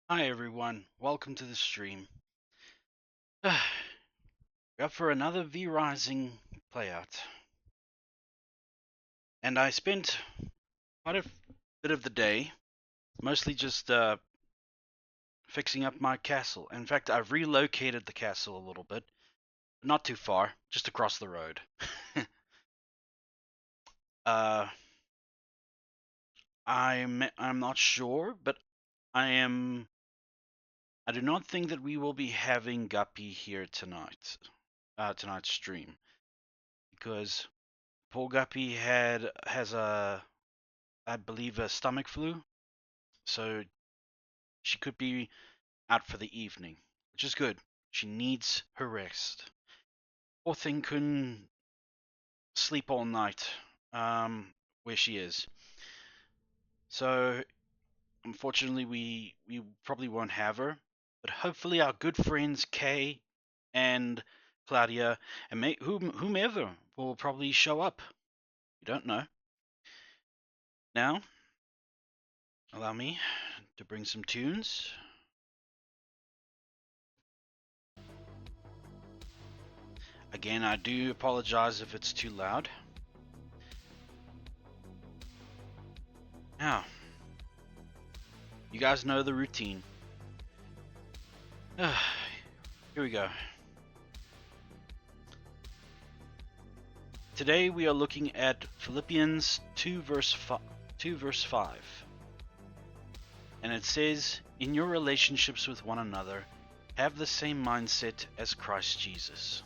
Hi everyone, welcome to the stream. We're up for another V Rising playout. And I spent quite a bit of the day mostly just fixing up my castle. In fact, I've relocated the castle a little bit, not too far, just across the road. uh, I'm not sure, but I am. I do not think that we will be having Guppy here tonight. Tonight's stream because poor Guppy has a I believe a stomach flu, so she could be out for the evening, which is good. She needs her rest. Poor thing couldn't sleep all night where she is. So unfortunately, we probably won't have her, but hopefully our good friends Kay and Claudia and whomever will probably show up. You don't know. Now, allow me to bring some tunes. Again, I do apologize if it's too loud. Now, you guys know the routine. Here we go. Today we are looking at Philippians 2 verse 5. And it says, "In your relationships with one another, have the same mindset as Christ Jesus."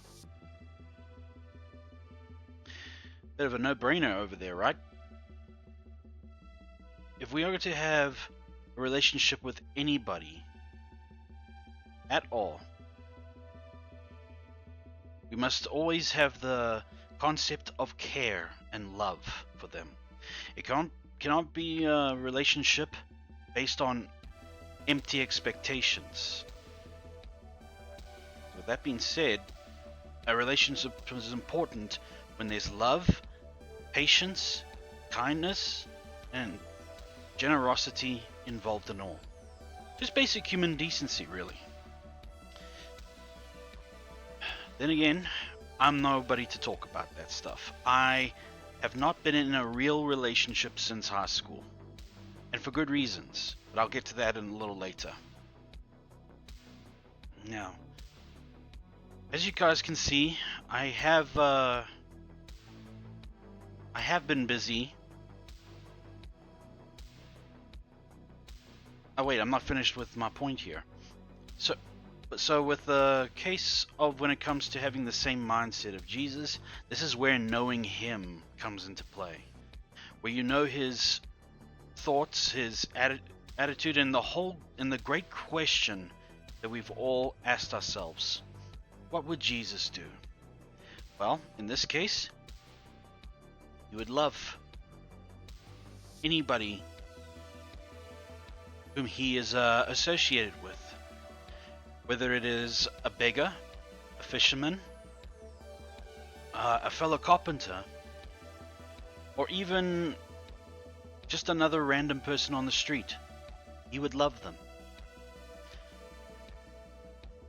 Bit of a no-brainer over there, right? If we are to have a relationship with anybody at all, we must always have the concept of care and love for them. It cannot be a relationship based on empty expectations. With that being said, a relationship is important when there's love, patience, kindness, and generosity involved in all. Just basic human decency, really. Then again, I'm nobody to talk about that stuff. I have not been in a real relationship since high school, and for good reasons, but I'll get to that in a little later. Now, as you guys can see, I have been busy. Oh wait, I'm not finished with my point here. So with the case of when it comes to having the same mindset of Jesus, this is where knowing him comes into play. Where you know his thoughts, his attitude, and the great question that we've all asked ourselves. What would Jesus do? Well, in this case, he would love anybody whom he is associated with. Whether it is a beggar, a fisherman, a fellow carpenter, or even just another random person on the street, he would love them.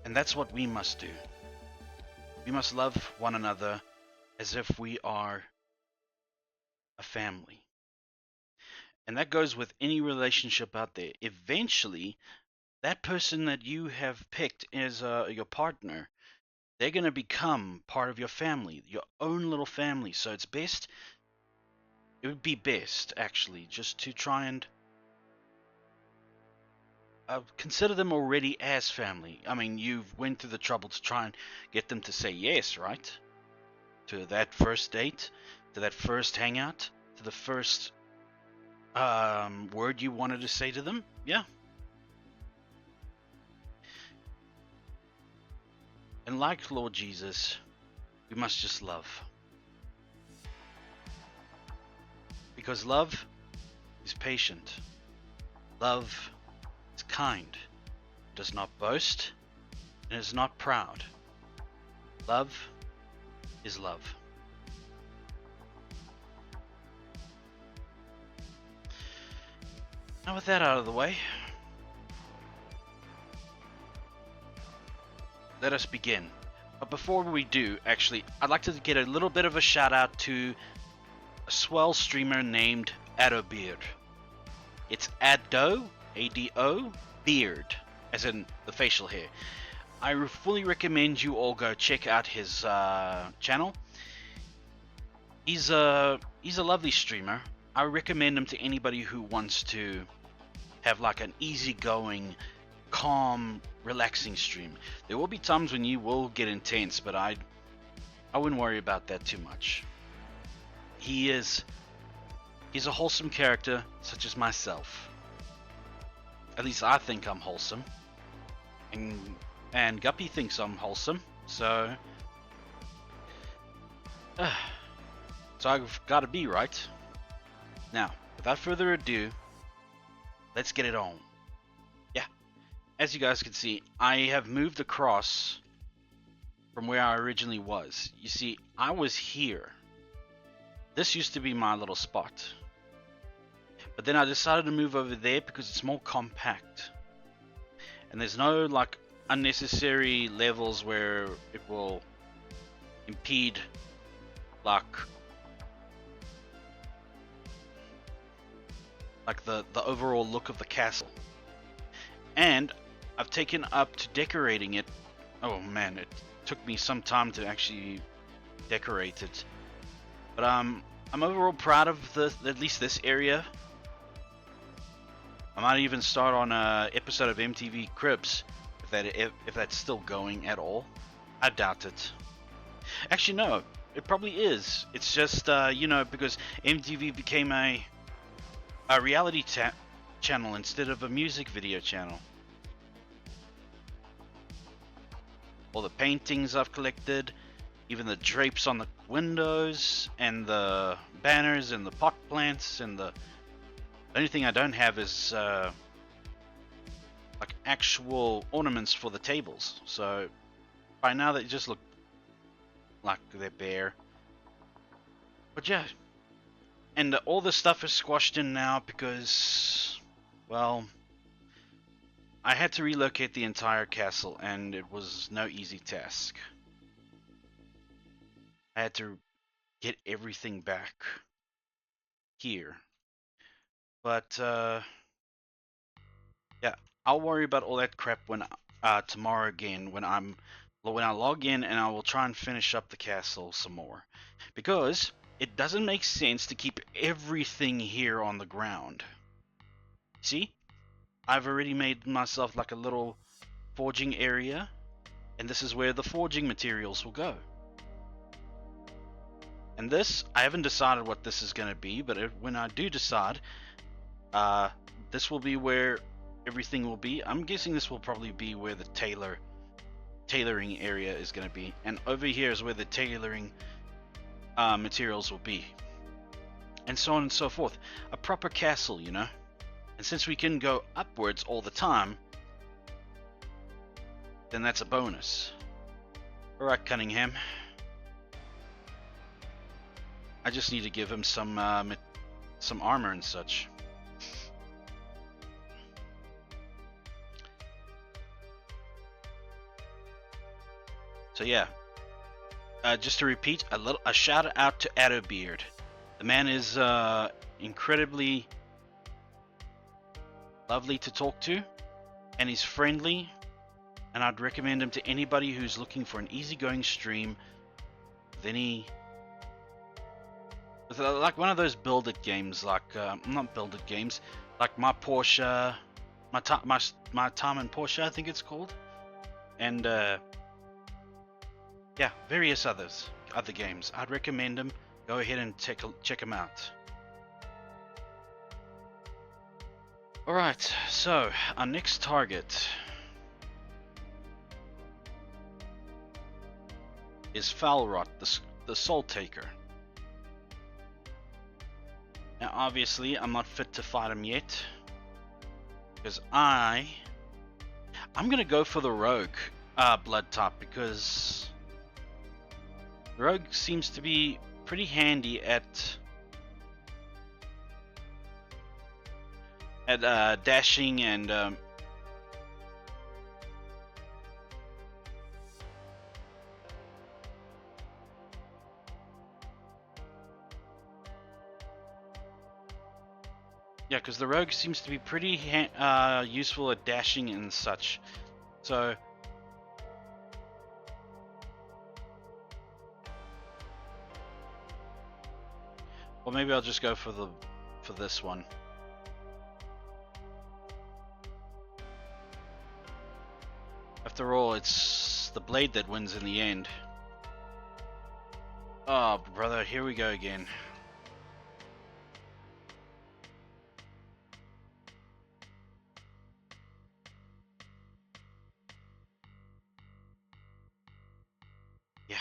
And that's what we must do. We must love one another as if we are a family. And that goes with any relationship out there. Eventually, that person that you have picked as your partner, they're going to become part of your family, your own little family. So it would be best, actually, just to try and consider them already as family. I mean, you've went through the trouble to try and get them to say yes, right? To that first date, to that first hangout, to the first word you wanted to say to them. Yeah. And like Lord Jesus, we must just love. Because love is patient. Love is kind, does not boast, and is not proud. Love is love. Now with that out of the way, let us begin. But before we do, actually, I'd like to get a little bit of a shout out to a swell streamer named AdoBeard. It's Ado, A-D-O, Beard, as in the facial hair. I fully recommend you all go check out his channel. He's a lovely streamer. I recommend him to anybody who wants to have like an easygoing, calm, relaxing stream. There will be times when you will get intense, but I wouldn't worry about that too much. He's a wholesome character, such as myself. At least I think I'm wholesome, and Guppy thinks I'm wholesome. So I've got to be right. Now, without further ado, let's get it on. Yeah, as you guys can see, I have moved across from where I originally was. You see, I was here. This used to be my little spot. But then I decided to move over there because it's more compact. And there's no like unnecessary levels where it will impede like the overall look of the castle. And I've taken up to decorating it. Oh man, it took me some time to actually decorate it. But I'm overall proud of at least this area. I might even start on a episode of MTV Cribs if that's still going at all. I doubt it. Actually, no, it probably is. It's just because MTV became a reality channel instead of a music video channel. All the paintings I've collected, even the drapes on the windows, and the banners, and the pot plants, and the only thing I don't have is like actual ornaments for the tables. So by now they just look like they're bare. But yeah, and all the stuff is squashed in now because, well, I had to relocate the entire castle, and it was no easy task. I had to get everything back here. But yeah, I'll worry about all that crap when tomorrow again when I log in, and I will try and finish up the castle some more, because it doesn't make sense to keep everything here on the ground. See, I've already made myself like a little forging area, and this is where the forging materials will go. And this, I haven't decided what this is going to be, but when I do decide, this will be where everything will be. I'm guessing this will probably be where the tailoring area is going to be, and over here is where the tailoring materials will be, and so on and so forth. A proper castle, you know. And since we can go upwards all the time, then that's a bonus. Alright, Cunningham, I just need to give him some armor and such. So yeah, just to repeat, a shout out to AdoBeard. The man is incredibly lovely to talk to, and he's friendly, and I'd recommend him to anybody who's looking for an easygoing stream with like one of those build-it games, like not build-it games, like my Porsche, my time in Porsche, I think it's called, and yeah, various other games. I'd recommend them. Go ahead and check them out. Alright, so our next target is Falrot, the Soul Taker. Now obviously I'm not fit to fight him yet, because I'm gonna go for the Rogue blood type, because the Rogue seems to be pretty handy at dashing and Yeah, because the rogue seems to be pretty useful at dashing and such. So, well, maybe I'll just go for this one. After all, it's the blade that wins in the end. Oh, brother, here we go again. Yeah.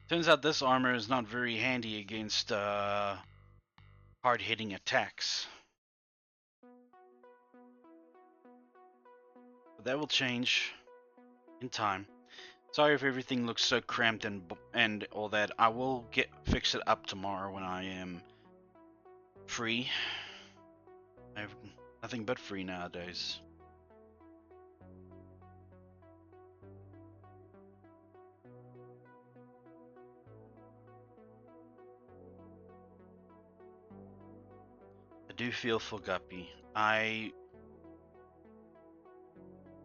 Turns out this armor is not very handy against hard-hitting attacks. But that will change in time. Sorry if everything looks so cramped and all that. I will fix it up tomorrow when I am free. I have nothing but free nowadays. I do feel for Guppy. I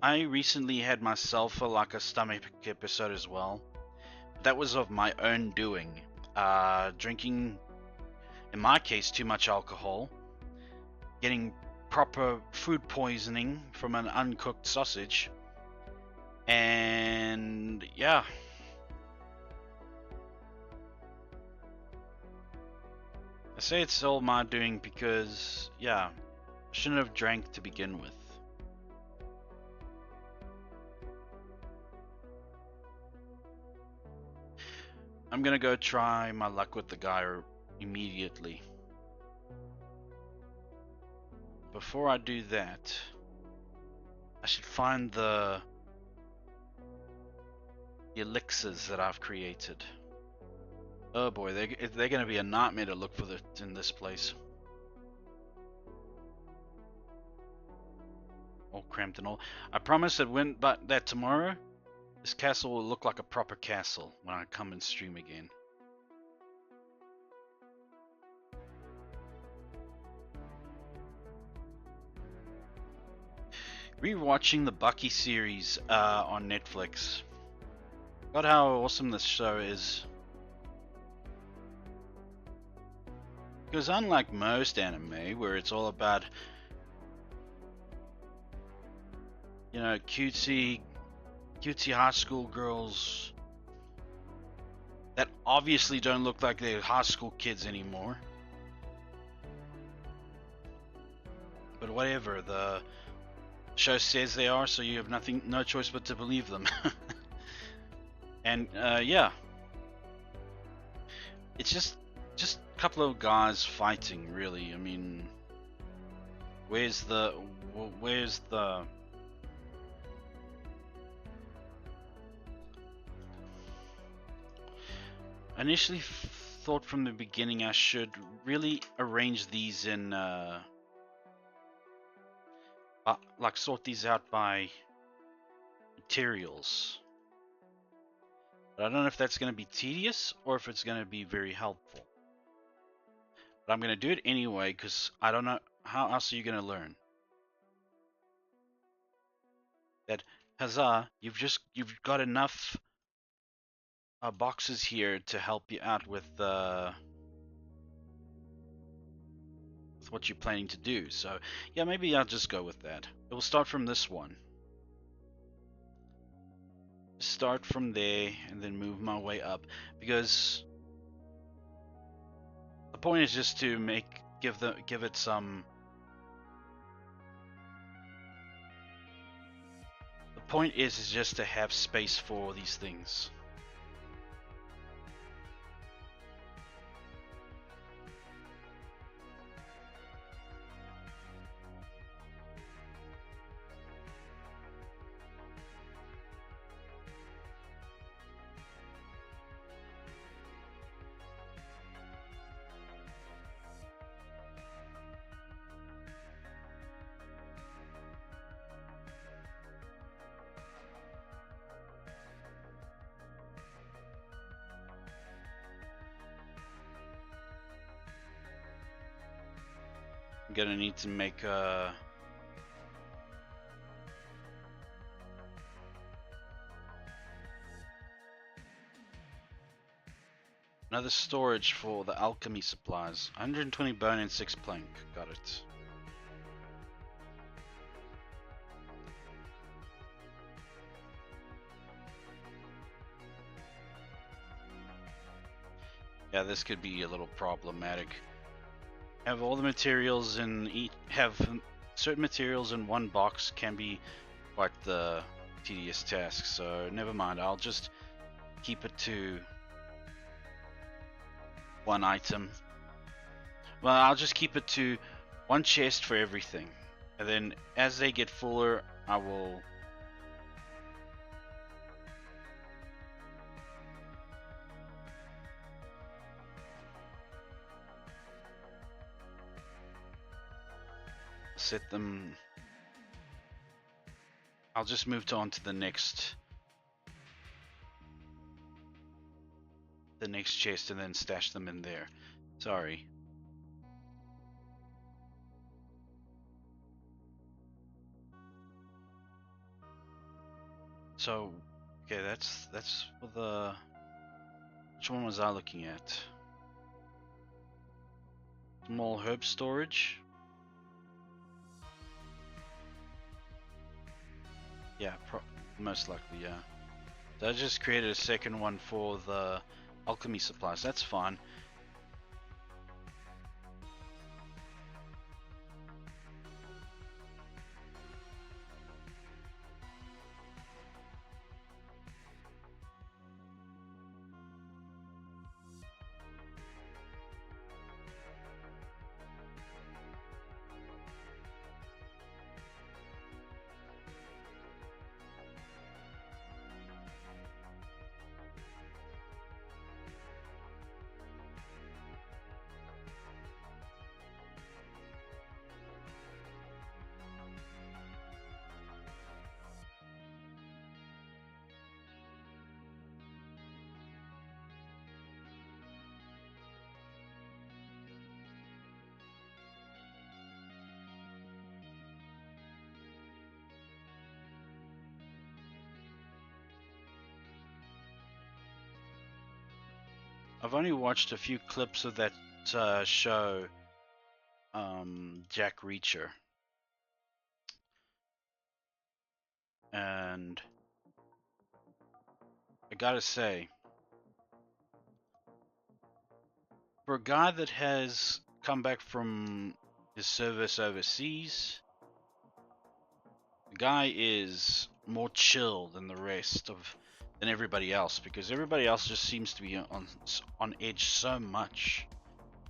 recently had myself like a stomach episode as well. That was of my own doing. Drinking, in my case, too much alcohol, getting proper food poisoning from an uncooked sausage, and yeah. I say it's all my doing because, yeah, I shouldn't have drank to begin with. I'm gonna go try my luck with the guy immediately. Before I do that, I should find the elixirs that I've created. Oh boy, they're gonna be a nightmare to look for in this place. All cramped and all. I promise that tomorrow, this castle will look like a proper castle when I come and stream again. Rewatching the Bucky series on Netflix. God, how awesome this show is. Because unlike most anime, where it's all about, you know, cutesy high school girls that obviously don't look like they're high school kids anymore. But whatever, the show says they are, so you have no choice but to believe them. And yeah, it's just a couple of guys fighting, really. I mean, where's the I initially thought from the beginning I should really arrange these in like sort these out by materials. But I don't know if that's going to be tedious or if it's going to be very helpful. But I'm going to do it anyway because I don't know how else are you going to learn. That huzzah, you've got enough boxes here to help you out with what you're planning to do. So yeah, maybe I'll just go with that. It will start from this one. Start from there and then move my way up, because the point is just to give it some. The point is just to have space for these things. I'm gonna need to make another storage for the alchemy supplies. 120 bone and 6 plank. Got it. Yeah, this could be a little problematic. Have all the materials in have certain materials in one box can be quite the tedious task. So never mind. I'll just keep it to one item. Well, I'll just keep it to one chest for everything, and then as they get fuller, I will. Set them. I'll just move on to the next chest and then stash them in there. Sorry. So, okay, that's for the. Which one was I looking at? Small herb storage. Yeah, most likely, yeah. So I just created a second one for the alchemy supplies. That's fine. I've only watched a few clips of that show, Jack Reacher, and I gotta say, for a guy that has come back from his service overseas, the guy is more chill than the rest of than everybody else, because everybody else just seems to be on edge so much.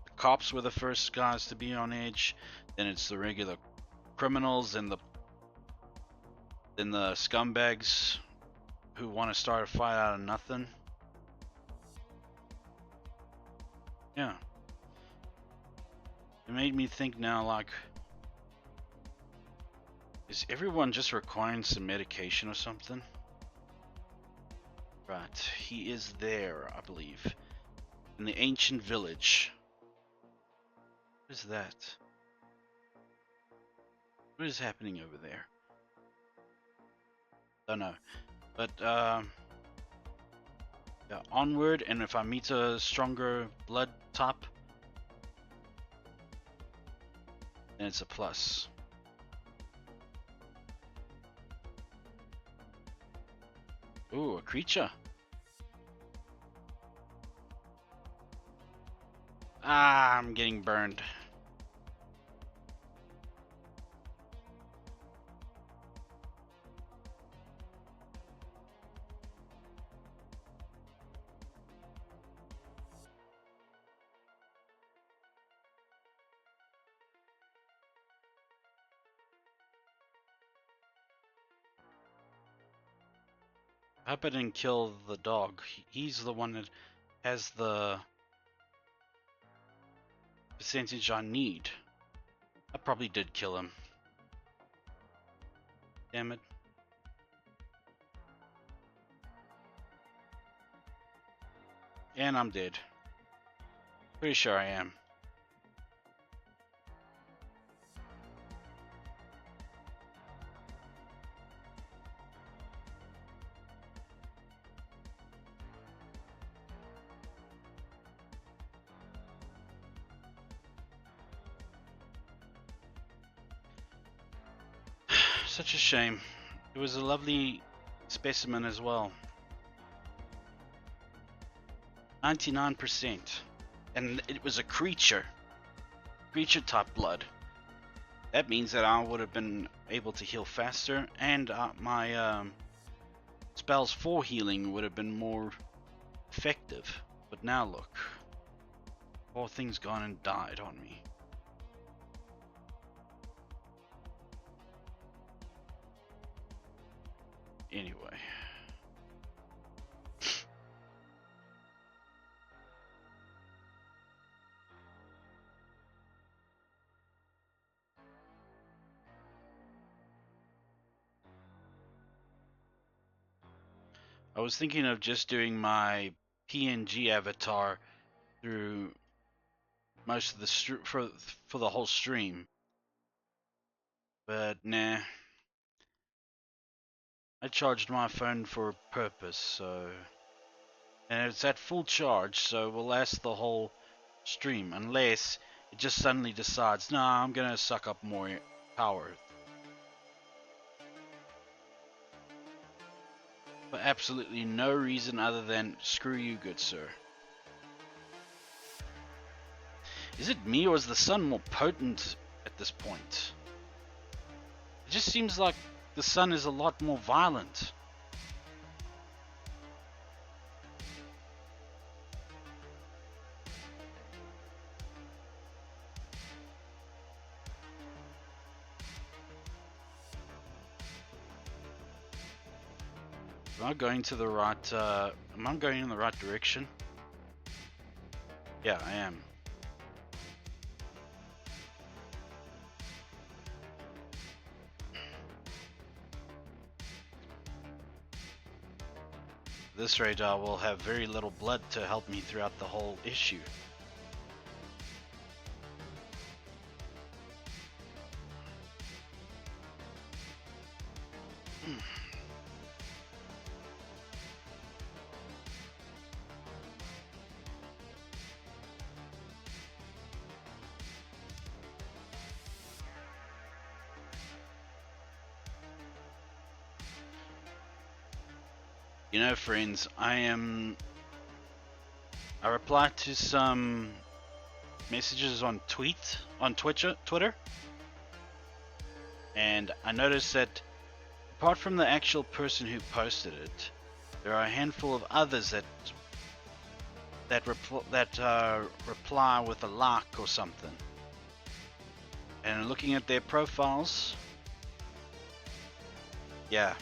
The cops were the first guys to be on edge, then it's the regular criminals, and then the scumbags who want to start a fight out of nothing. Yeah. It made me think now, like, is everyone just requiring some medication or something? Right, he is there, I believe. In the ancient village. What is that? What is happening over there? Don't know. But, yeah, onward, and if I meet a stronger blood type, then it's a plus. Ooh, a creature. Ah, I'm getting burned. I hope I didn't kill the dog. He's the one that has the percentage I need. I probably did kill him. Damn it. And I'm dead. Pretty sure I am. such a shame. It was a lovely specimen as well. 99%. And it was a creature type blood. That means that I would have been able to heal faster, and my spells for healing would have been more effective. But now look, poor thing's gone and died on me. Anyway. I was thinking of just doing my PNG avatar through most of the for the whole stream, but nah. I charged my phone for a purpose, so, and it's at full charge, so it will last the whole stream, unless it just suddenly decides, nah, I'm gonna suck up more power. For absolutely no reason other than, screw you, good sir. Is it me, or is the sun more potent at this point? It just seems like the sun is a lot more violent. Am I going to the right, am I going in the right direction? Yeah, I am. This radar will have very little blood to help me throughout the whole issue. You know, friends, I replied to some messages on Twitter, and I noticed that apart from the actual person who posted it, there are a handful of others that reply with a like or something. And looking at their profiles, yeah,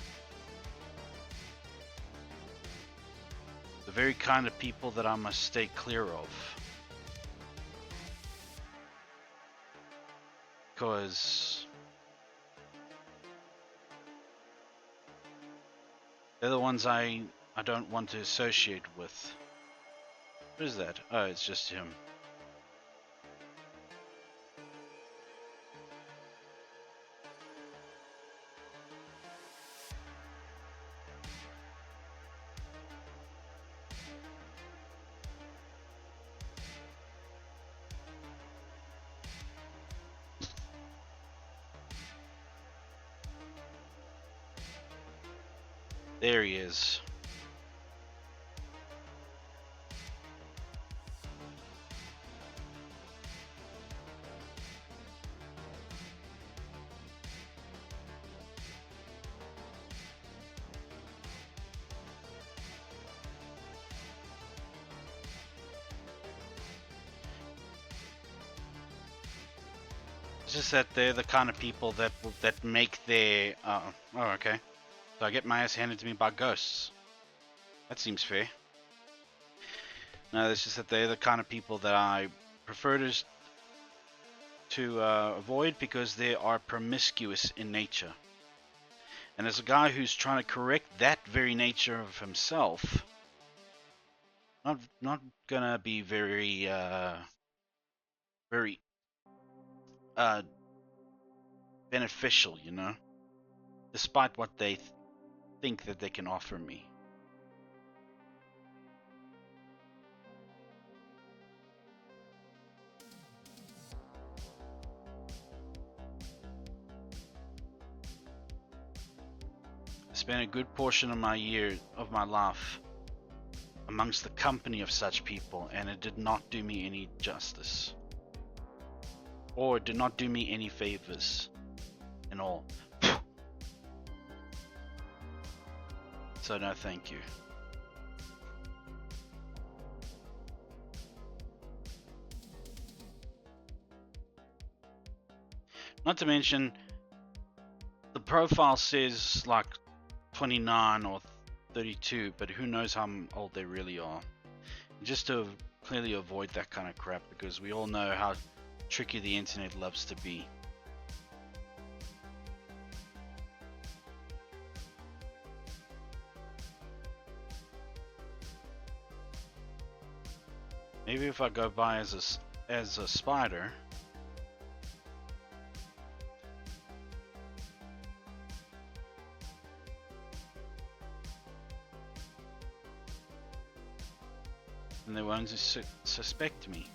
the very kind of people that I must stay clear of. Because they're the ones I don't want to associate with. What is that? Oh, it's just him. There he is. It's just that they're the kind of people that make their. Oh, okay. So I get my ass handed to me by ghosts. That seems fair. No, it's just that they're the kind of people that I prefer to avoid because they are promiscuous in nature. And as a guy who's trying to correct that very nature of himself, not gonna be very beneficial, you know, despite what they think that they can offer me. spent a good portion of my life amongst the company of such people, and it did not do me any justice. Or it did not do me any favors in all. So no thank you. Not to mention, the profile says like 29 or 32, but who knows how old they really are. Just to clearly avoid that kind of crap, because we all know how tricky the internet loves to be. Maybe if I go by as a spider. And they won't suspect me.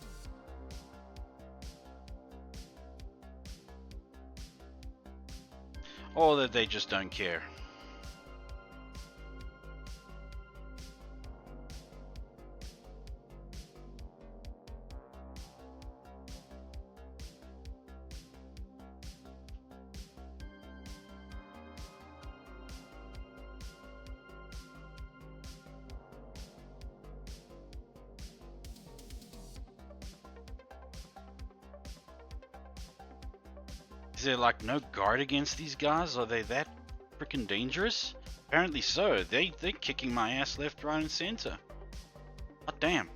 Or that they just don't care. Is there like no guard against these guys? Are they that freaking dangerous? Apparently so. They're kicking my ass left, right, and center. God damn.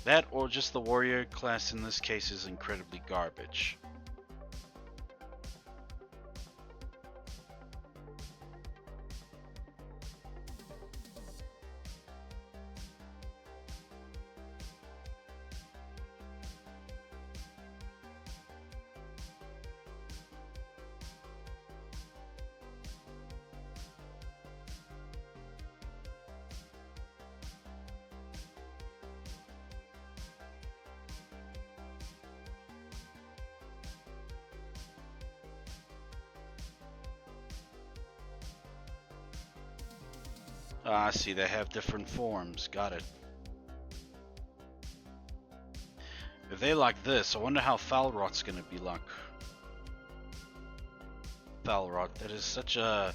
That or just the warrior class in this case is incredibly garbage. I see, they have different forms. Got it. If they like this, I wonder how Falrot's gonna be like. Falrot, that is such a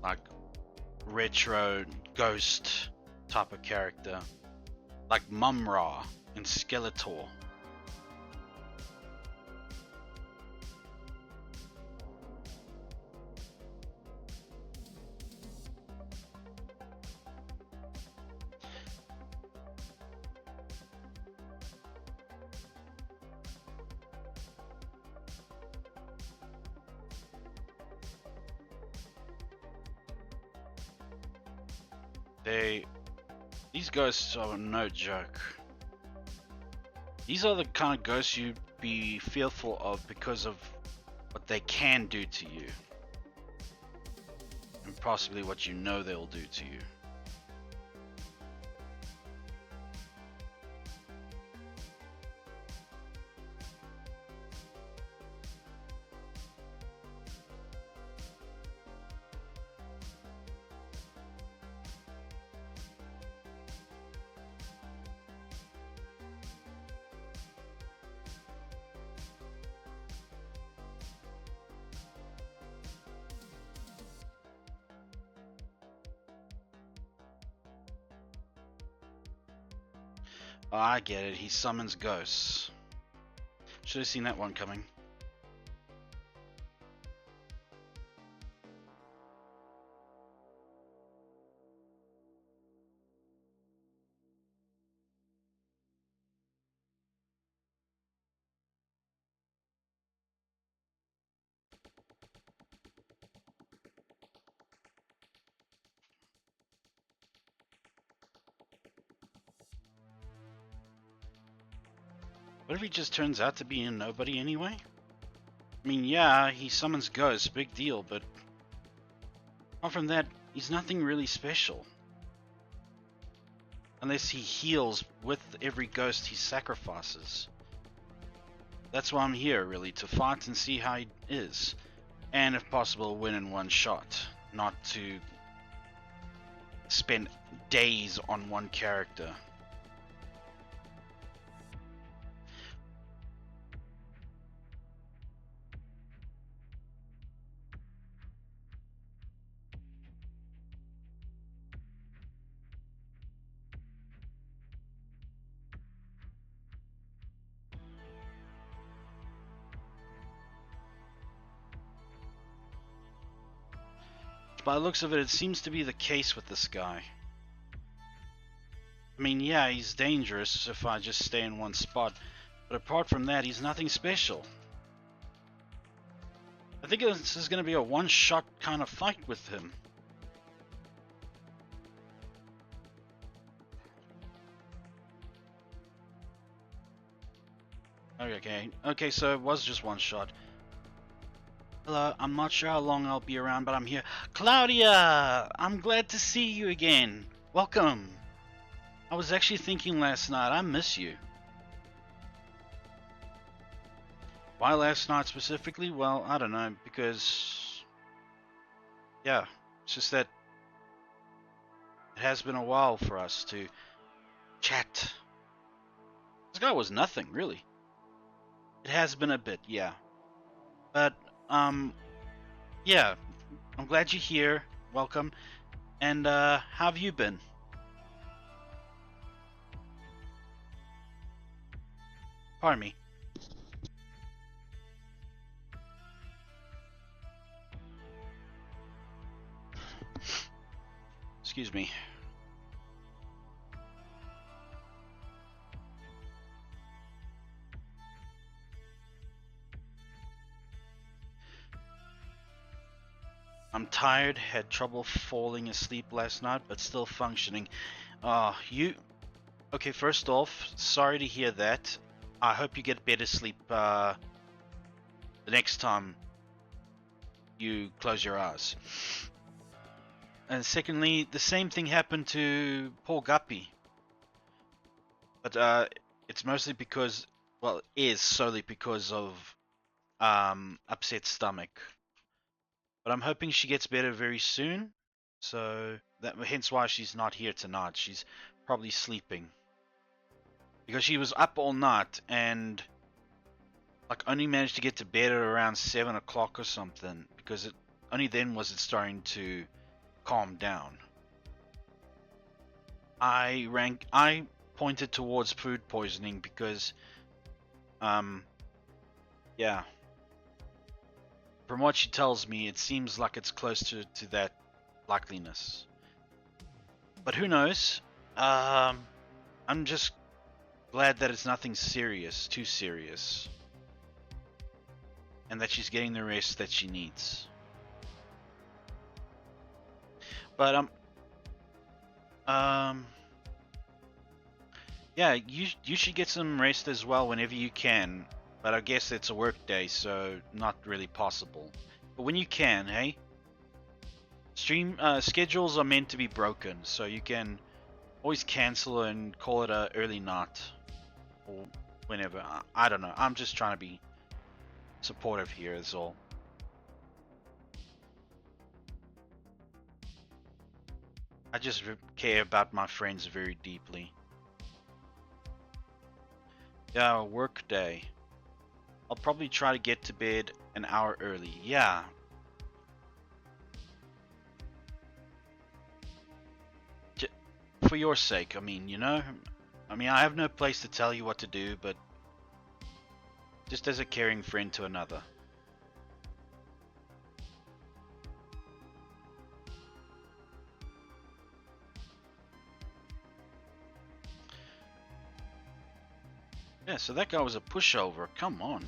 like retro ghost type of character. Like Mumra in Skeletor. These ghosts are no joke. These are the kind of ghosts you'd be fearful of because of what they can do to you. And possibly what you know they'll do to you. Oh, I get it. He summons ghosts. Should have seen that one coming. What if he just turns out to be a nobody anyway? I mean, yeah, he summons ghosts, big deal, but apart from that, he's nothing really special. Unless he heals with every ghost he sacrifices. That's why I'm here, really, to fight and see how he is. And if possible, win in one shot. Not to spend days on one character. By the looks of it, it seems to be the case with this guy. I mean, yeah, he's dangerous if I just stay in one spot, but apart from that, he's nothing special. I think this is going to be a one-shot kind of fight with him. Okay, so it was just one shot. Hello, I'm not sure how long I'll be around, but I'm here. Claudia! I'm glad to see you again. Welcome. I was actually thinking last night, I miss you. Why last night specifically? Well, I don't know, because... yeah, it's just that it has been a while for us to chat. This guy was nothing, really. It has been a bit, yeah. But, yeah, I'm glad you're here. Welcome. And, how have you been? Pardon me. Excuse me. I'm tired, had trouble falling asleep last night, but still functioning. Okay, first off, sorry to hear that. I hope you get better sleep, the next time you close your eyes. And secondly, the same thing happened to poor Guppy. But, it's mostly because, well, it is solely because of, upset stomach. But I'm hoping she gets better very soon. So hence why she's not here tonight. She's probably sleeping. Because she was up all night and like only managed to get to bed at around 7 o'clock or something. Because only then was it starting to calm down. I pointed towards food poisoning because yeah. From what she tells me, it seems like it's close to that likeliness. But who knows? I'm just glad that it's nothing serious, too serious. And that she's getting the rest that she needs. But, yeah, you should get some rest as well whenever you can. But I guess it's a work day, so not really possible. But when you can, hey? Schedules are meant to be broken, so you can always cancel and call it a early night. Or whenever. I don't know. I'm just trying to be supportive here is all. I just care about my friends very deeply. Yeah, work day. I'll probably try to get to bed an hour early. Yeah. For your sake, I mean, you know? I mean, I have no place to tell you what to do, but just as a caring friend to another. Yeah, so that guy was a pushover. Come on.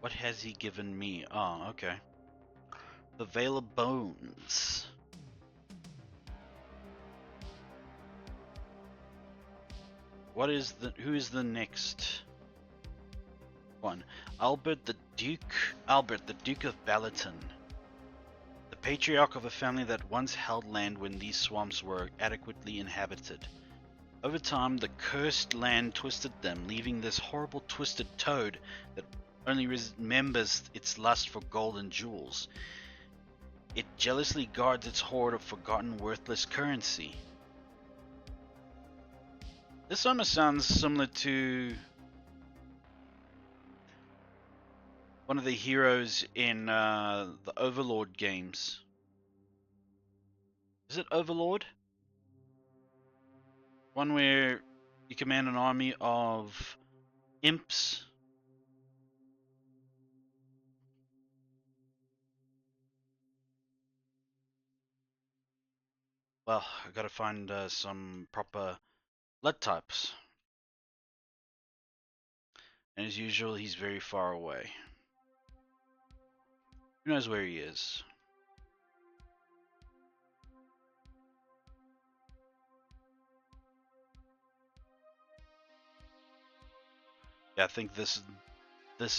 What has he given me? Oh, okay. The Veil of Bones. Who is the next 1. Albert the Duke of Balaton. The patriarch of a family that once held land when these swamps were adequately inhabited. Over time, the cursed land twisted them, leaving this horrible twisted toad that only remembers its lust for gold and jewels. It jealously guards its hoard of forgotten worthless currency. This almost sounds similar to one of the heroes in the Overlord games. Is it Overlord? One where you command an army of imps. Well, I gotta find some proper blood types. And as usual, he's very far away. Who knows where he is? Yeah, I think this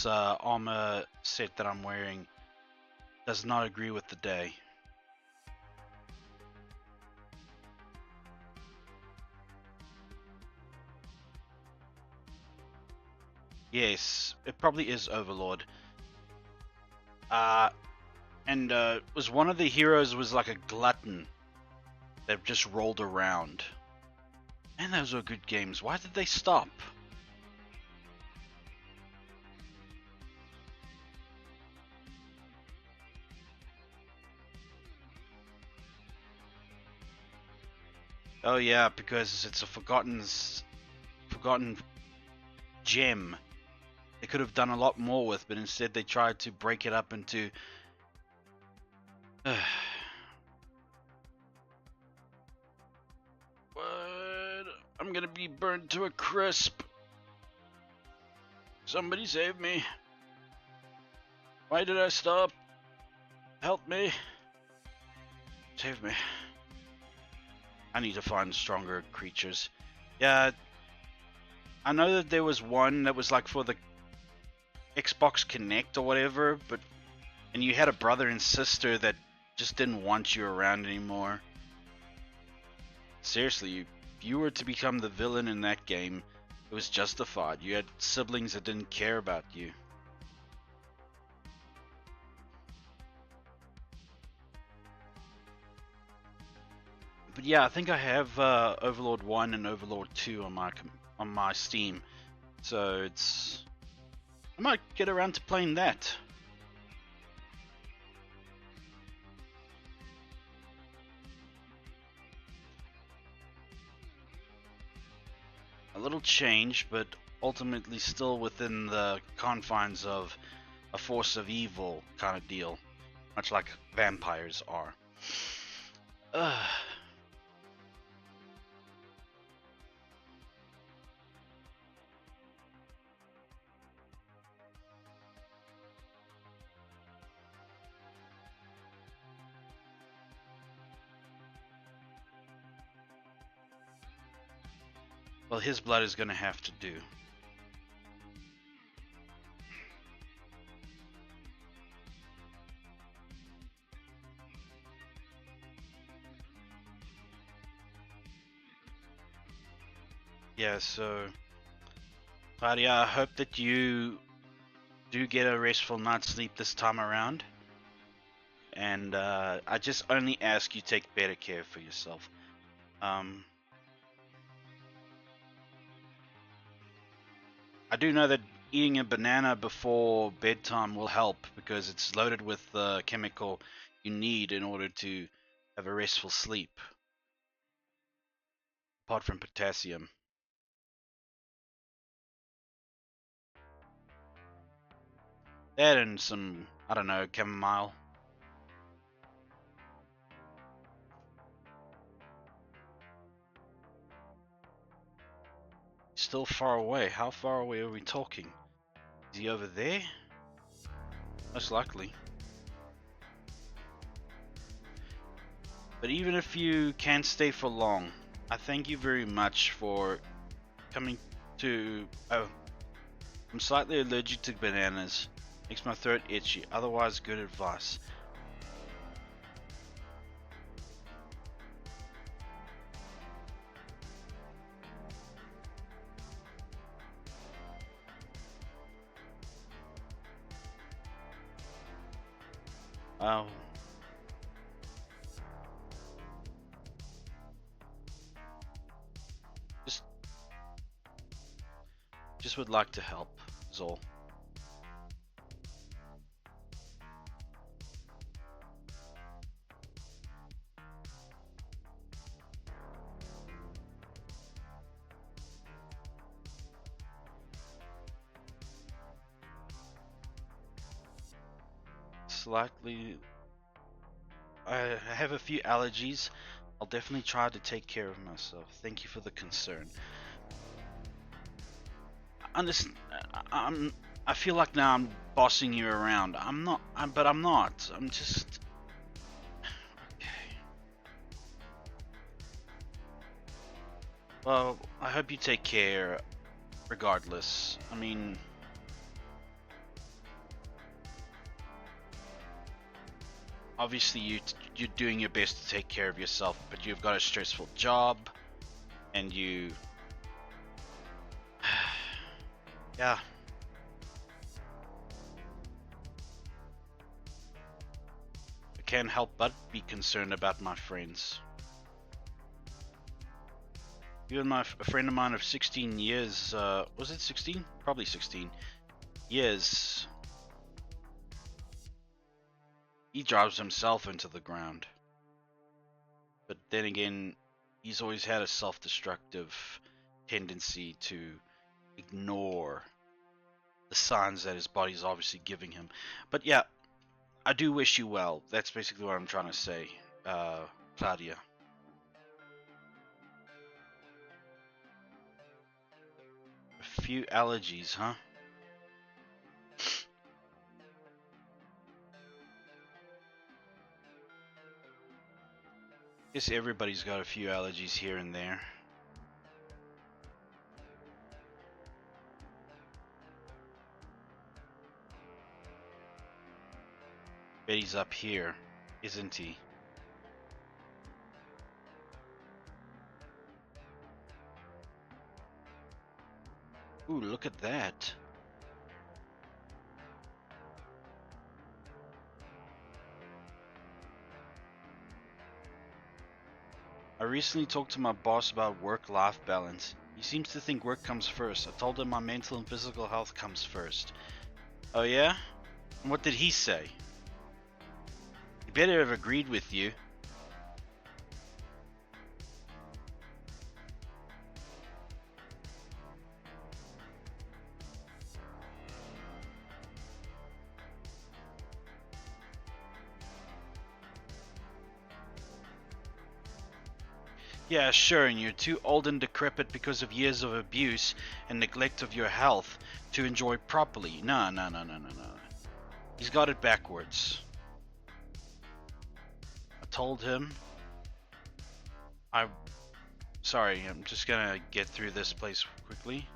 armor set that I'm wearing does not agree with the day. Yes, it probably is Overlord. And was one of the heroes was like a glutton that just rolled around. And those were good games. Why did they stop? Oh yeah, because it's a forgotten gem. They could have done a lot more with, but instead they tried to break it up into what? I'm gonna be burned to a crisp. Somebody save me. Why did I stop? Help me. Save me. I need to find stronger creatures. Yeah, I know that there was one that was like for the Xbox Connect or whatever, and you had a brother and sister that just didn't want you around anymore. Seriously, if you were to become the villain in that game, it was justified. You had siblings that didn't care about you. But yeah, I think I have Overlord 1 and Overlord 2 on my Steam. So I might get around to playing that. A little change, but ultimately still within the confines of a force of evil kind of deal. Much like vampires are. Well, his blood is going to have to do. Yeah, so Claudia, I hope that you do get a restful night's sleep this time around. And I just only ask you take better care for yourself. I do know that eating a banana before bedtime will help because it's loaded with the chemical you need in order to have a restful sleep. Apart from potassium. That and some, I don't know, chamomile. Still far away. How far away are we talking? Is he over there? Most likely. But even if you can't stay for long, I thank you very much for coming to I'm slightly allergic to bananas. Makes my throat itchy. Otherwise, good advice. Oh. Just would like to help, is all. Slightly. I have a few allergies. I'll definitely try to take care of myself. Thank you for the concern. I feel like now I'm bossing you around. But I'm not. I'm just. Okay. Well, I hope you take care regardless. I mean, obviously you're doing your best to take care of yourself, but you've got a stressful job, and you, yeah. I can't help but be concerned about my friends. Even a friend of mine of 16 years, was it 16? Probably 16 years. He drives himself into the ground. But then again, he's always had a self-destructive tendency to ignore the signs that his body's obviously giving him. But yeah, I do wish you well. That's basically what I'm trying to say, Claudia. A few allergies, huh? Guess everybody's got a few allergies here and there. Bet he's up here, isn't he? Ooh, look at that. I recently talked to my boss about work-life balance. He seems to think work comes first. I told him my mental and physical health comes first. Oh yeah? And what did he say? He better have agreed with you. Yeah, sure, and you're too old and decrepit because of years of abuse and neglect of your health to enjoy properly. No. He's got it backwards. I told him. Sorry, I'm just gonna get through this place quickly.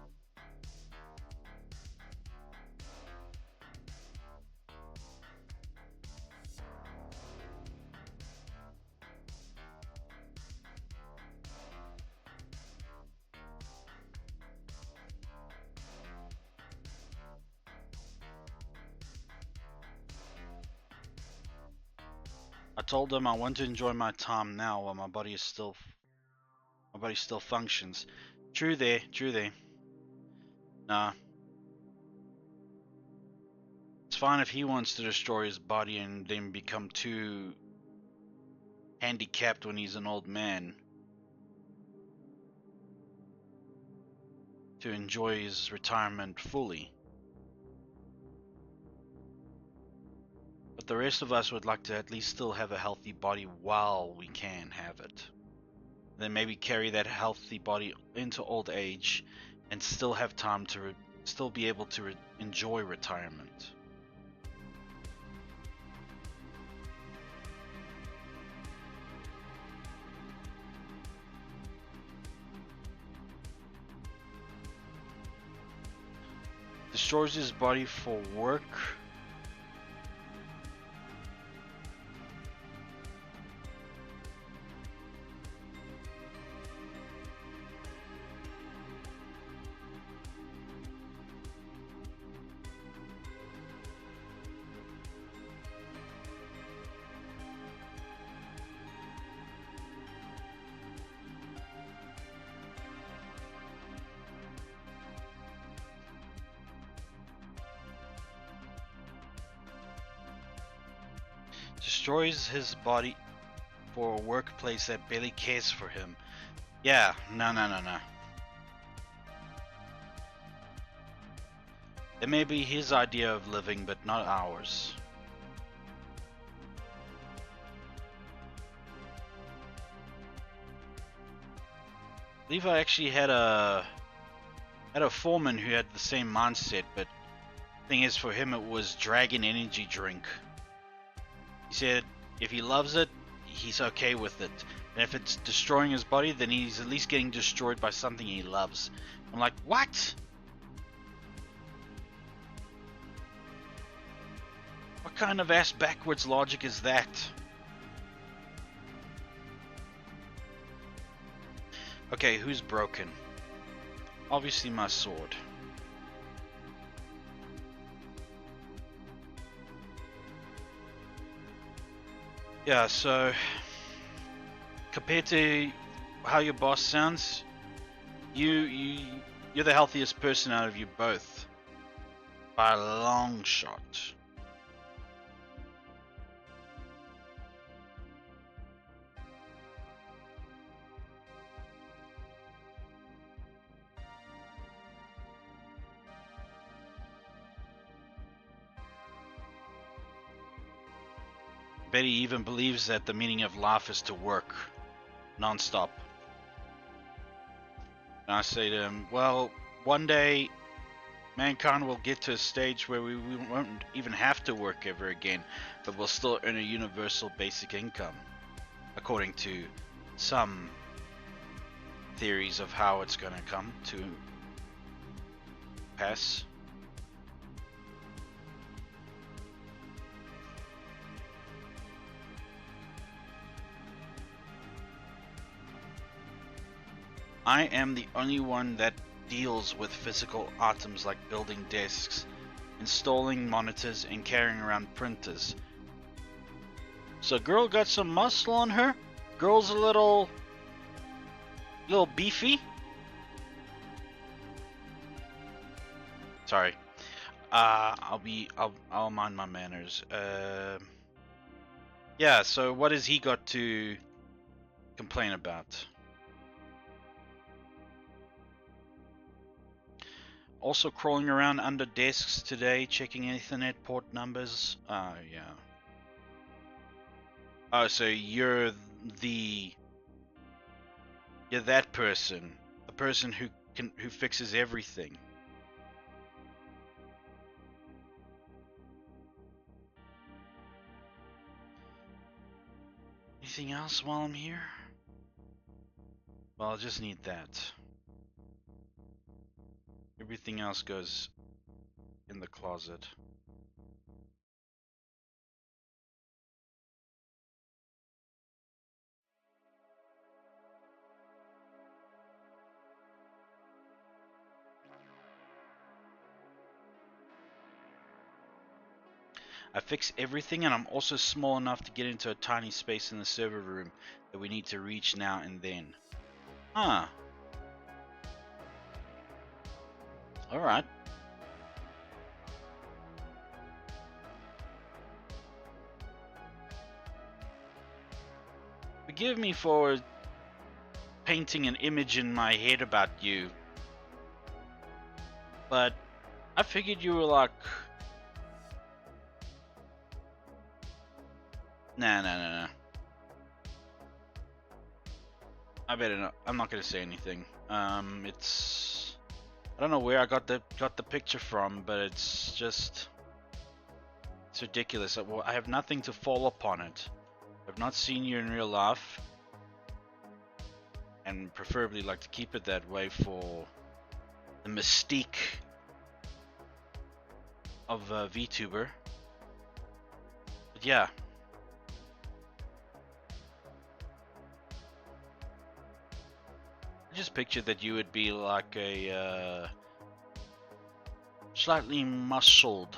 I told him I want to enjoy my time now while my body still functions. True there. Nah. It's fine if he wants to destroy his body and then become too handicapped when he's an old man to enjoy his retirement fully. But the rest of us would like to at least still have a healthy body while we can have it. Then maybe carry that healthy body into old age and still have time to still be able to enjoy retirement. Destroys his body for work. Destroys his body for a workplace that barely cares for him. Yeah, no. It may be his idea of living, but not ours. Levi actually had a foreman who had the same mindset, but thing is, for him it was Dragon Energy drink. He said if he loves it, he's okay with it. And if it's destroying his body, then he's at least getting destroyed by something he loves. I'm like, what? What kind of ass backwards logic is that? Okay, who's broken? Obviously my sword. Yeah, so compared to how your boss sounds, you're the healthiest person out of you both by a long shot. Betty even believes that the meaning of life is to work non-stop. And I say to him, well, one day mankind will get to a stage where we won't even have to work ever again, but we'll still earn a universal basic income, according to some theories of how it's going to come to pass. I am the only one that deals with physical items like building desks, installing monitors, and carrying around printers. So girl got some muscle on her? Girl's a little beefy? Sorry. I'll mind my manners. Yeah, so what has he got to complain about? Also crawling around under desks today, checking Ethernet port numbers. Yeah. Oh, so you're that person, the person who fixes everything. Anything else while I'm here? Well, I'll just need that. Everything else goes in the closet. I fix everything, and I'm also small enough to get into a tiny space in the server room that we need to reach now and then. Huh. Alright. Forgive me for painting an image in my head about you, but I figured you were like... Nah. I better not. I'm not gonna say anything. It's... I don't know where I got the picture from, but it's just... It's ridiculous. I have nothing to fall upon it. I've not seen you in real life, and preferably like to keep it that way for the mystique of VTuber. But yeah. I just pictured that you would be like a slightly muscled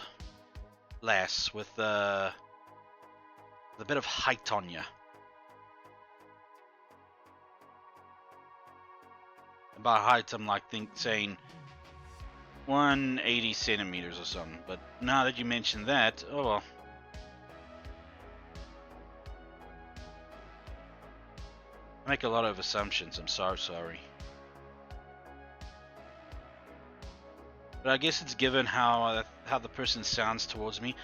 lass with a bit of height on you. By height, I'm like saying 180 centimeters or something. But now that you mention that, oh well. I make a lot of assumptions. I'm so sorry. But I guess it's given how the person sounds towards me,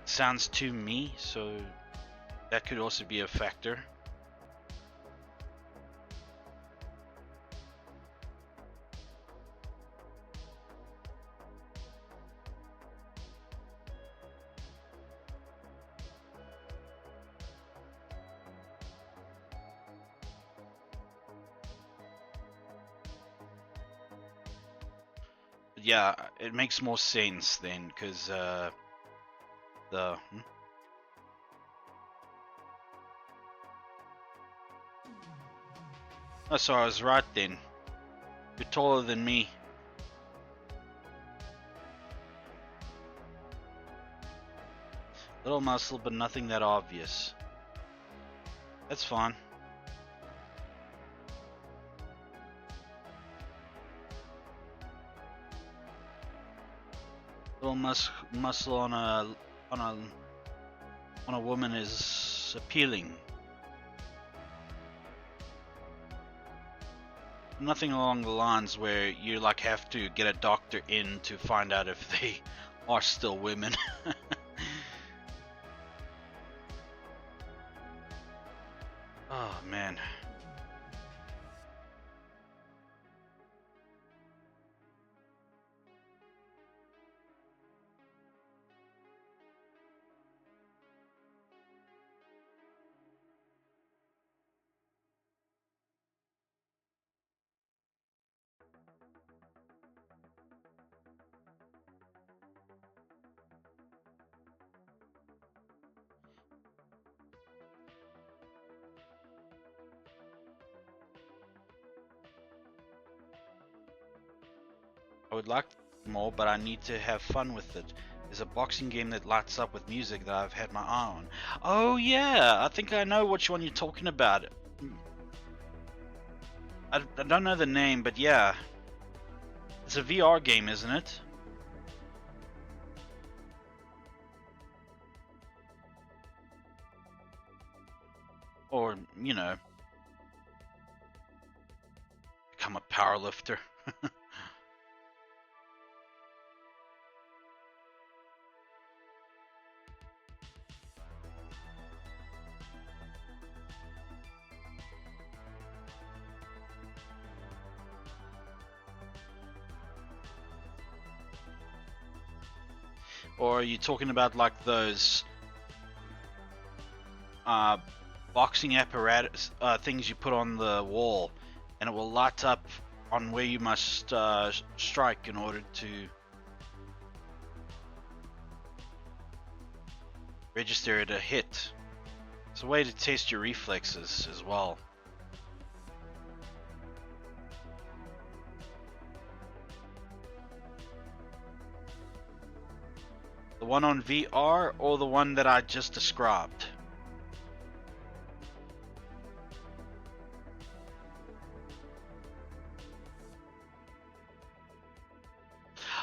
sounds to me, so that could also be a factor. Yeah, it makes more sense then, because the oh, so I was right then. You're taller than me. Little muscle, but nothing that obvious. That's fine. Little muscle on a woman is appealing. Nothing along the lines where you like have to get a doctor in to find out if they are still women. Oh man. I would like more, but I need to have fun with it. There's a boxing game that lights up with music that I've had my eye on. Oh yeah, I think I know which one you're talking about. I don't know the name, but yeah. It's a VR game, isn't it? Or, you know, become a powerlifter. Or are you talking about like those boxing apparatus things you put on the wall, and it will light up on where you must strike in order to register it a hit. It's a way to test your reflexes as well. The one on VR or the one that I just described?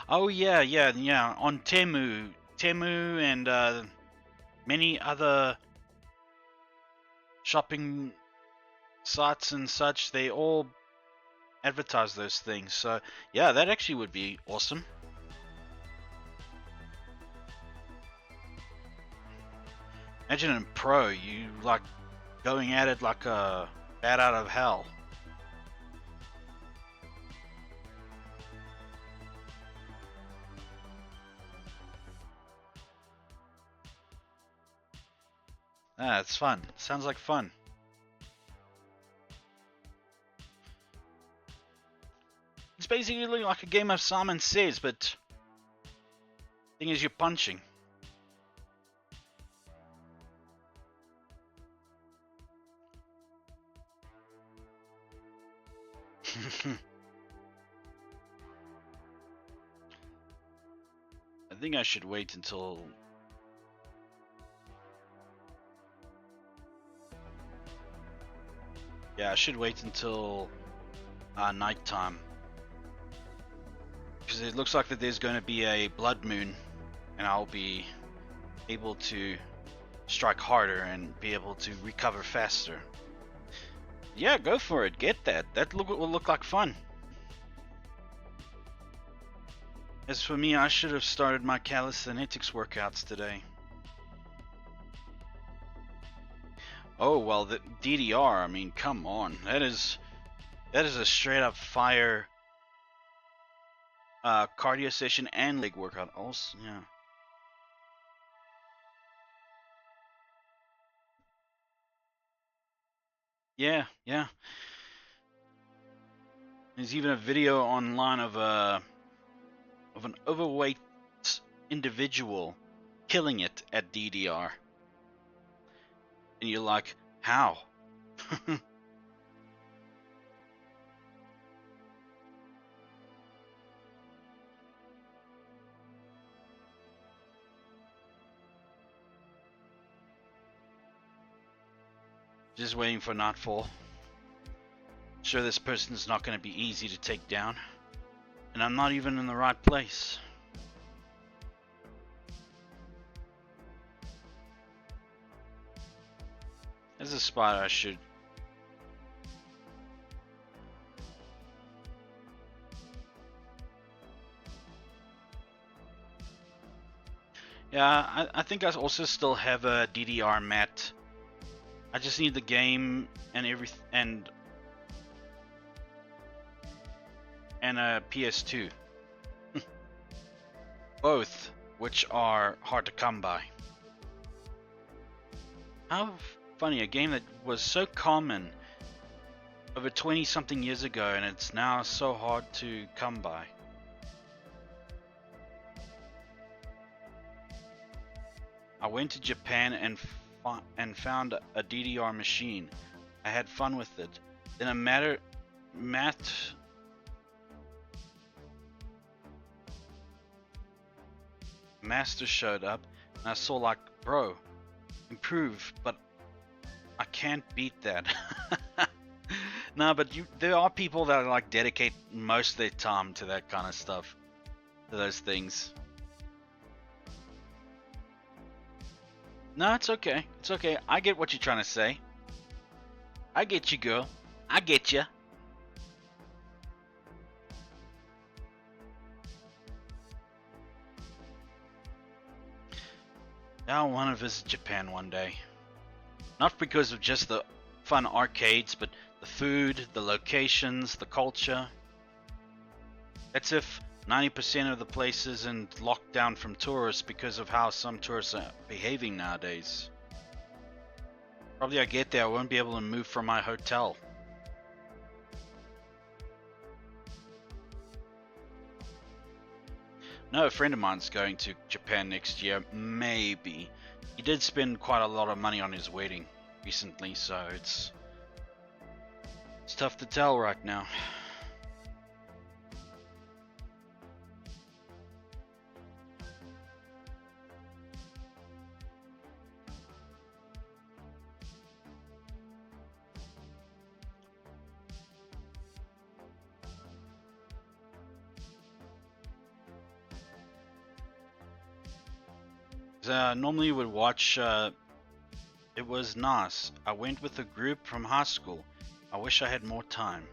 Oh yeah, on Temu and many other shopping sites and such, they all advertise those things. So yeah, that actually would be awesome. Imagine in pro, you like going at it like a bat out of hell. Ah, it's fun. Sounds like fun. It's basically like a game of Simon Says, but Thing is, you're punching. I think I should wait until... Yeah, I should wait until nighttime. Because it looks like that there's going to be a blood moon, and I'll be able to strike harder and be able to recover faster. Yeah, go for it. Get that. That will look like fun. As for me, I should have started my calisthenics workouts today. Oh, well, the DDR, I mean, come on. That is a straight up fire cardio session and leg workout also, yeah. Yeah. There's even a video online of an overweight individual killing it at DDR. And you're like, how? Just waiting for nightfall. Sure, this person's not going to be easy to take down. And I'm not even in the right place. There's a spot I should... Yeah, I think I also still have a DDR mat. I just need the game and and a PS2. Both, which are hard to come by. How funny, a game that was so common over 20 something years ago, and it's now so hard to come by. I went to Japan and found a DDR machine. I had fun with it. Then a master showed up, and I saw like, bro, improve, but I can't beat that. No, but there are people that like dedicate most of their time to that kind of stuff, to those things. No, it's okay. It's okay. I get what you're trying to say. I get you, girl. I get you. I want to visit Japan one day. Not because of just the fun arcades, but the food, the locations, the culture. That's if 90% of the place isn't locked down from tourists because of how some tourists are behaving nowadays. Probably I get there, I won't be able to move from my hotel. No, a friend of mine's going to Japan next year, maybe. He did spend quite a lot of money on his wedding recently, so it's tough to tell right now. Normally would watch, it was nice. I went with a group from high school. I wish I had more time.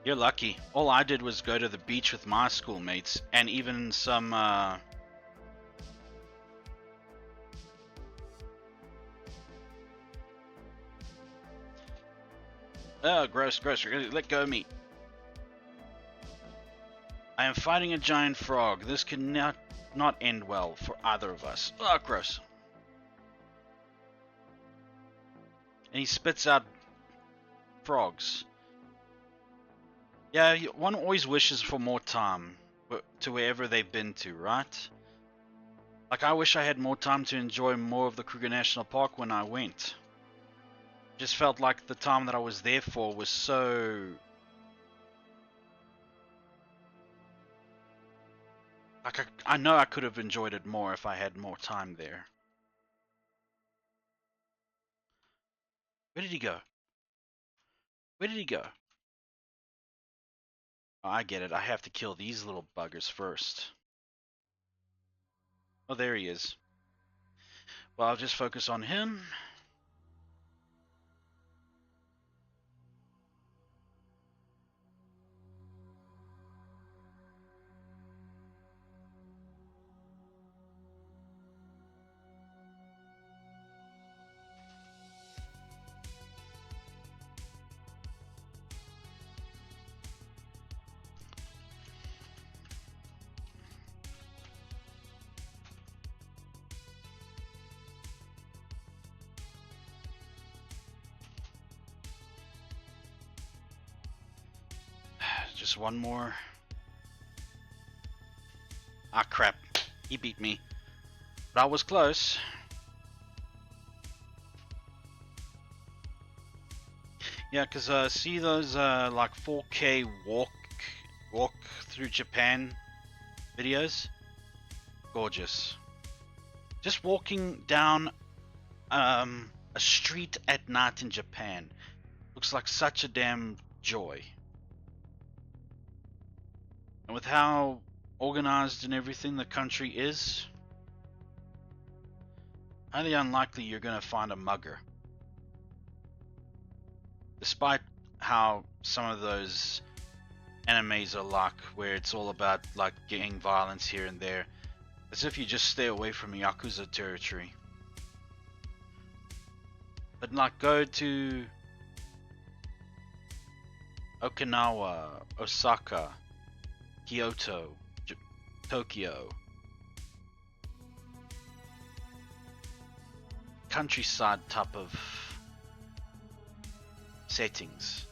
You're lucky. All I did was go to the beach with my schoolmates, and even some, oh, gross, let go of me. I am fighting a giant frog. This cannot not end well for either of us. Oh, gross. And he spits out frogs. Yeah, one always wishes for more time to wherever they've been to, right? Like, I wish I had more time to enjoy more of the Kruger National Park when I went. Just felt like the time that I was there for was so. Like, I know I could have enjoyed it more if I had more time there. Where did he go? Where did he go? Oh, I get it. I have to kill these little buggers first. Oh, there he is. Well, I'll just focus on him. Just one more. Ah, crap. He beat me. But I was close. Yeah, because see those like 4K walk through Japan videos? Gorgeous. Just walking down a street at night in Japan looks like such a damn joy. And with how organized and everything the country is, highly unlikely you're going to find a mugger. Despite how some of those animes are like, where it's all about like gang violence here and there, as if you just stay away from Yakuza territory. But like go to Okinawa, Osaka, Kyoto, Tokyo, countryside type of settings.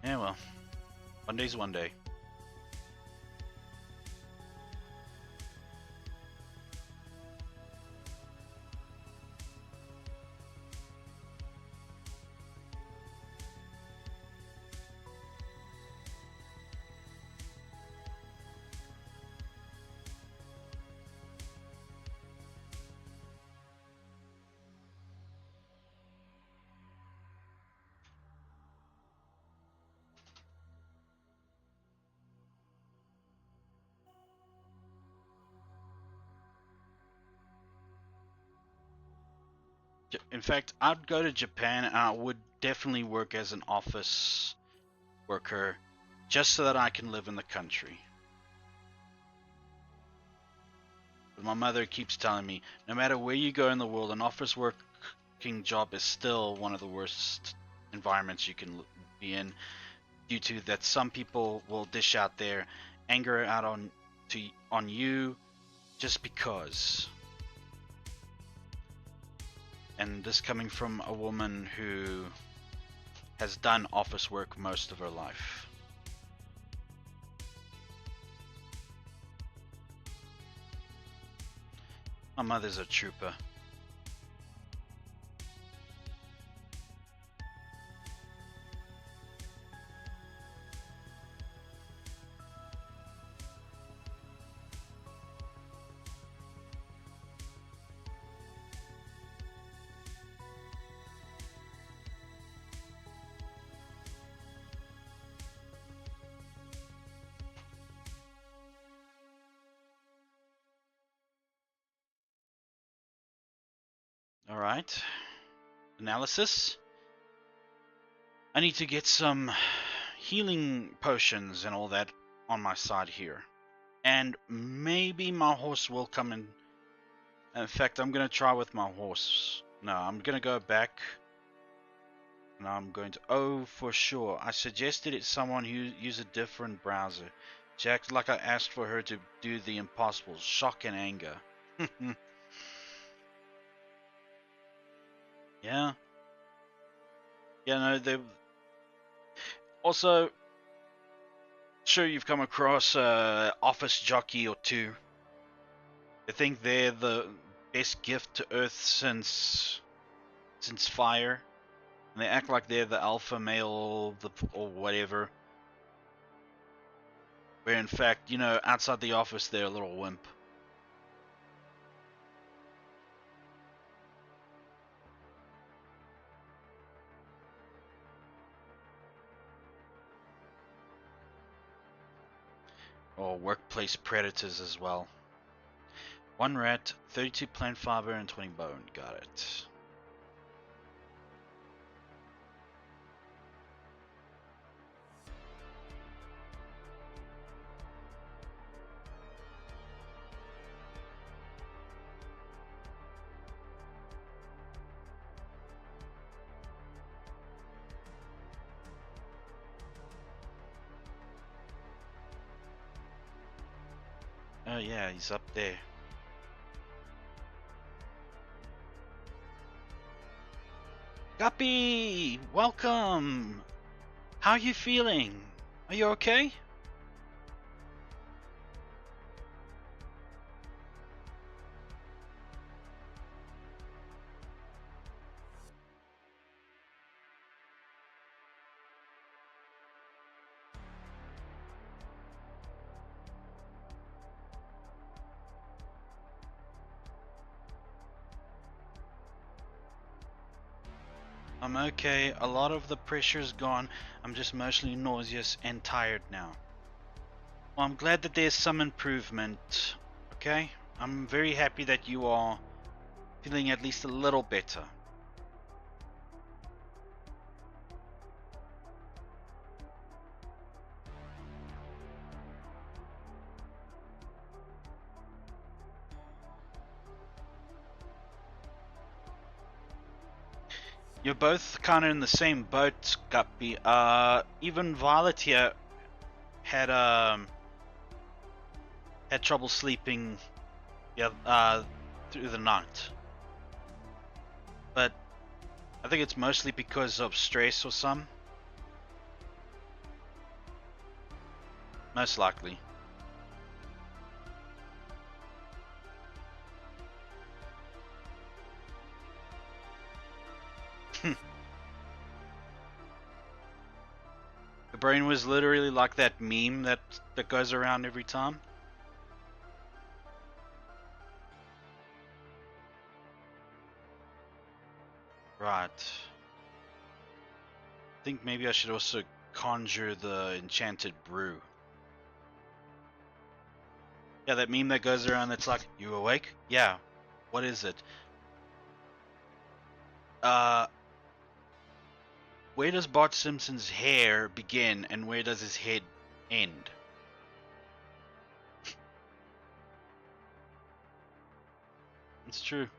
Yeah, well, one day's one day. In fact, I'd go to Japan and I would definitely work as an office worker just so that I can live in the country. But my mother keeps telling me no matter where you go in the world, an office working job is still one of the worst environments you can be in, due to that some people will dish out their anger out on you just because. And this coming from a woman who has done office work most of her life. My mother's a trooper. All right. Analysis. I need to get some healing potions and all that on my side here. And maybe my horse will come in. In fact, I'm going to try with my horse. No, I'm going to go back. And I'm going to... Oh, for sure. I suggested it's someone who use a different browser. She acted like I asked for her to do the impossible. Shock and anger. Yeah. Yeah, no, they... Also, sure you've come across office jockey or two. They think they're the best gift to Earth since fire. And they act like they're the alpha male or whatever. Where in fact, you know, outside the office they're a little wimp. Or workplace predators as well. 1 rat, 32 plant fiber, and 20 bone. Got it. Oh yeah, he's up there. Guppy! Welcome! How are you feeling? Are you okay? I'm okay. A lot of the pressure's gone. I'm just mostly nauseous and tired now. Well, I'm glad that there's some improvement. Okay? I'm very happy that you are feeling at least a little better. You're both kind of in the same boat, Guppy. Even Violet here had trouble sleeping through the night. But I think it's mostly because of stress or some. Most likely. The brain was literally like that meme that goes around every time. Right. I think maybe I should also conjure the enchanted brew. Yeah, that meme that goes around that's like, you awake? Yeah. What is it? Where does Bart Simpson's hair begin and where does his head end? It's true.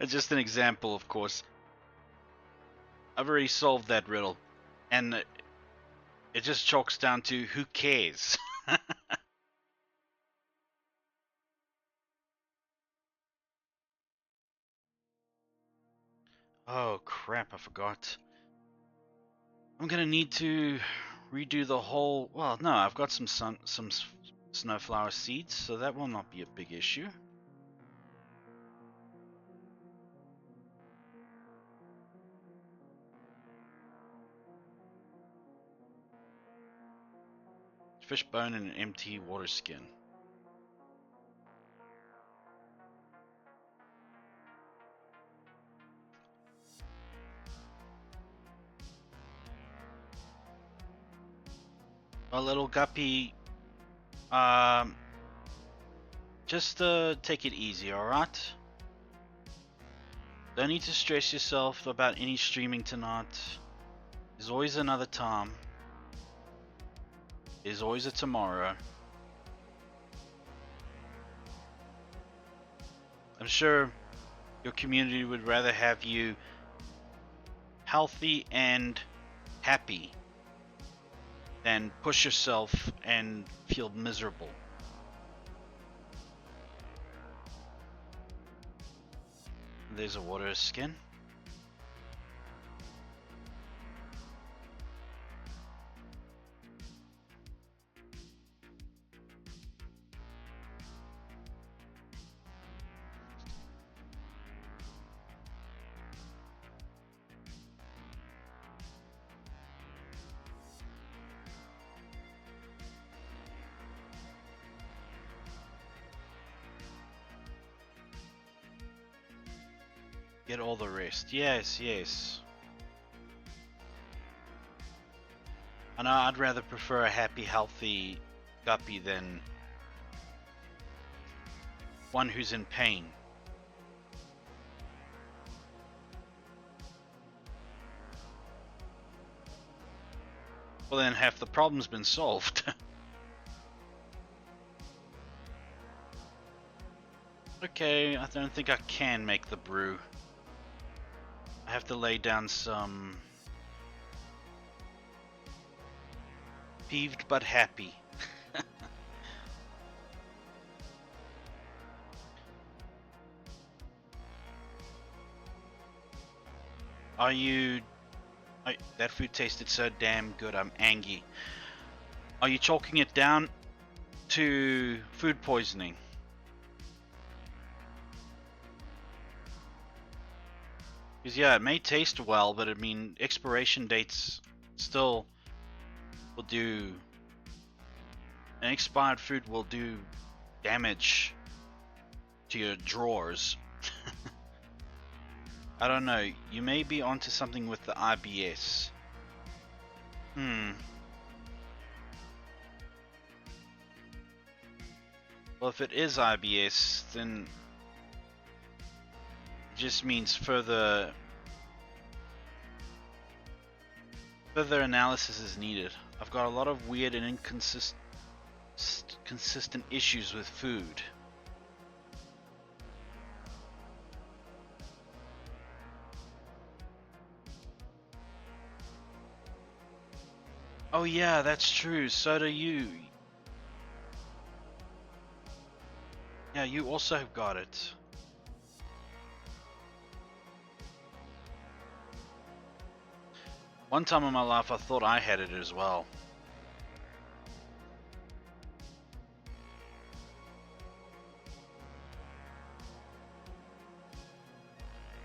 It's just an example, of course. I've already solved that riddle. And it just chalks down to who cares? Oh crap, I forgot. I'm gonna need to redo the whole... Well, no, I've got some snowflower seeds, so that will not be a big issue. Fish bone and an empty water skin. Well, little guppy, just take it easy, alright? Don't need to stress yourself about any streaming tonight. There's always another time. There's always a tomorrow. I'm sure your community would rather have you healthy and happy than push yourself and feel miserable. There's a water skin. Get all the rest. Yes, yes. I know I'd rather prefer a happy, healthy guppy than one who's in pain. Well, then half the problem's been solved. Okay, I don't think I can make the brew. I have to lay down some peeved but happy. Are you... that food tasted so damn good, I'm angry. Are you chalking it down to food poisoning? Because yeah, it may taste well, but I mean, expiration dates still will do... An expired food will do damage to your drawers. I don't know, you may be onto something with the IBS. Well, if it is IBS, then it just means further analysis is needed. I've got a lot of weird and inconsistent issues with food. Oh yeah, that's true. So do you. Yeah, you also have got it. One time in my life I thought I had it as well.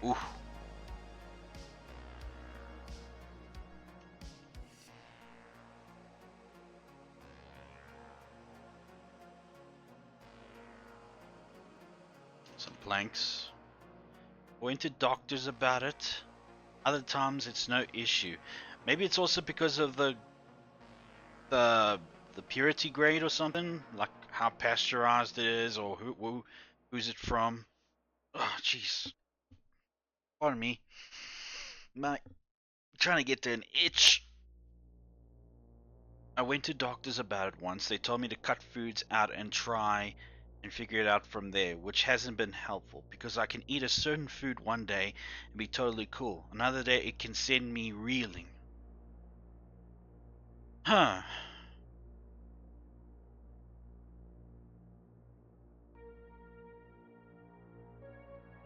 Ooh. Some planks. Went to doctors about it. Other times it's no issue. Maybe it's also because of the purity grade or something, like how pasteurized it is, or who's it from. Oh, jeez. Pardon me. My trying to get to an itch. I went to doctors about it once. They told me to cut foods out and try and figure it out from there, which hasn't been helpful because I can eat a certain food one day and be totally cool. Another day it can send me reeling. Huh.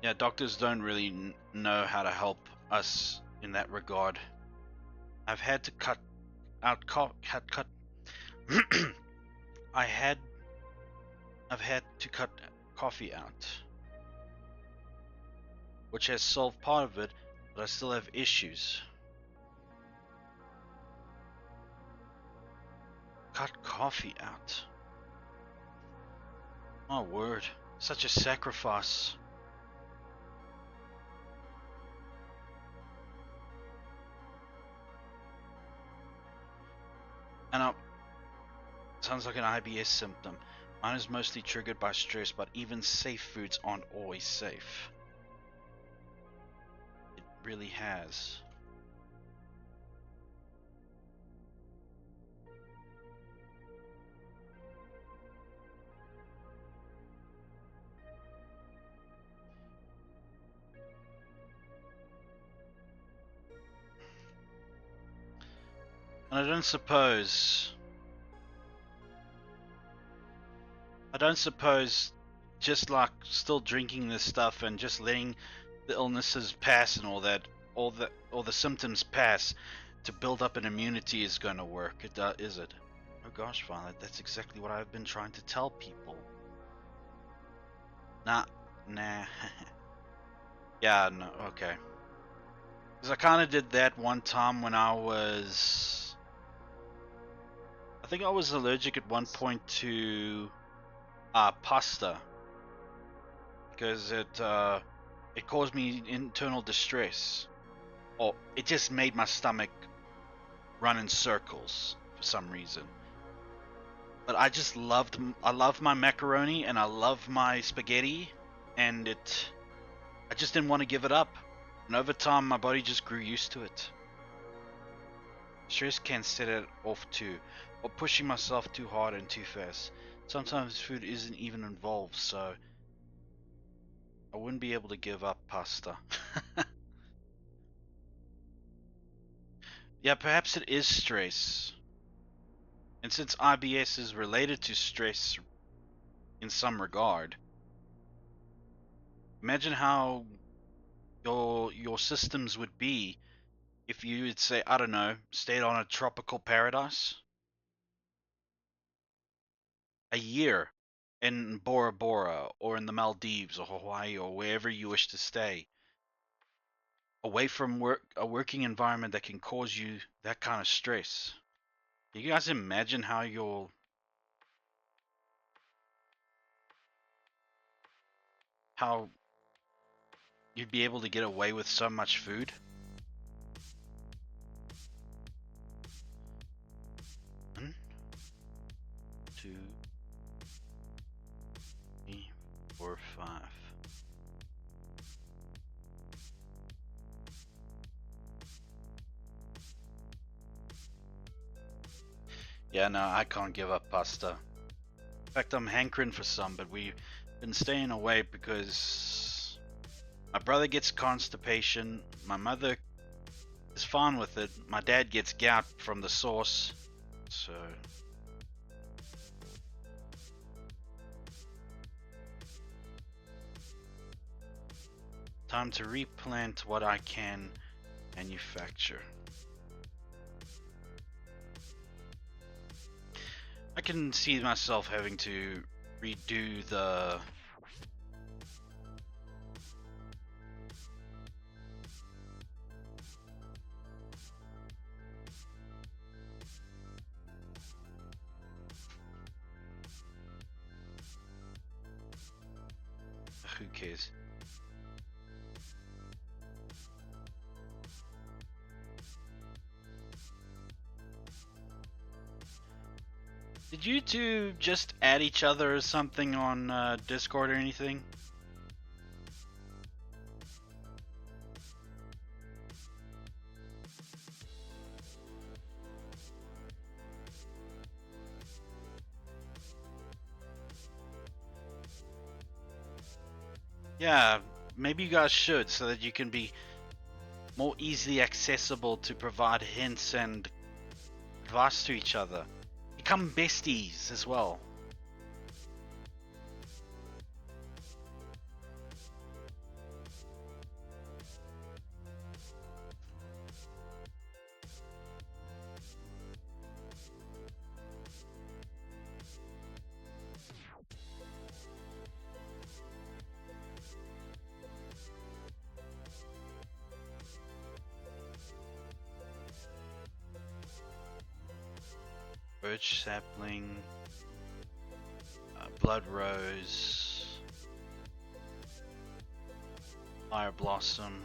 Yeah, doctors don't really know how to help us in that regard. I've had to cut out cut I had I've had to cut coffee out, which has solved part of it, but I still have issues. Cut coffee out. My word, such a sacrifice. And sounds like an IBS symptom. Mine is mostly triggered by stress, but even safe foods aren't always safe. It really has. I don't suppose. Just like still drinking this stuff and just letting the illnesses pass and all that, all the symptoms pass, to build up an immunity is going to work. Is it? Oh gosh, Violet, that's exactly what I've been trying to tell people. Nah. Yeah, no, okay. Because I kind of did that one time when I think I was allergic at one point to pasta. Because it caused me internal distress. Or it just made my stomach run in circles for some reason. But I love my macaroni and I love my spaghetti, and I just didn't want to give it up. And over time, my body just grew used to it. Stress can set it off too, or pushing myself too hard and too fast. Sometimes food isn't even involved, so I wouldn't be able to give up pasta. Yeah, perhaps it is stress. And since IBS is related to stress in some regard, imagine how your systems would be if you would say, I don't know, stayed on a tropical paradise a year in Bora Bora or in the Maldives or Hawaii or wherever you wish to stay, away from a working environment that can cause you that kind of stress. Can you guys imagine how you'd be able to get away with so much food? 1, 2, 3, 4, 5. Yeah, no, I can't give up pasta. In fact, I'm hankering for some, but we've been staying away because my brother gets constipation, my mother is fine with it, my dad gets gout from the sauce, so... Time to replant what I can manufacture. I can see myself having to redo the... Who cares? Did you two just add each other or something on Discord or anything? Yeah, maybe you guys should, so that you can be more easily accessible to provide hints and advice to each other. Become besties as well. Birch sapling, blood rose, fire blossom,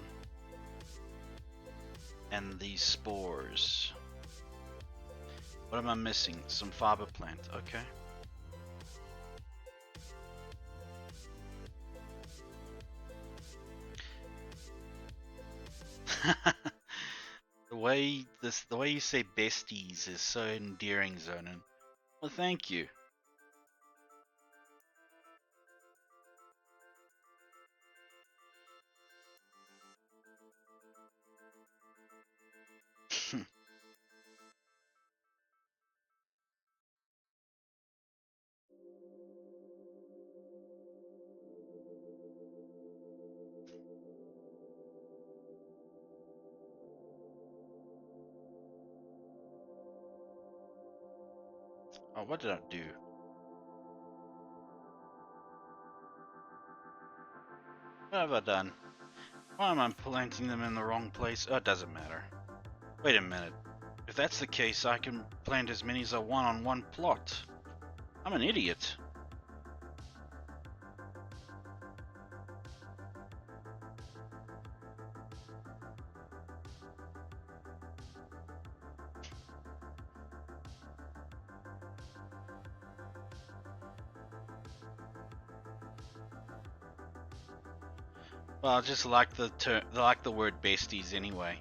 and these spores. What am I missing? Some fiber plant. Okay. The way you say besties is so endearing, Zonin. Well, thank you. Oh, what did I do? What have I done? Why am I planting them in the wrong place? Oh, it doesn't matter. Wait a minute. If that's the case, I can plant as many as I want on one plot. I'm an idiot. Well, I just like the word besties anyway.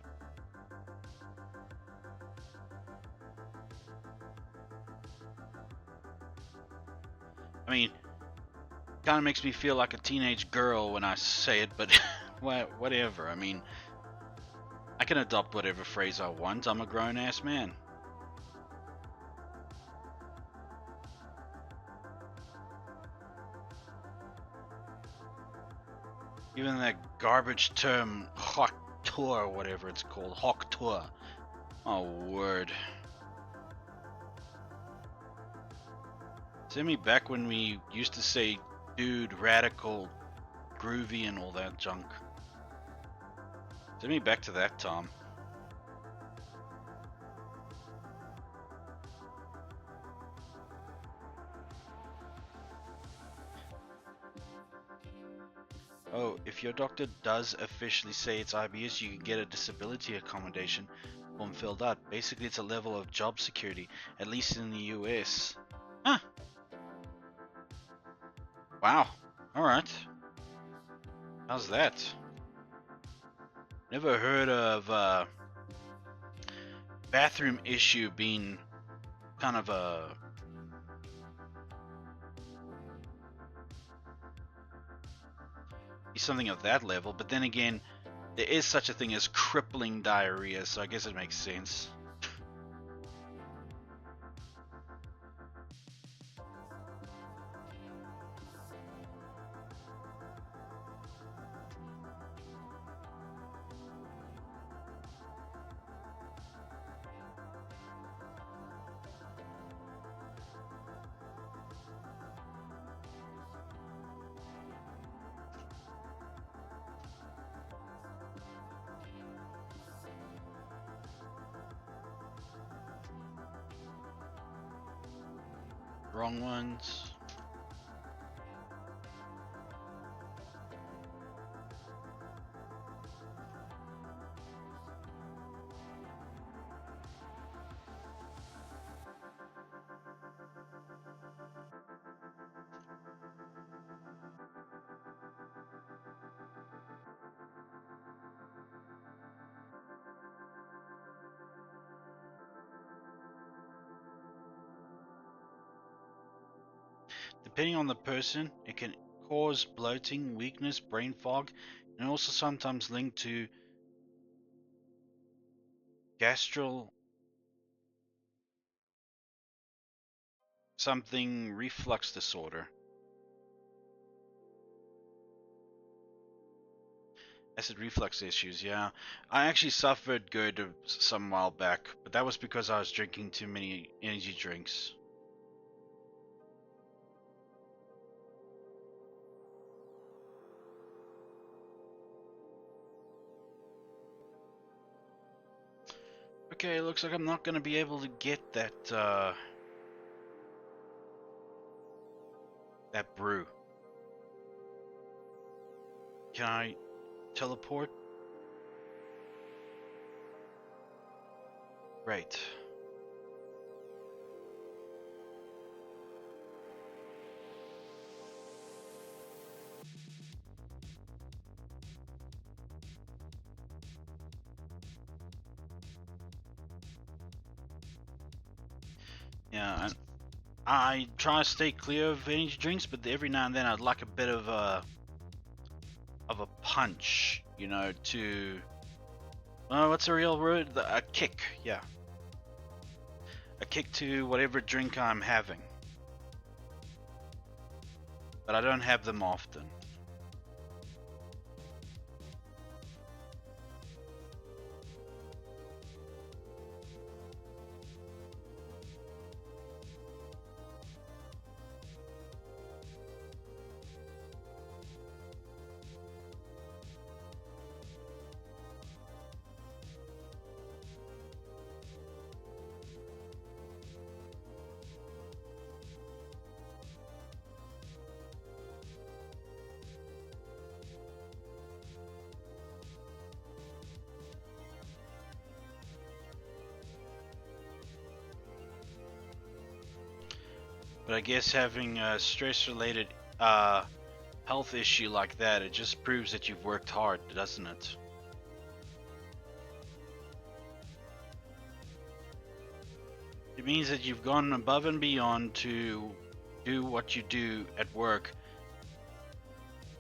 I mean, kind of makes me feel like a teenage girl when I say it, but whatever. I mean, I can adopt whatever phrase I want. I'm a grown-ass man. Even that garbage term, hot tour, whatever it's called, hawk tour. Oh, word. Send me back when we used to say dude, radical, groovy, and all that junk. Send me back to that, Tom. Oh, if your doctor does officially say it's IBS, you can get a disability accommodation form filled out. Basically, it's a level of job security, at least in the US. Huh. Wow. Alright. How's that? Never heard of bathroom issue being kind of a something of that level, but then again, there is such a thing as crippling diarrhea, so I guess it makes sense. Wrong ones. Depending on the person, it can cause bloating, weakness, brain fog, and also sometimes linked to gastral something reflux disorder. Acid reflux issues, yeah. I actually suffered GERD some while back, but that was because I was drinking too many energy drinks. Okay, looks like I'm not gonna be able to get that brew. Can I teleport? Right. Yeah, I try to stay clear of energy drinks, but every now and then I'd like a bit of a punch, you know, to what's the real word? A kick, yeah. A kick to whatever drink I'm having. But I don't have them often. But I guess having a stress-related health issue like that, it just proves that you've worked hard, doesn't it? It means that you've gone above and beyond to do what you do at work,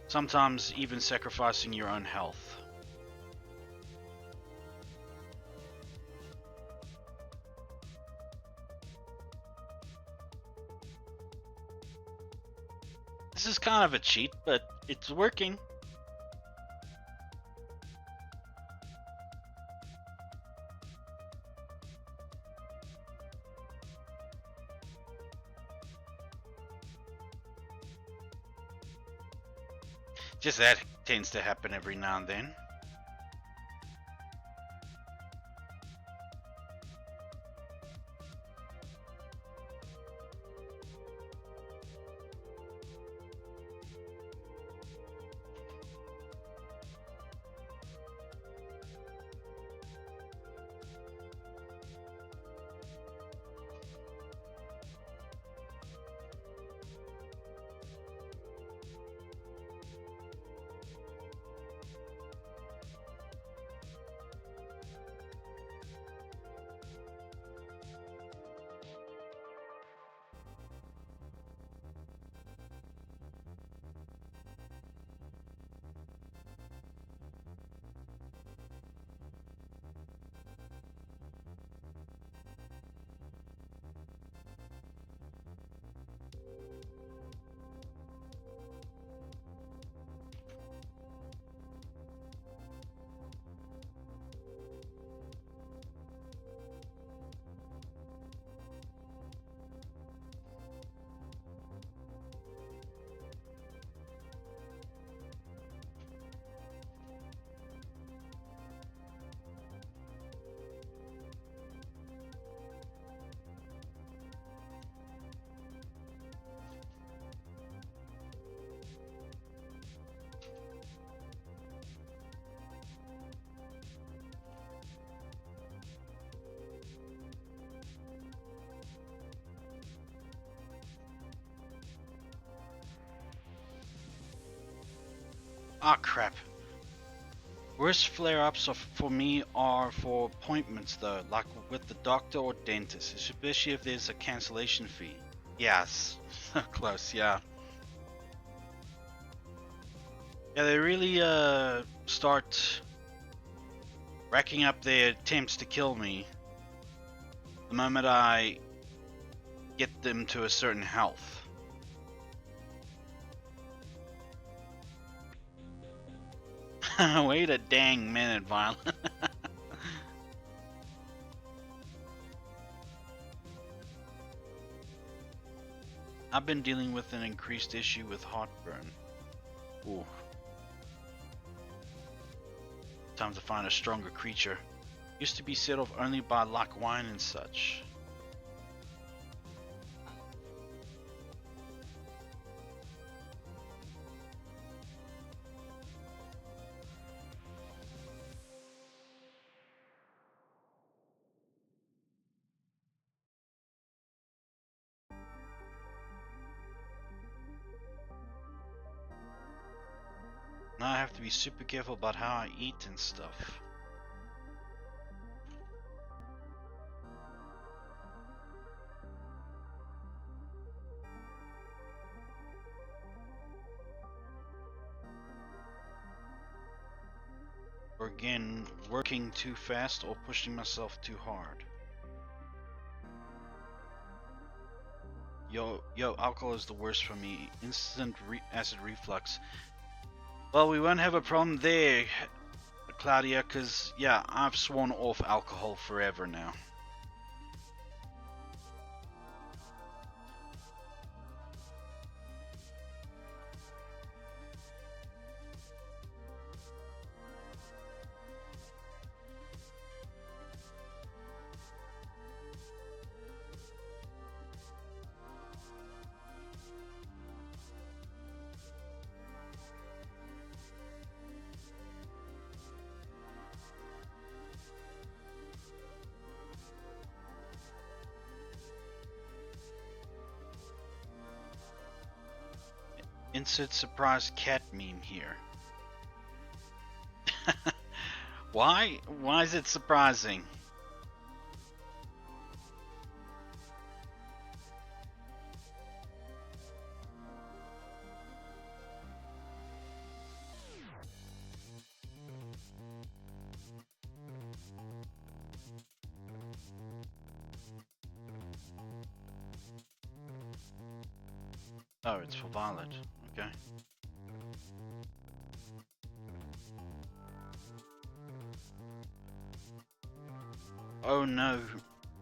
sometimes even sacrificing your own health. This is kind of a cheat, but it's working. Just that tends to happen every now and then. Ah, crap. Worst flare-ups for me are for appointments though, like with the doctor or dentist, especially if there's a cancellation fee. Yes, close, yeah. Yeah, they really start racking up their attempts to kill me the moment I get them to a certain health. Wait a dang minute, Violet. I've been dealing with an increased issue with heartburn. Ooh. Time to find a stronger creature. Used to be set off only by like wine and such. Now I have to be super careful about how I eat and stuff. Or again, working too fast or pushing myself too hard. Yo, alcohol is the worst for me. Instant acid reflux. Well, we won't have a problem there, Claudia, because, yeah, I've sworn off alcohol forever now. Insert surprise cat meme here. Why? Why is it surprising? Oh, it's for Violet. Okay. Oh no.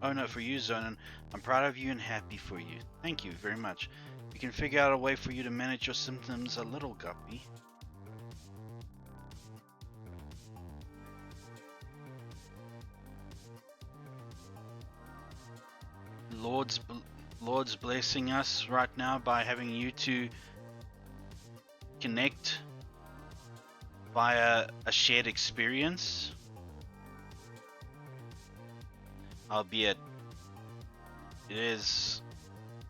Oh no, for you, Zonin. I'm proud of you and happy for you. Thank you very much. We can figure out a way for you to manage your symptoms a little, Guppy. Lord's Lord's blessing us right now by having you two connect via a shared experience. Albeit it is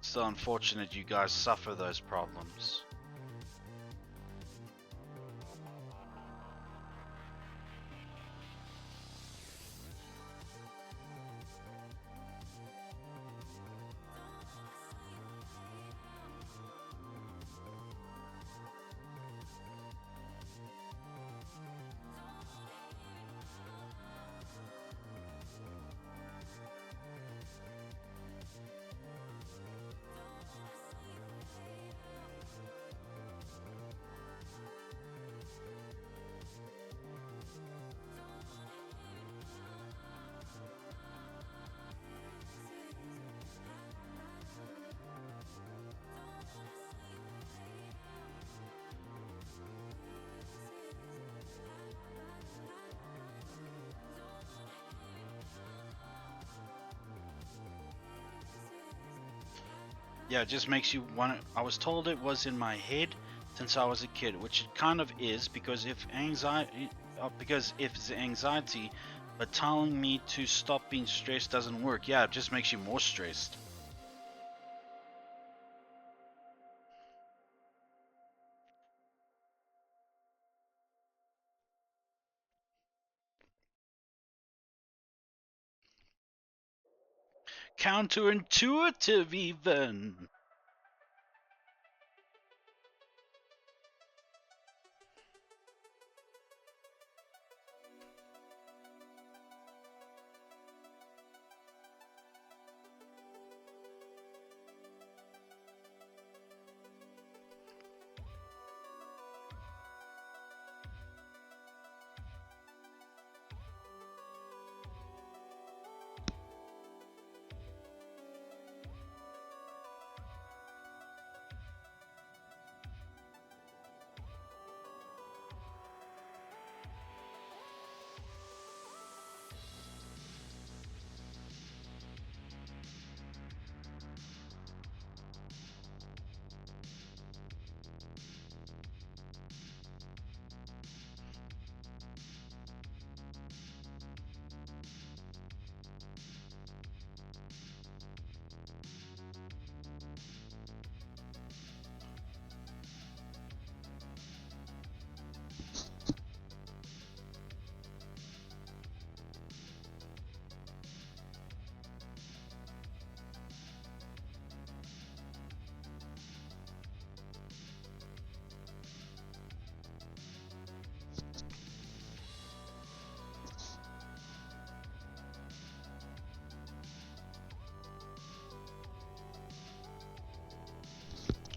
still unfortunate you guys suffer those problems. Yeah, it just makes you want to. I was told it was in my head since I was a kid, which it kind of is because if it's anxiety, but telling me to stop being stressed doesn't work. Yeah, it just makes you more stressed. Counterintuitive, even.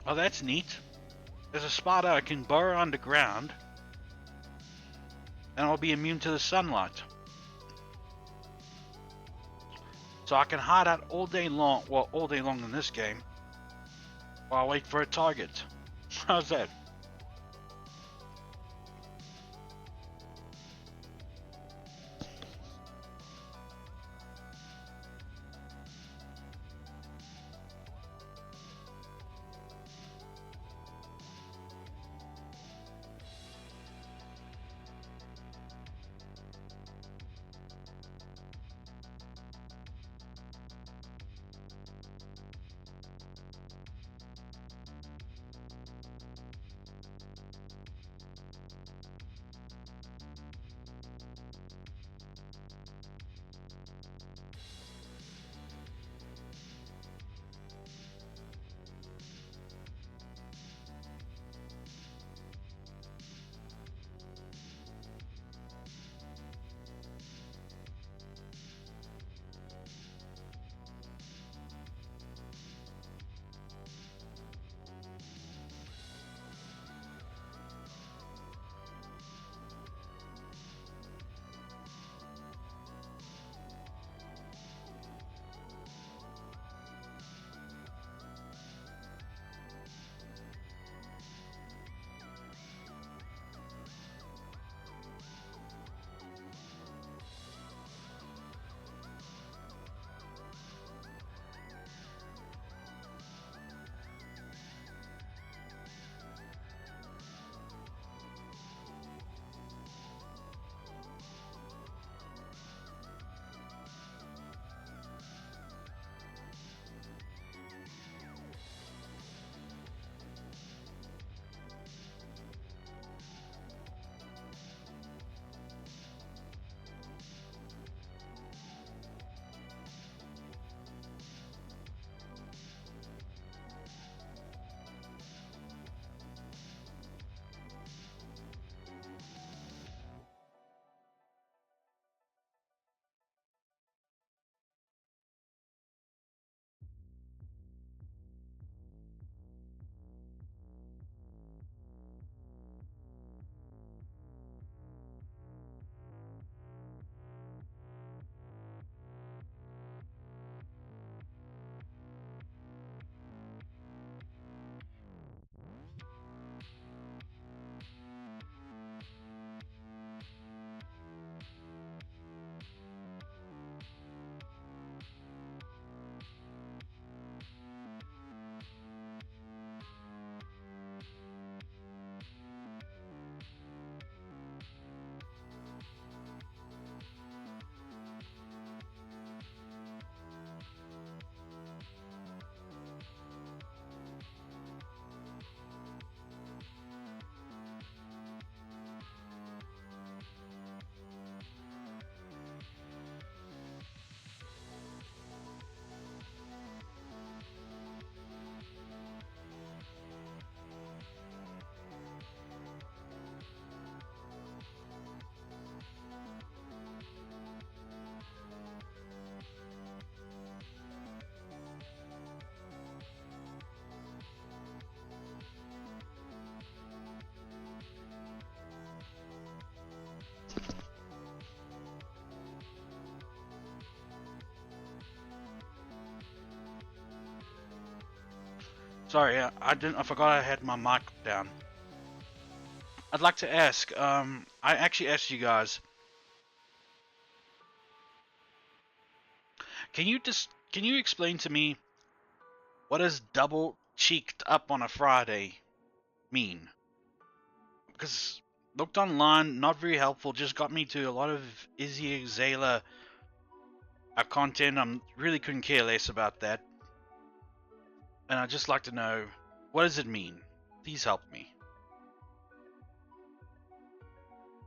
Oh, that's neat. There's a spot I can burrow underground, and I'll be immune to the sunlight. So I can hide out all day long. Well, all day long in this game, while I wait for a target. How's that? Sorry, I didn't. I forgot I had my mic down. I'd like to ask. I actually asked you guys. Can you explain to me what does double cheeked up on a Friday mean? Because looked online, not very helpful. Just got me to a lot of Izzy Exala content. I really couldn't care less about that, and I'd just like to know what does it mean. Please help me.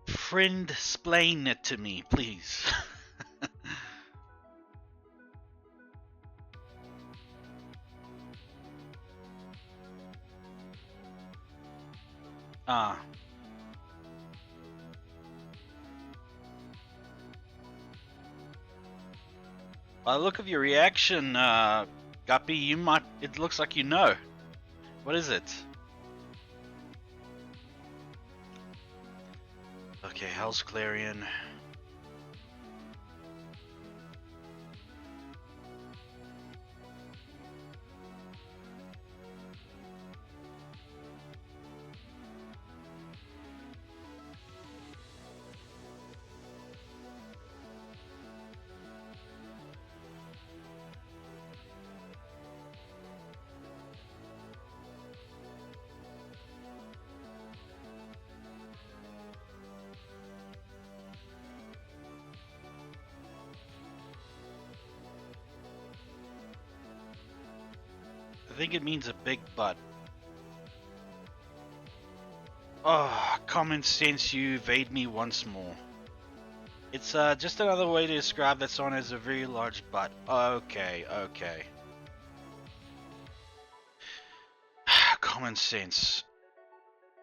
Friend, explain it to me, please. Ah. By the look of your reaction, Guppy, you might. It looks like you know. What is it? Okay, Hell's Clarion. I think it means a big butt. Oh, common sense, you evade me once more. It's just another way to describe that someone has a very large butt. Okay, okay. Common sense.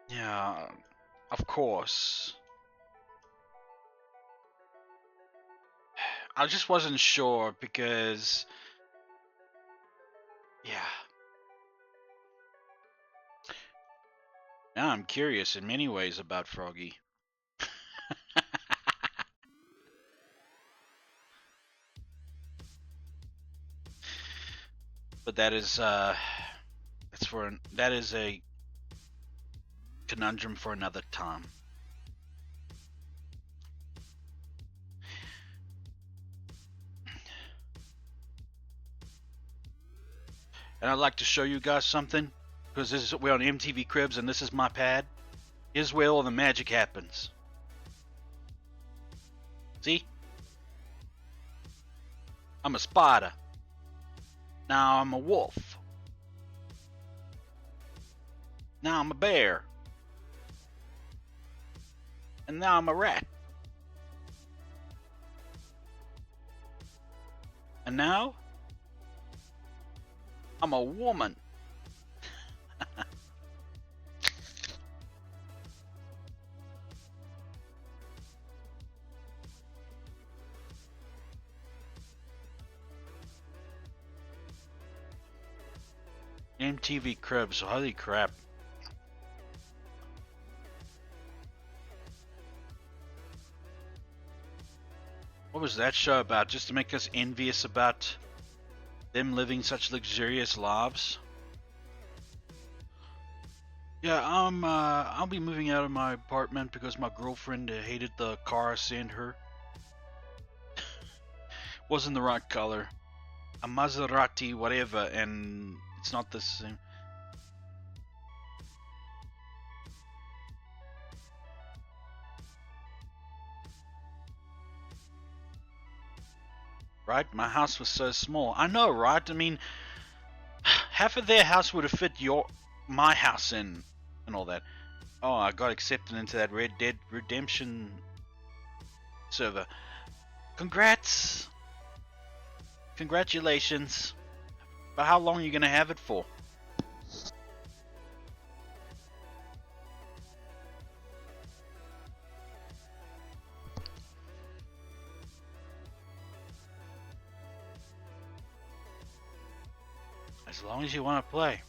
Yeah, of course. I just wasn't sure because... Yeah. Now I'm curious in many ways about Froggy. But that is that is a conundrum for another time. And I'd like to show you guys something, because we're on MTV Cribs and this is my pad. Here's where all the magic happens. See? I'm a spider. Now I'm a wolf. Now I'm a bear. And now I'm a rat. And now I'm a woman. MTV Cribs, holy crap. What was that show about? Just to make us envious about them living such luxurious lives? Yeah, I'll be moving out of my apartment because my girlfriend hated the car I sent her. Wasn't the right color. A Maserati, whatever, and it's not the same. Right? My house was so small. I know, right? I mean, half of their house would have fit my house in and all that. Oh, I got accepted into that Red Dead Redemption server. Congrats! Congratulations. But how long are you going to have it for? As long as you want to play.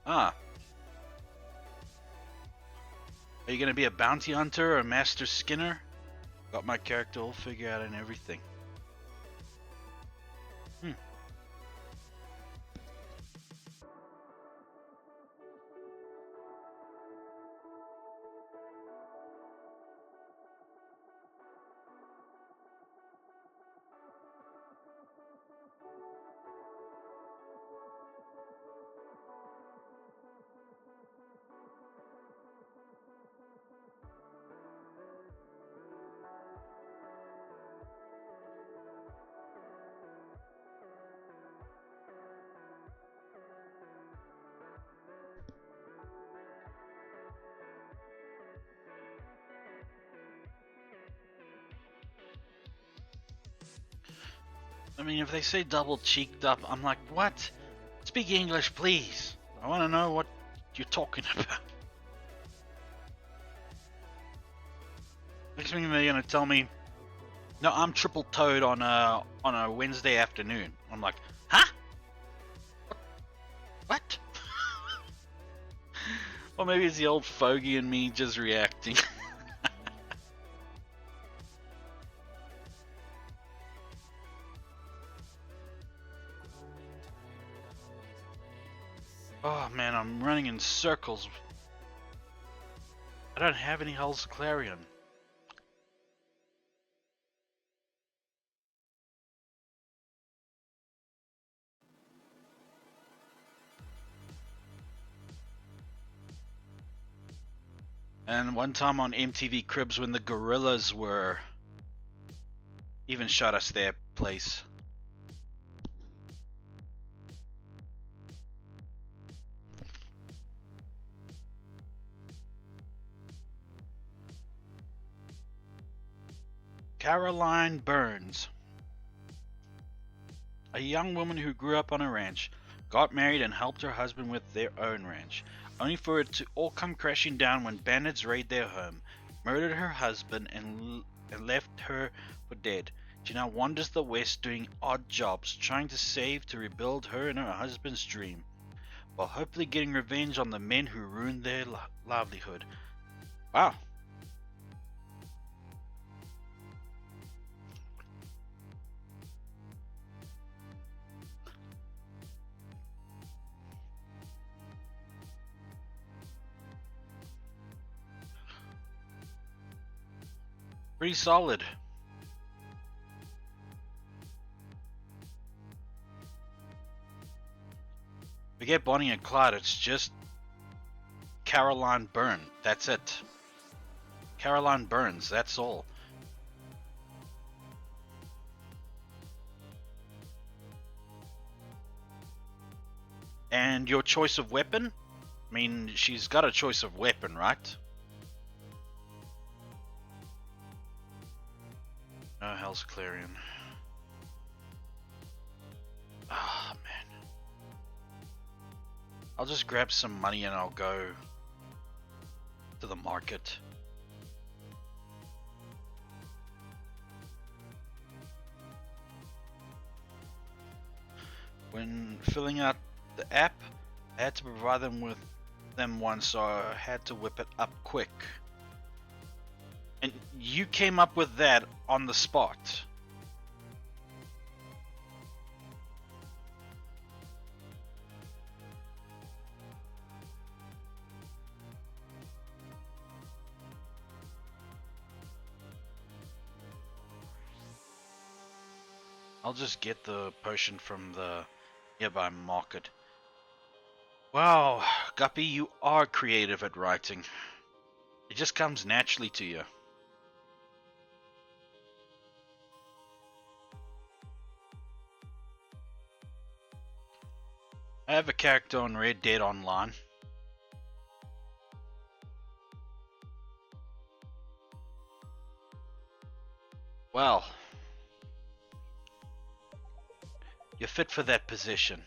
Ah. Are you going to be a bounty hunter or a master skinner? Got my character all figured out and everything. I mean, if they say double cheeked up, I'm like, what? Speak English, please. I want to know what you're talking about. Next thing they're gonna tell me, no, I'm triple toed on a Wednesday afternoon. I'm like, huh? What? Or maybe it's the old fogey in me just reacting. Oh man, I'm running in circles. I don't have any Hell's Clarion. And one time on MTV Cribs when the Gorillas were even shot us their place. Caroline Burns. A young woman who grew up on a ranch, got married and helped her husband with their own ranch, only for it to all come crashing down when bandits raid their home, murdered her husband and left her for dead. She now wanders the West doing odd jobs, trying to save to rebuild her and her husband's dream, while hopefully getting revenge on the men who ruined their livelihood. Wow. Pretty solid. Forget Bonnie and Clyde, it's just Caroline Byrne. That's it. Caroline Burns, that's all. And your choice of weapon? I mean, she's got a choice of weapon, right? Oh, Hell's Clarion. Ah, man. I'll just grab some money and I'll go to the market. When filling out the app, I had to provide them one, so I had to whip it up quick. And you came up with that on the spot. I'll just get the potion from the nearby market. Wow, Guppy, you are creative at writing. It just comes naturally to you. I have a character on Red Dead Online. Well, you're fit for that position.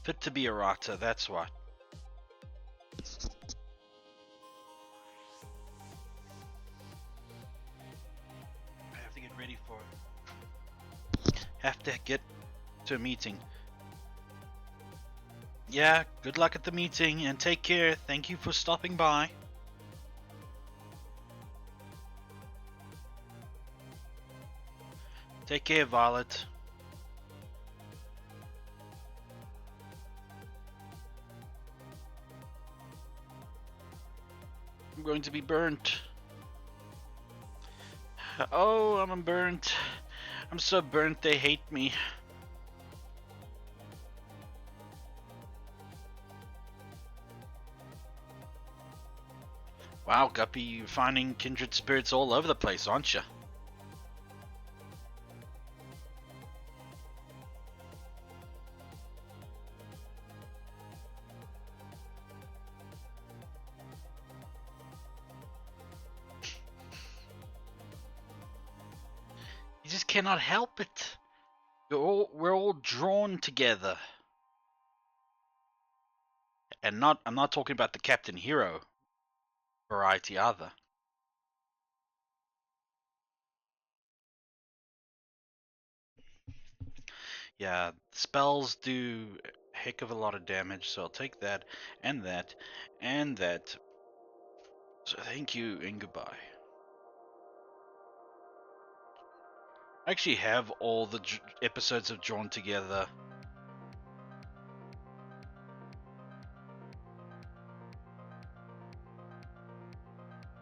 Fit to be a writer, that's what. I have to get ready for it. Have to get to a meeting. Yeah, good luck at the meeting and take care. Thank you for stopping by. Take care, Violet. I'm going to be burnt. Oh, I'm burnt. I'm so burnt they hate me. Wow, Guppy, you're finding kindred spirits all over the place, aren't you? You just cannot help it. We're all drawn together. And I'm not talking about the Captain Hero variety either. Yeah, spells do a heck of a lot of damage, so I'll take that and that and that. So thank you and goodbye. I actually have all the episodes of Drawn Together.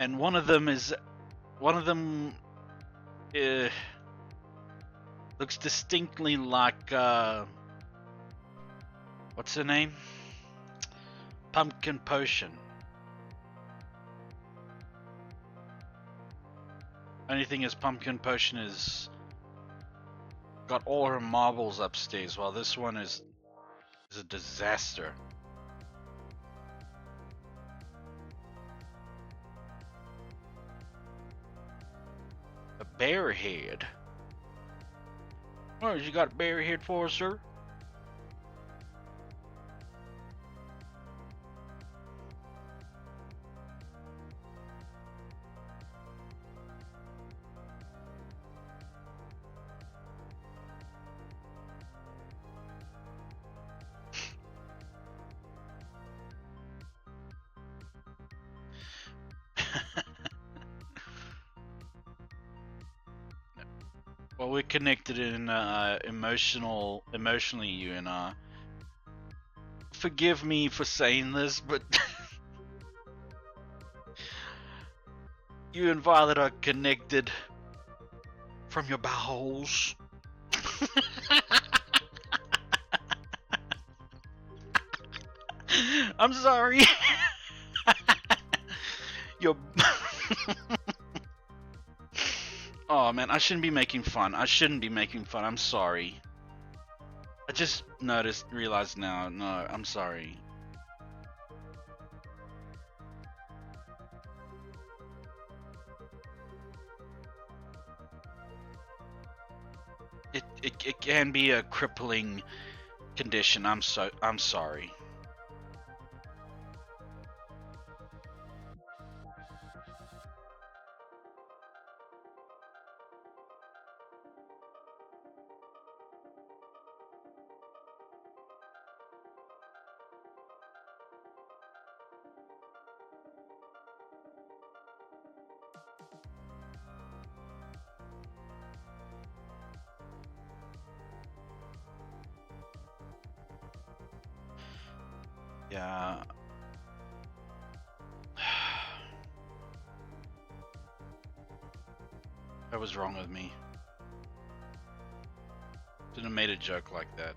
And one of them looks distinctly like what's her name? Pumpkin Potion. Only thing is, Pumpkin Potion is got all her marbles upstairs, while this one is a disaster. A bear head. What you got a bear head for, sir? Well, we're connected in emotionally, you and I. Forgive me for saying this, but you and Violet are connected from your bowels. I'm sorry. Your Oh man, I shouldn't be making fun. I'm sorry. I just realized now. No, I'm sorry. It can be a crippling condition. I'm sorry. Yeah. That was wrong with me. Shouldn't have made a joke like that.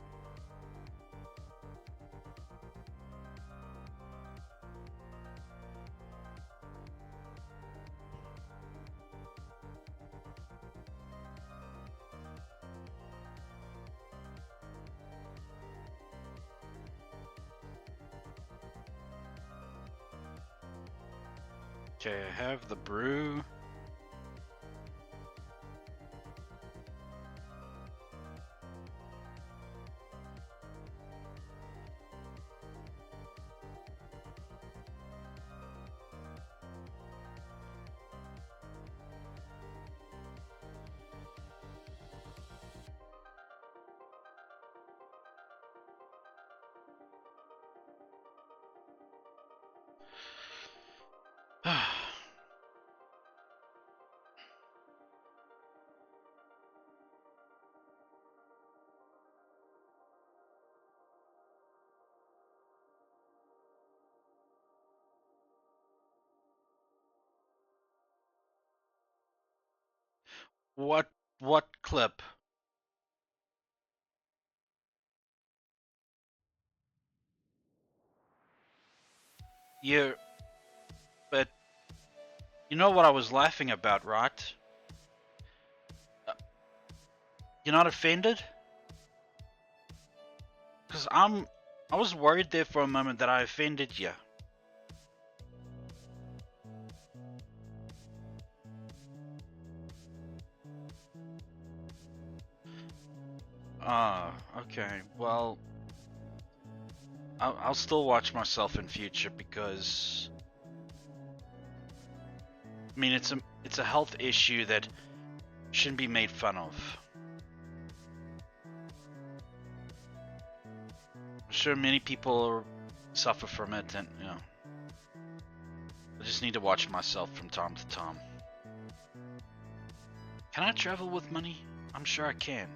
Okay, I have the brew. What what clip? You but you know what I was laughing about, right? Uh, You're not offended? Cuz I was worried there for a moment that I offended you. Ah, okay. Well, I'll still watch myself in future because I mean it's a health issue that shouldn't be made fun of. I'm sure many people suffer from it, and you know, I just need to watch myself from time to time. Can I travel with money? I'm sure I can.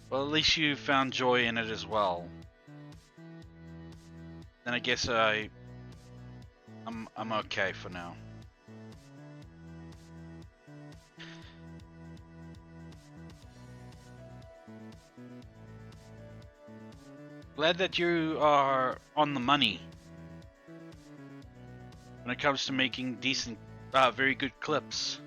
Well, at least you found joy in it as well. Then I guess I'm okay for now. Glad that you are on the money when it comes to making decent, very good clips.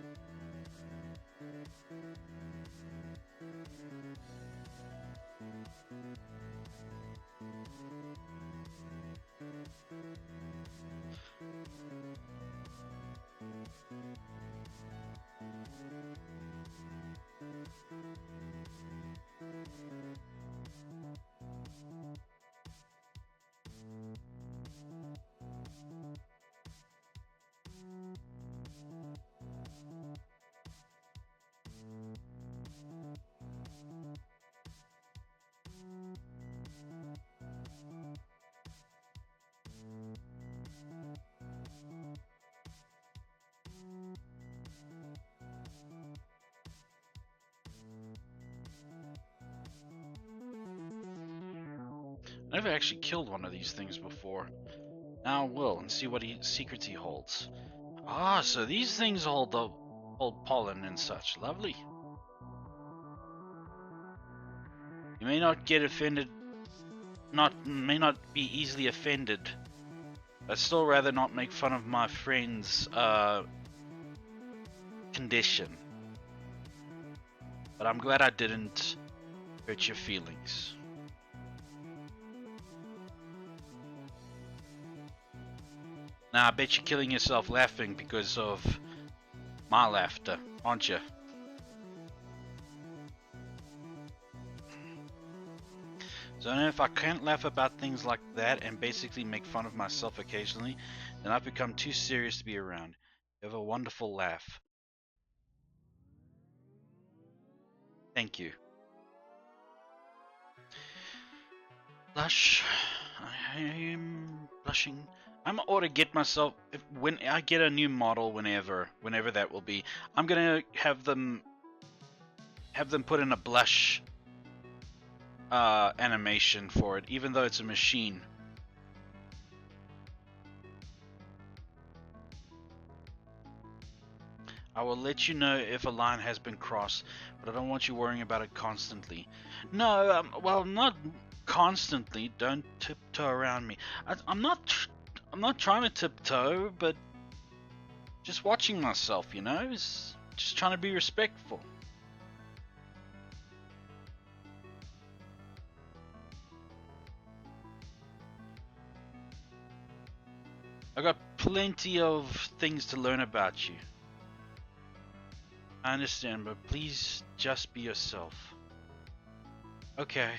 I never actually killed one of these things before. Now I will and see what secrets he holds. Ah, so these things hold pollen and such. Lovely. You may not get offended, not may not be easily offended. I'd still rather not make fun of my friend's condition. But I'm glad I didn't hurt your feelings. Now I bet you're killing yourself laughing because of my laughter, aren't you? So now if I can't laugh about things like that and basically make fun of myself occasionally, then I've become too serious to be around. You have a wonderful laugh. Thank you. Blush. I am blushing. I'm ought to get myself when I get a new model whenever that will be. I'm gonna have them put in a blush animation for it, even though it's a machine. I will let you know if a line has been crossed, but I don't want you worrying about it constantly. No, well, not constantly. Don't tiptoe around me. I'm not trying to tiptoe, but just watching myself, you know, is just trying to be respectful. I got plenty of things to learn about you. I understand, but please just be yourself. Okay.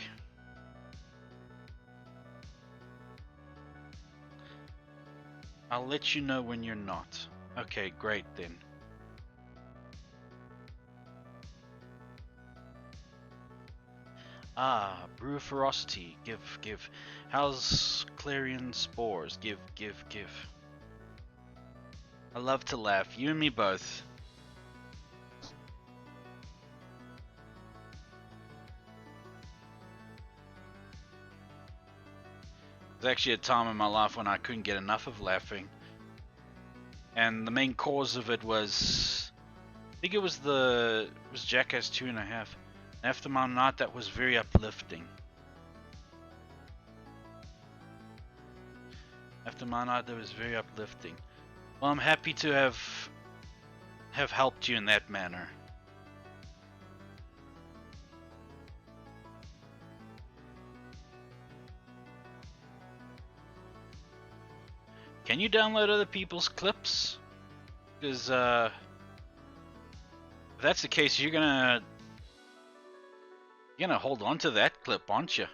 I'll let you know when you're not. Okay, great then. Ah, brew ferocity. Give. How's Clarion spores? Give. I love to laugh. You and me both. There's actually a time in my life when I couldn't get enough of laughing. And the main cause of it was, I think it was Jackass 2.5. After my night, that was very uplifting. After my night, that was very uplifting. Well, I'm happy to have helped you in that manner. Can you download other people's clips? Because if that's the case, you're gonna hold on to that clip, aren't you?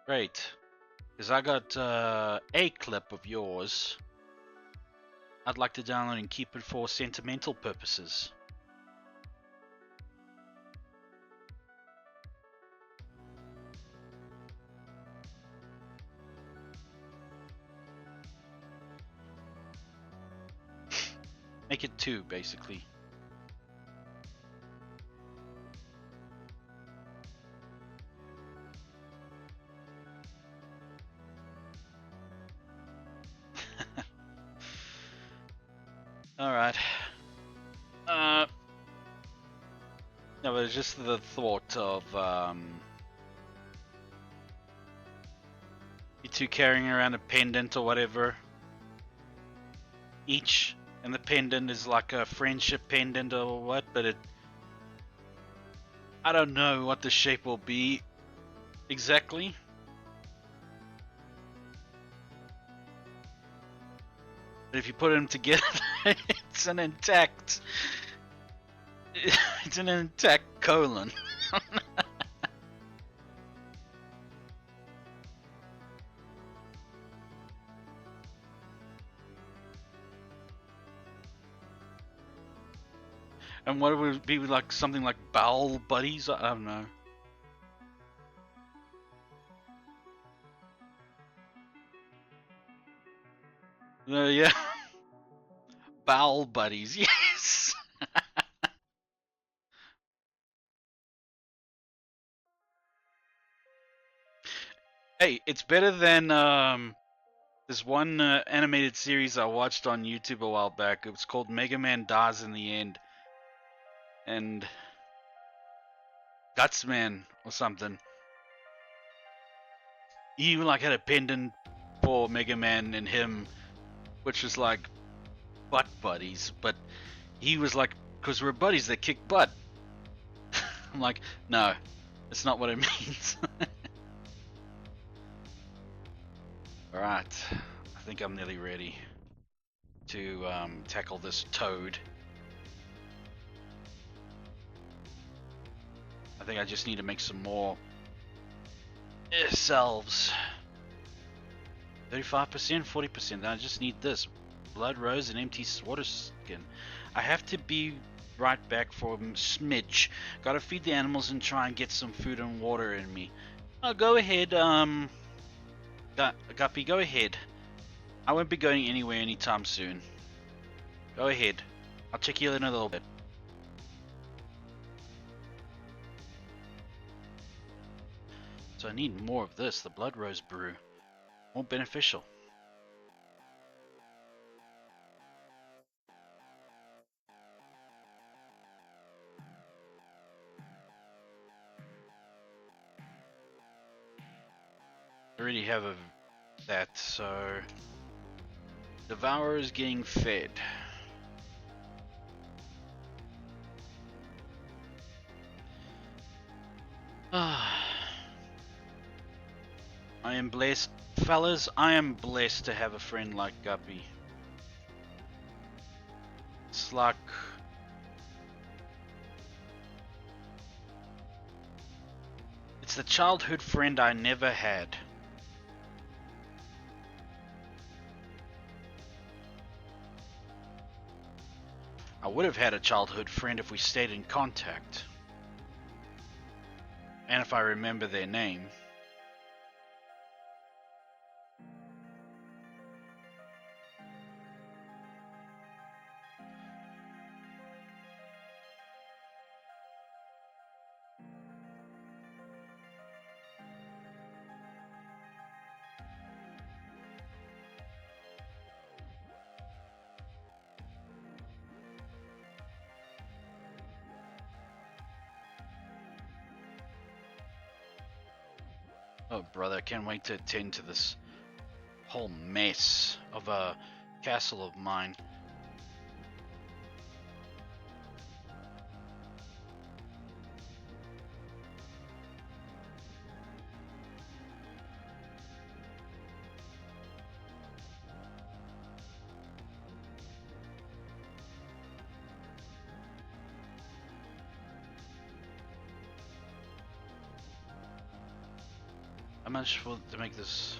Great. Because I got a clip of yours. I'd like to download and keep it for sentimental purposes. Make it 2, basically. Alright. No, but it's just the thought of you two carrying around a pendant or whatever. Each, and the pendant is like a friendship pendant or what, but I don't know what the shape will be exactly. But if you put them together, it's an intact colon. And what would it be like? Something like bowel buddies? I don't know. Yeah. Bowel buddies, yes. Hey, it's better than this one animated series I watched on YouTube a while back. It was called Mega Man Dies in the End, and Gutsman or something. He like had a pendant for Mega Man and him, which was like butt buddies, but he was like, because we're buddies that kick butt. I'm like, no, that's not what it means. Alright, I think I'm nearly ready to tackle this toad. I think I just need to make some more salves. 35%, 40%. I just need this. Blood rose and empty water skin. I have to be right back for a smidge. Gotta feed the animals and try and get some food and water in me. Oh, go ahead, Guppy, go ahead. I won't be going anywhere anytime soon. Go ahead. I'll check you in a little bit. So I need more of this, the blood rose brew. More beneficial. I already have that, so Devourer is getting fed. I am blessed, fellas. I am blessed to have a friend like Guppy. It's like the childhood friend I never had. I would have had a childhood friend if we stayed in contact. And if I remember their name. Oh, brother, I can't wait to attend to this whole mess of a castle of mine. How much for to make this?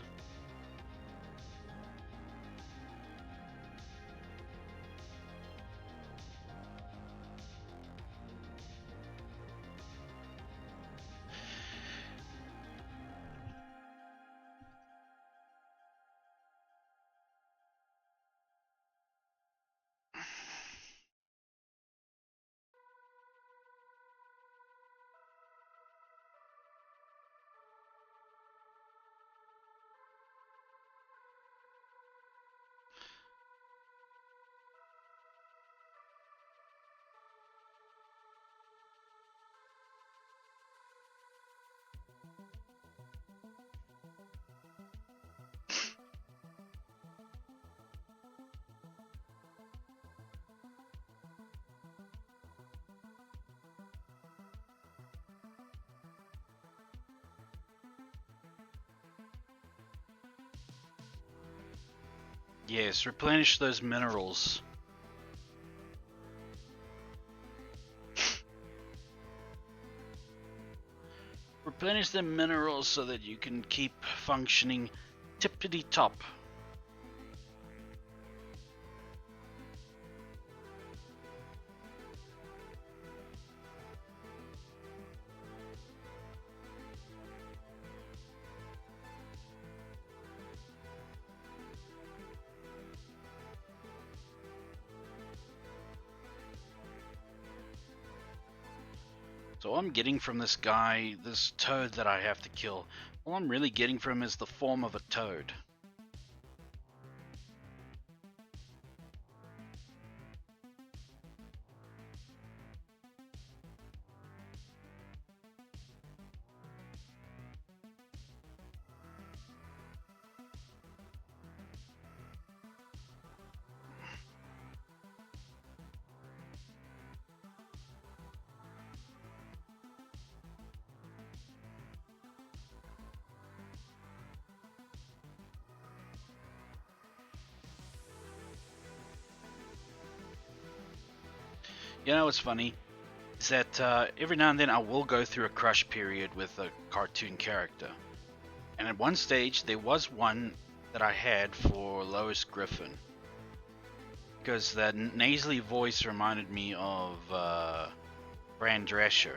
Yes, replenish those minerals. Replenish the minerals so that you can keep functioning tippity top. So all I'm getting from this guy, this toad that I have to kill, all I'm really getting from him is the form of a toad. You know what's funny? Is that every now and then I will go through a crush period with a cartoon character. And at one stage, there was one that I had for Lois Griffin. Because that nasally voice reminded me of Fran Drescher.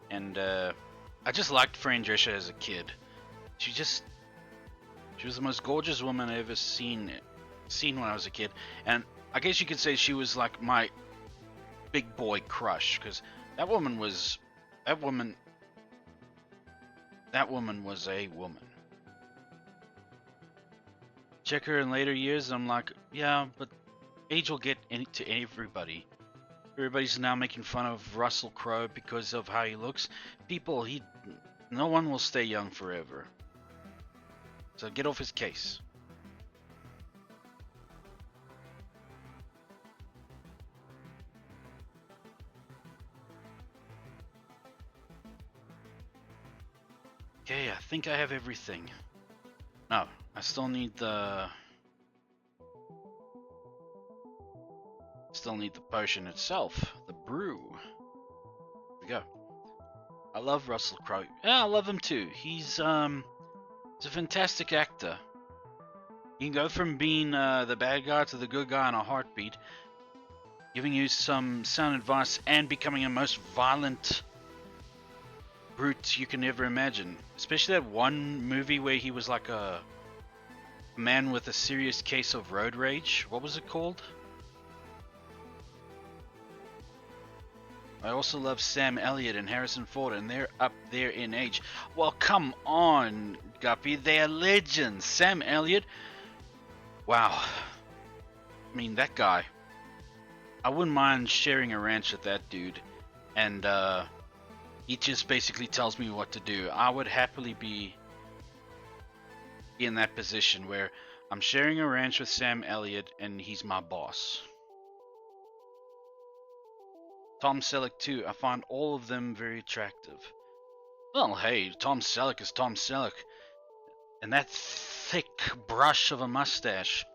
And I just liked Fran Drescher as a kid. She was the most gorgeous woman I ever seen when I was a kid. And I guess you could say she was like my big boy crush, because that woman was a woman. Check her in later years, and I'm like, yeah, but age will get to everybody. Everybody's now making fun of Russell Crowe because of how he looks. No one will stay young forever. So get off his case. Okay, I think I have everything. No, I still need the potion itself, the brew. Here we go. I love Russell Crowe. Yeah, I love him too. He's a fantastic actor. You can go from being the bad guy to the good guy in a heartbeat, giving you some sound advice and becoming the most violent brute you can ever imagine. Especially that one movie where he was like a man with a serious case of road rage. What was it called? I also love Sam Elliott and Harrison Ford, and they're up there in age. Well, come on, Guppy. They're legends. Sam Elliott. Wow. I mean, that guy. I wouldn't mind sharing a ranch with that dude. And he just basically tells me what to do. I would happily be in that position where I'm sharing a ranch with Sam Elliott and he's my boss. Tom Selleck too. I find all of them very attractive. Well, hey, Tom Selleck is Tom Selleck. And that thick brush of a mustache.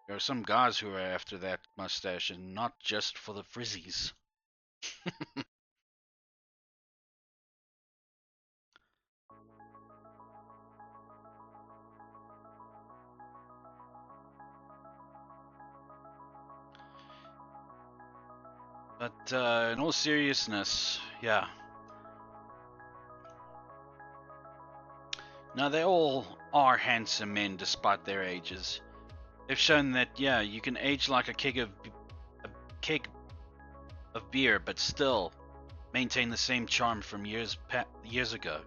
There are some guys who are after that mustache and not just for the frizzies. But in all seriousness, yeah. Now they all are handsome men despite their ages. They've shown that yeah, you can age like a keg of beer, but still maintain the same charm from years ago.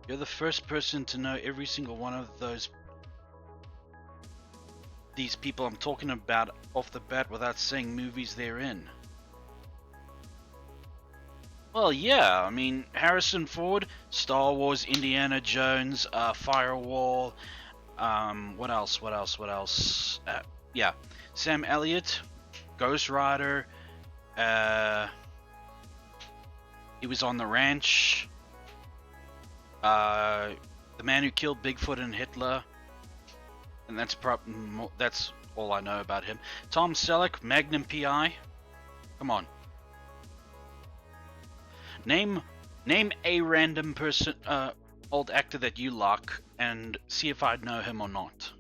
You're the first person to know every single one of these people I'm talking about off the bat without saying movies they're in. Well, yeah, I mean, Harrison Ford, Star Wars, Indiana Jones, Firewall, what else? Yeah, Sam Elliott, Ghost Rider, he was on The Ranch, The Man Who Killed Bigfoot and Hitler, and that's all I know about him. Tom Selleck, Magnum PI, come on. Name a random person, old actor that you like, and see if I'd know him or not.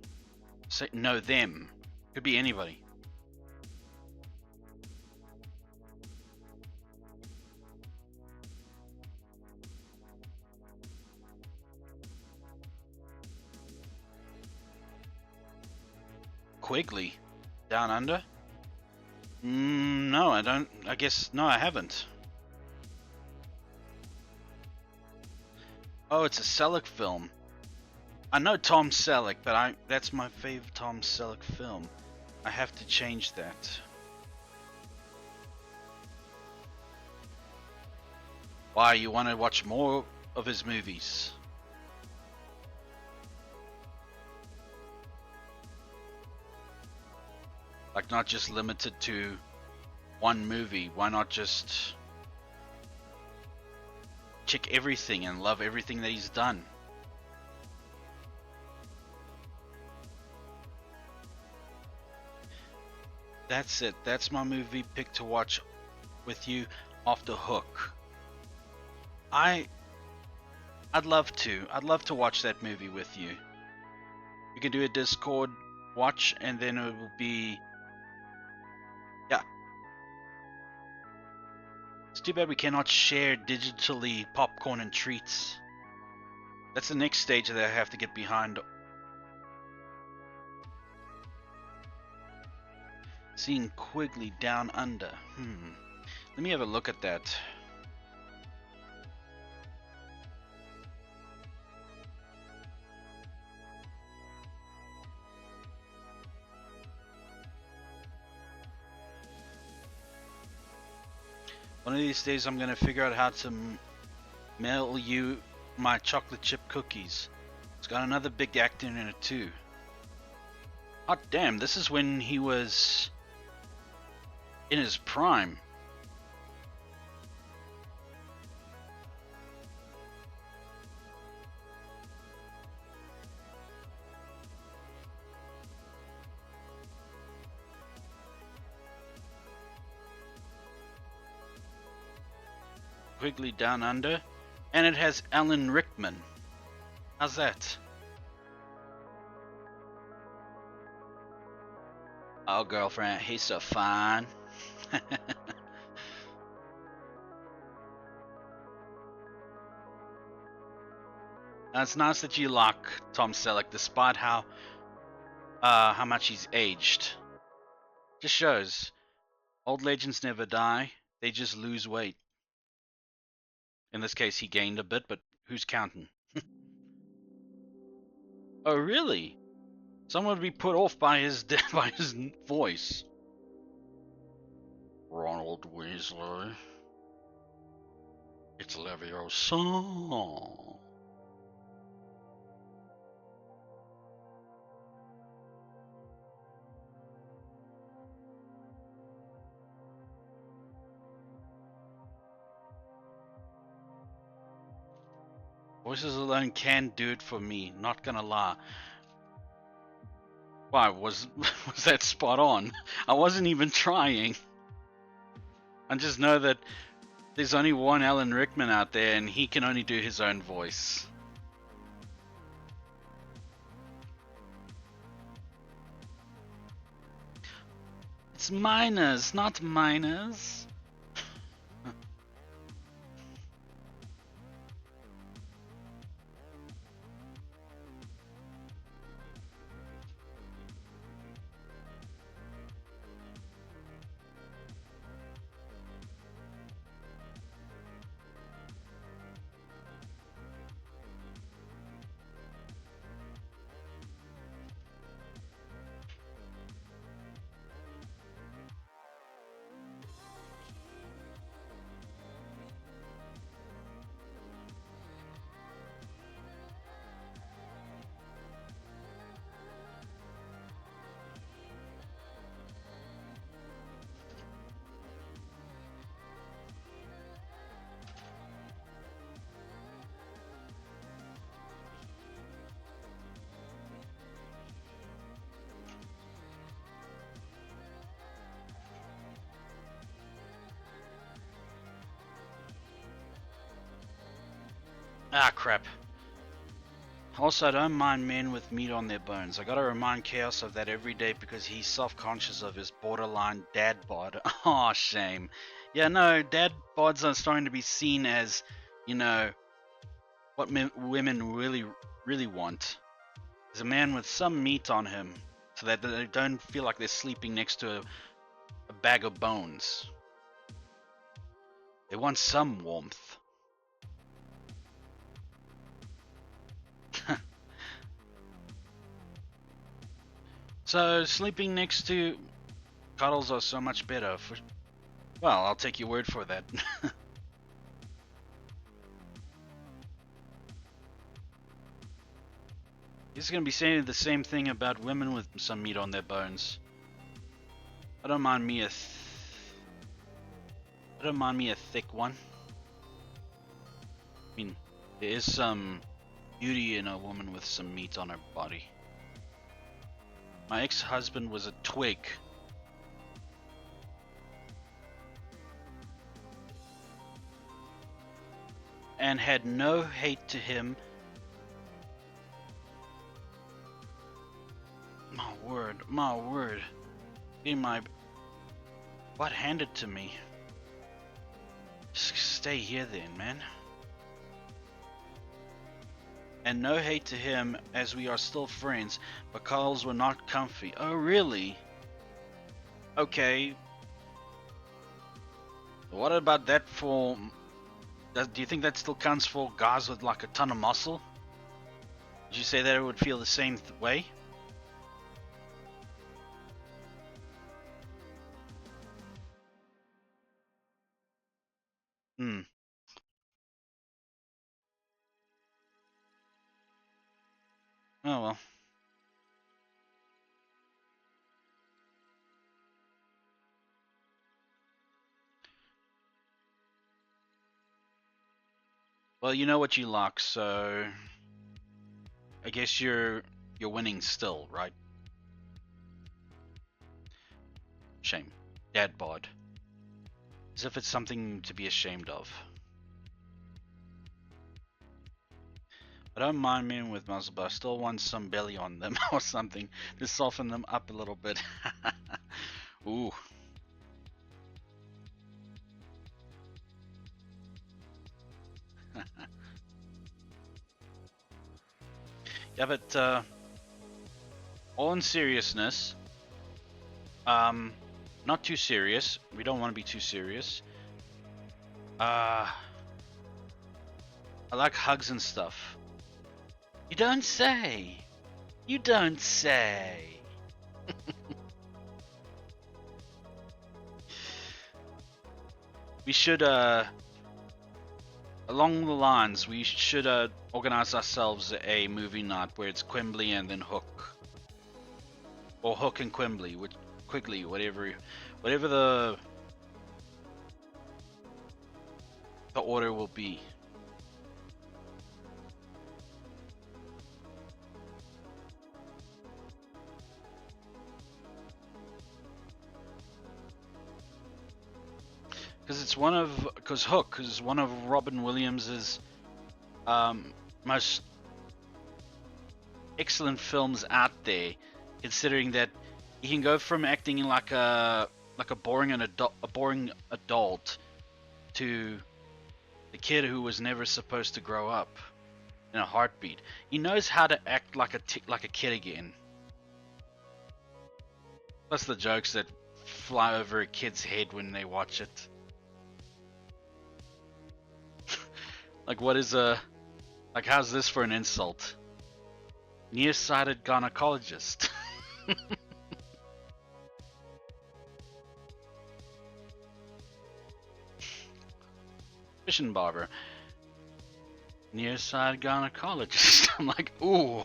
Say know them. Could be anybody. Quigley, Down Under? No, I don't. I guess no, I haven't. Oh, it's a Selleck film. I know Tom Selleck, but that's my favorite Tom Selleck film. I have to change that. Why, you want to watch more of his movies? Like, not just limited to one movie. Why not just check everything and love everything that he's done? That's it. That's my movie pick to watch with you off the hook. I'd love to. I'd love to watch that movie with you. We can do a Discord watch, and then it will be... Yeah. It's too bad we cannot share digitally popcorn and treats. That's the next stage that I have to get behind. Seeing Quigley Down Under. Let me have a look at that. One of these days I'm going to figure out how to mail you my chocolate chip cookies. It's got another big actor in it too. Hot damn, this is when he was in his prime. Quigley Down Under, and it has Alan Rickman. How's that? Oh, girlfriend, he's so fine. It's nice that you like Tom Selleck, despite how much he's aged. Just shows old legends never die; they just lose weight. In this case, he gained a bit, but who's counting? Oh, really? Someone would be put off by his by his voice. Ronald Weasley. It's Leviosa. Voices alone can do it for me, not gonna lie. Why, was that spot on? I wasn't even trying. I just know that there's only one Alan Rickman out there, and he can only do his own voice. It's minors, not minors. Ah, crap. Also, I don't mind men with meat on their bones. I gotta remind Chaos of that every day because he's self-conscious of his borderline dad bod. Oh, shame. Yeah, no, dad bods are starting to be seen as, what women really want. Is a man with some meat on him so that they don't feel like they're sleeping next to a bag of bones. They want some warmth. So sleeping next to cuddles are so much better. Well, I'll take your word for that. He's gonna be saying the same thing about women with some meat on their bones. I don't mind me a thick one. I mean, there is some beauty in a woman with some meat on her body. My ex-husband was a twig. And had no hate to him. My word. Getting my butt handed to me. Just stay here then, man. And no hate to him as we are still friends, but cuddles were not comfy. Oh, really? Okay. What about that for... Do you think that still counts for guys with like a ton of muscle? Did you say that it would feel the same way? Hmm. Oh well. Well, you know what you like, so I guess you're winning still, right? Shame. Dad bod. As if it's something to be ashamed of. I don't mind men with muscle, but I still want some belly on them or something to soften them up a little bit. Ooh. Yeah, but all in seriousness, not too serious. We don't want to be too serious. I like hugs and stuff. You don't say. You don't say. We should, along the lines, we should organize ourselves a movie night where it's Quimbley and then Hook, or Hook and Quimbley, which quickly, whatever the order will be. Because Hook is one of Robin Williams's most excellent films out there, considering that he can go from acting like a boring adult to the kid who was never supposed to grow up in a heartbeat. He knows how to act like a kid again. Plus the jokes that fly over a kid's head when they watch it. Like, how's this for an insult? Nearsighted gynecologist. Fishing barber. Nearsighted gynecologist. I'm like, ooh.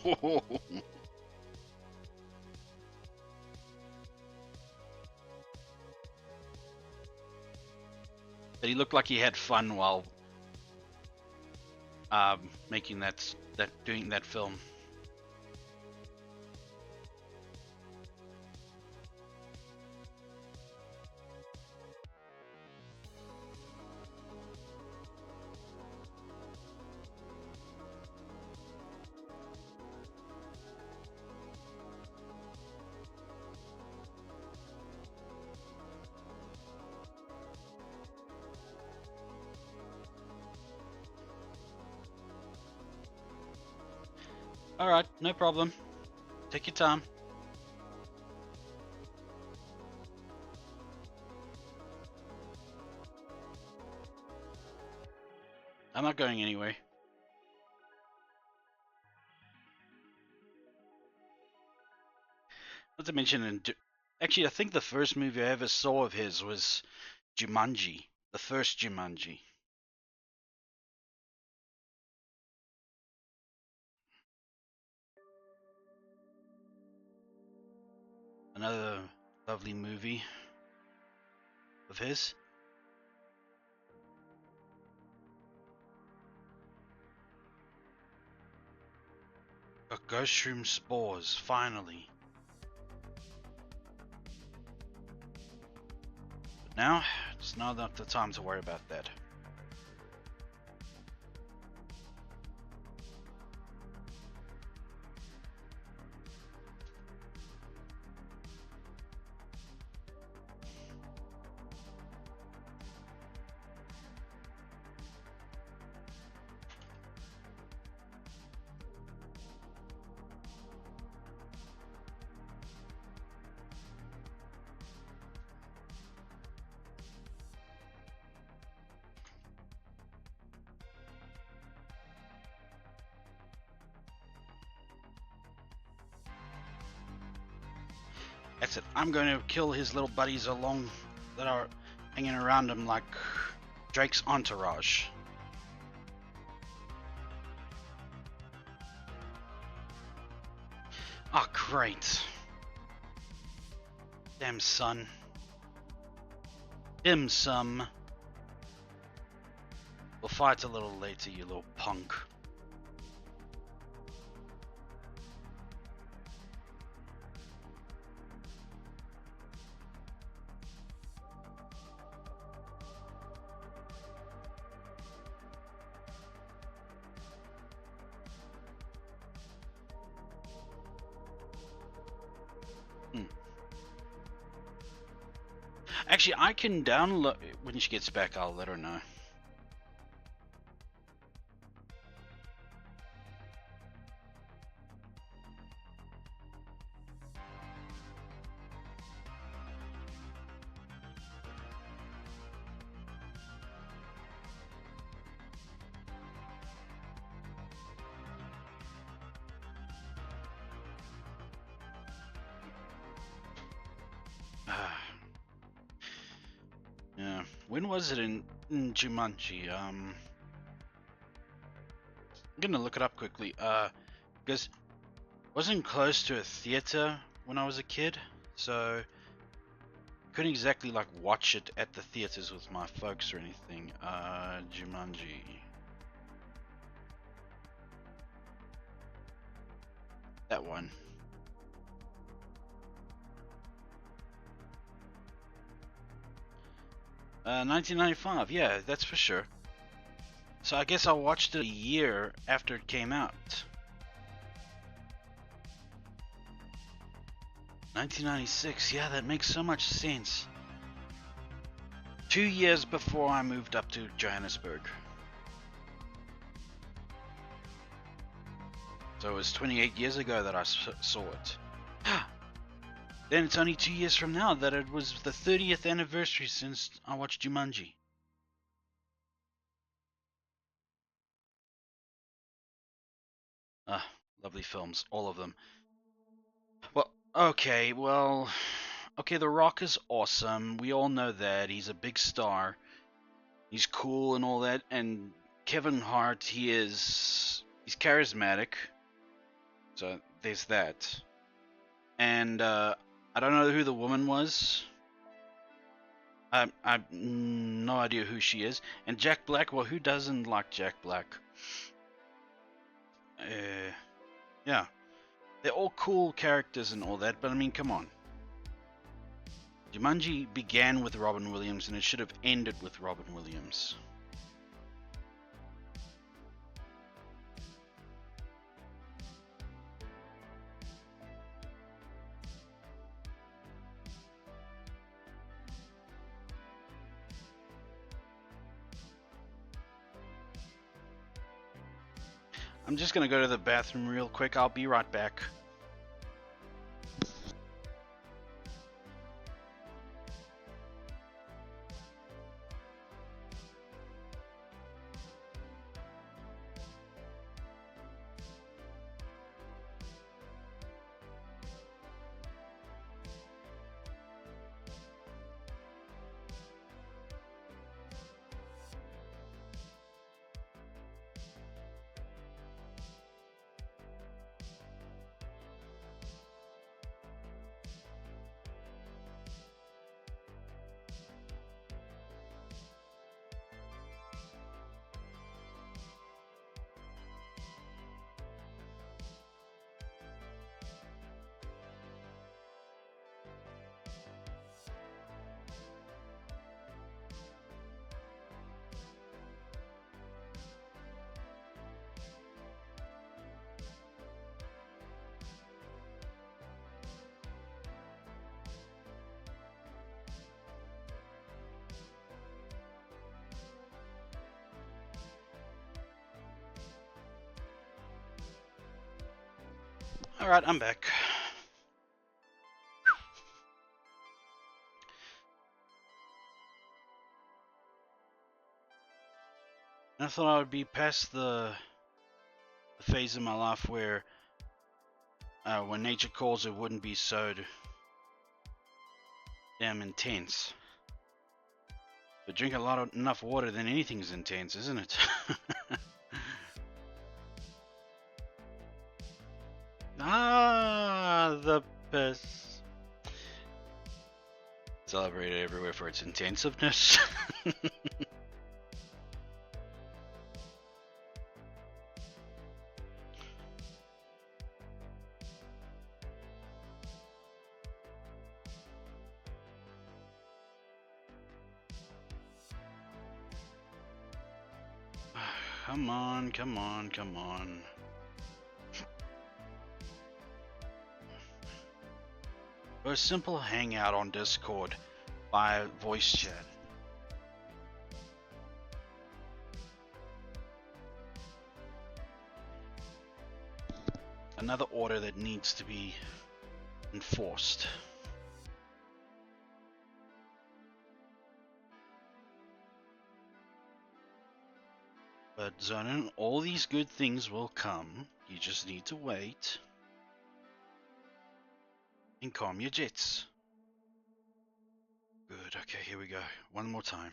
But he looked like he had fun while doing that film. Alright, no problem. Take your time. I'm not going anywhere. Not to mention, actually, I think the first movie I ever saw of his was Jumanji. The first Jumanji. Another lovely movie of his. Got Ghost Room Spores, finally. But now, it's not the time to worry about that. That's it. I'm going to kill his little buddies along that are hanging around him like Drake's entourage. Oh, great. Damn, son. Dim sum. We'll fight a little later, you little punk. Actually, I can download when she gets back. I'll let her know. Yeah. When was it in Jumanji? I'm gonna look it up quickly. Because wasn't close to a theater when I was a kid, so couldn't exactly like watch it at the theaters with my folks or anything. Jumanji. That one. Uh, 1995. Yeah, that's for sure. So I guess I watched it a year after it came out. 1996. Yeah, that makes so much sense. 2 years before I moved up to Johannesburg. So it was 28 years ago that I saw it. Then it's only 2 years from now that it was the 30th anniversary since I watched Jumanji. Ah, lovely films, all of them. Well, okay, The Rock is awesome. We all know that. He's a big star. He's cool and all that. And Kevin Hart, he's charismatic. So there's that. And I don't know who the woman was. I've no idea who she is. And Jack Black, well, who doesn't like Jack Black? Yeah. They're all cool characters and all that, but I mean, come on. Jumanji began with Robin Williams, and it should have ended with Robin Williams. I'm just gonna go to the bathroom real quick. I'll be right back. Alright, I'm back. I thought I would be past the phase in my life where when nature calls it wouldn't be so damn intense. But drink enough water, then anything's intense, isn't it? The best. Celebrated everywhere for its intensiveness. Come on, come on, come on. For a simple hangout on Discord. by voice chat. Another order that needs to be enforced. But Zonin, all these good things will come. You just need to wait and calm your jets. Good, okay, here we go. One more time.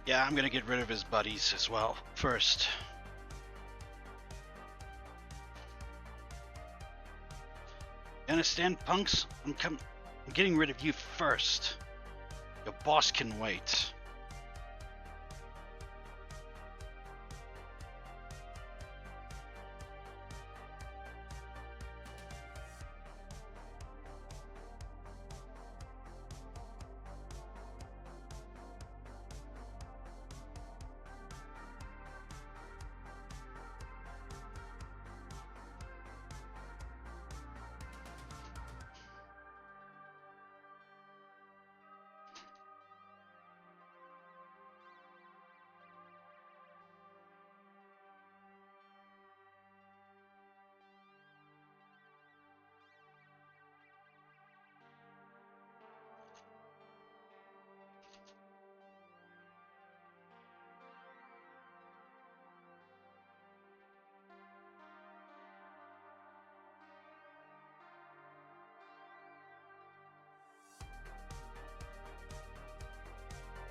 Yeah, I'm gonna get rid of his buddies as well first. You understand, punks? I'm getting rid of you first. Your boss can wait.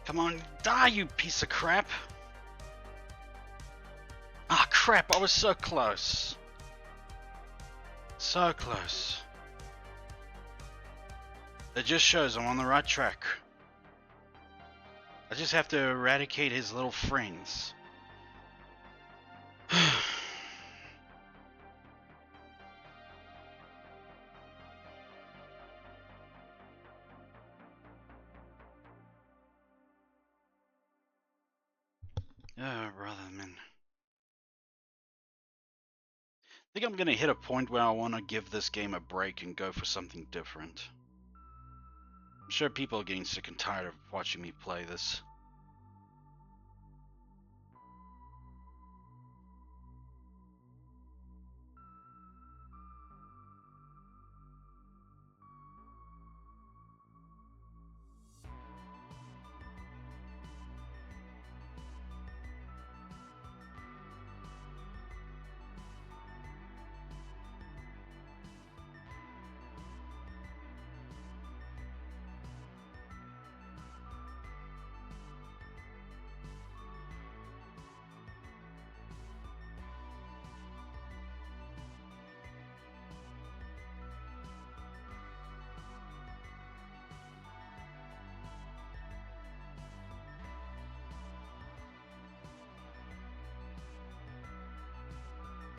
Come on, die, you piece of crap! Ah, crap, I was so close. So close. It just shows I'm on the right track. I just have to eradicate his little friends. Oh, brother, man. I think I'm gonna hit a point where I want to give this game a break and go for something different. I'm sure people are getting sick and tired of watching me play this.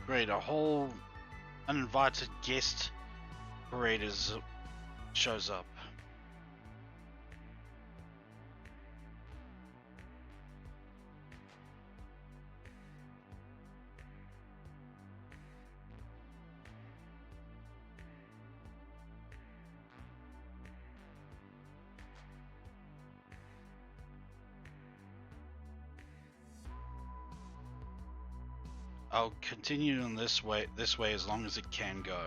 Great, a whole uninvited guest paraders shows up. I'll continue in this way as long as it can go.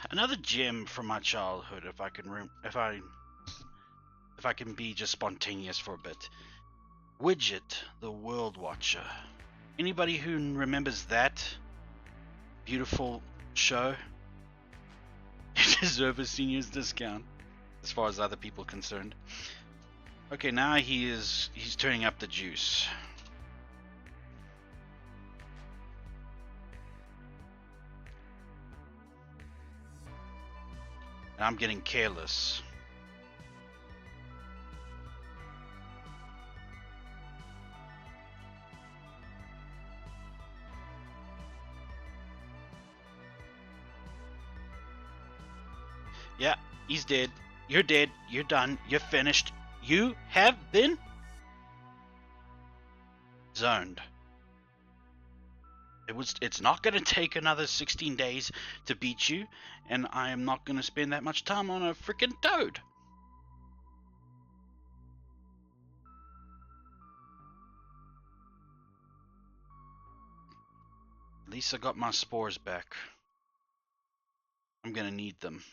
Another gem from my childhood, if I can be just spontaneous for a bit. Widget, the World Watcher. Anybody who remembers that beautiful show? You deserve a senior's discount, as far as other people concerned. Okay, now he's turning up the juice. And I'm getting careless. Yeah, he's dead. You're dead. You're done. You're finished. You have been zoned. It's not going to take another 16 days to beat you, and I am not going to spend that much time on a freaking toad. At least I got my spores back. I'm going to need them.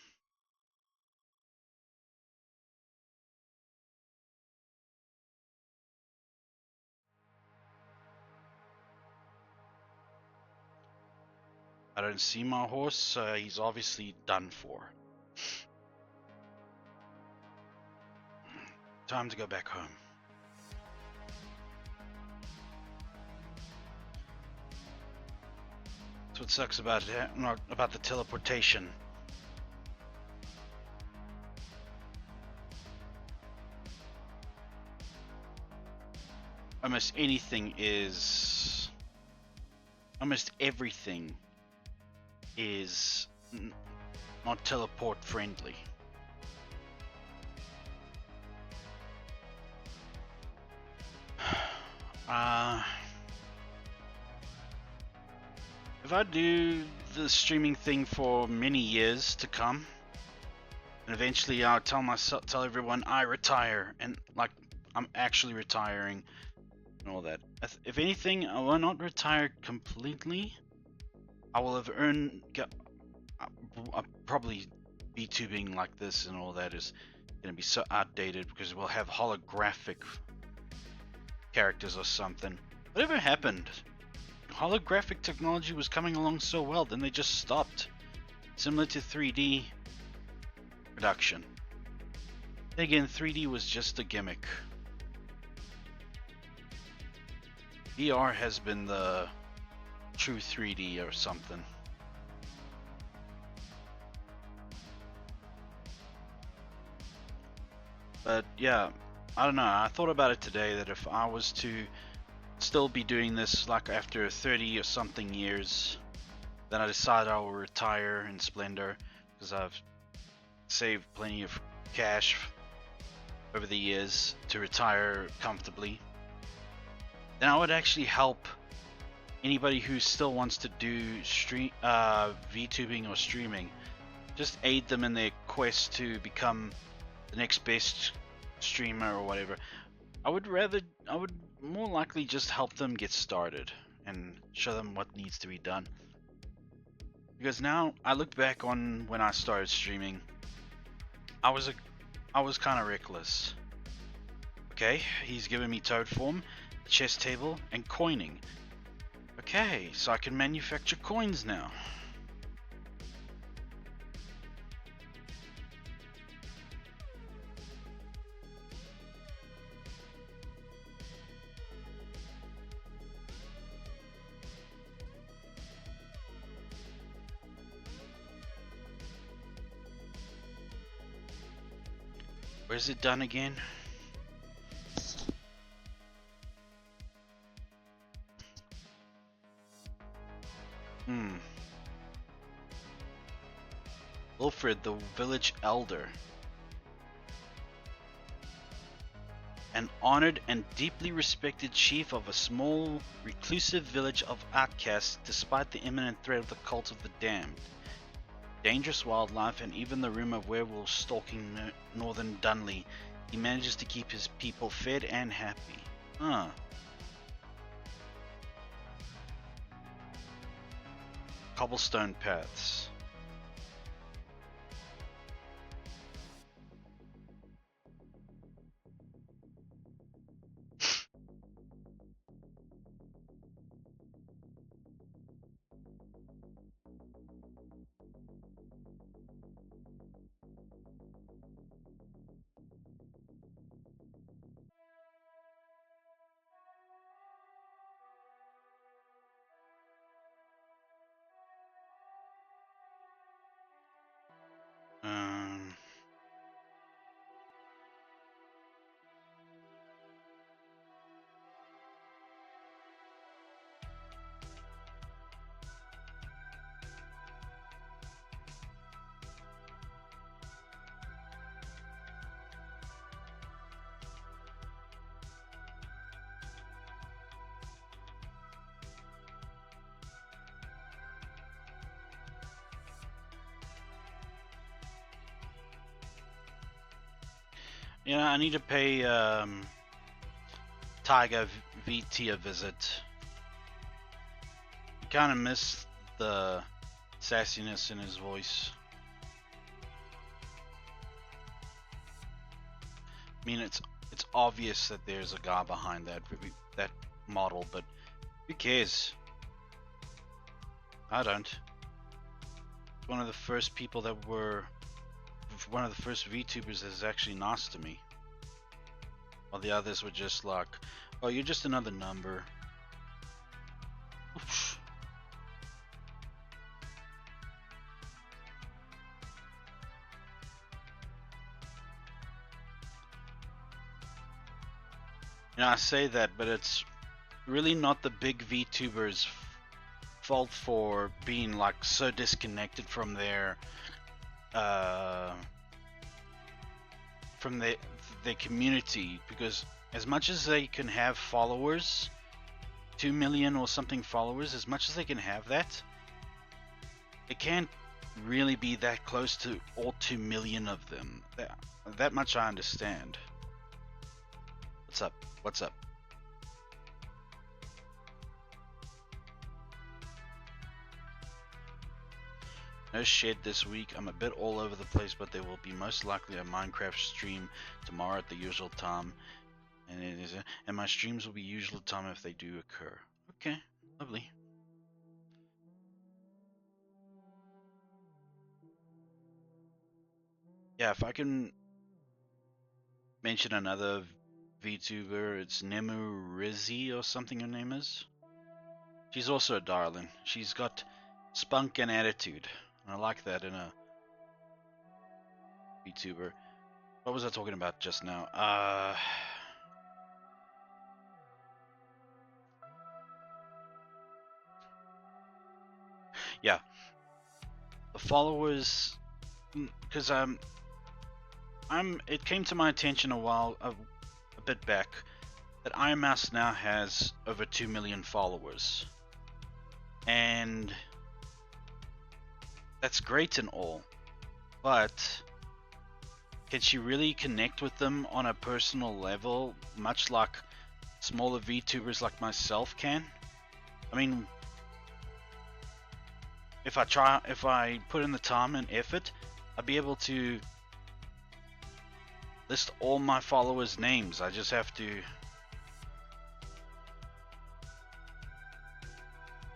I don't see my horse, so he's obviously done for. Time to go back home. That's what sucks about it, not about the teleportation. Almost everything is not teleport friendly. If I do the streaming thing for many years to come, and eventually I'll tell everyone I retire, and like I'm actually retiring and all that. If anything, I will not retire completely. I will have earned. Probably VTubing like this and all that is going to be so outdated because we'll have holographic characters or something. Whatever happened? Holographic technology was coming along so well, then they just stopped. Similar to 3D production. Again, 3D was just a gimmick. VR has been the true 3D or something. But yeah, I don't know. I thought about it today that if I was to still be doing this like after 30 or something years, then I decided I will retire in Splendor because I've saved plenty of cash over the years to retire comfortably. Then I would actually help anybody who still wants to do stream VTubing or streaming, just aid them in their quest to become the next best streamer or whatever. I would more likely just help them get started and show them what needs to be done. Because now I look back on when I started streaming, I was kind of reckless. Okay, he's given me toad form, chess table, and coining. Okay, so I can manufacture coins now. Where's it done again? Wilfred, the village elder. An honored and deeply respected chief of a small, reclusive village of outcasts despite the imminent threat of the cult of the damned. Dangerous wildlife and even the rumor of werewolves stalking northern Dunley, he manages to keep his people fed and happy. Cobblestone paths. Yeah, I need to pay Tiger VT a visit. I kind of miss the sassiness in his voice. I mean, it's obvious that there's a guy behind that model, but who cares? I don't. It's one of the first people that were one of the first VTubers that is actually nice to me. While the others were just like, oh, you're just another number. Oof. You know, I say that, but it's really not the big VTubers' fault for being like so disconnected from their community, because as much as they can have followers, 2 million or something followers, as much as they can have that, it can't really be that close to all 2 million of them. That much I understand. What's up? What's up? No shed this week. I'm a bit all over the place, but there will be most likely a Minecraft stream tomorrow at the usual time, and my streams will be usual time if they do occur. Okay, lovely. Yeah, if I can mention another VTuber, it's Nemu Rizzy or something her name is. She's also a darling. She's got spunk and attitude. I like that in a VTuber. What was I talking about just now? Yeah. The followers, because it came to my attention a bit back, that Iron Mouse now has over 2 million followers. And that's great and all, but can she really connect with them on a personal level, much like smaller VTubers like myself can? I mean, if I put in the time and effort, I'd be able to list all my followers' names. I just have to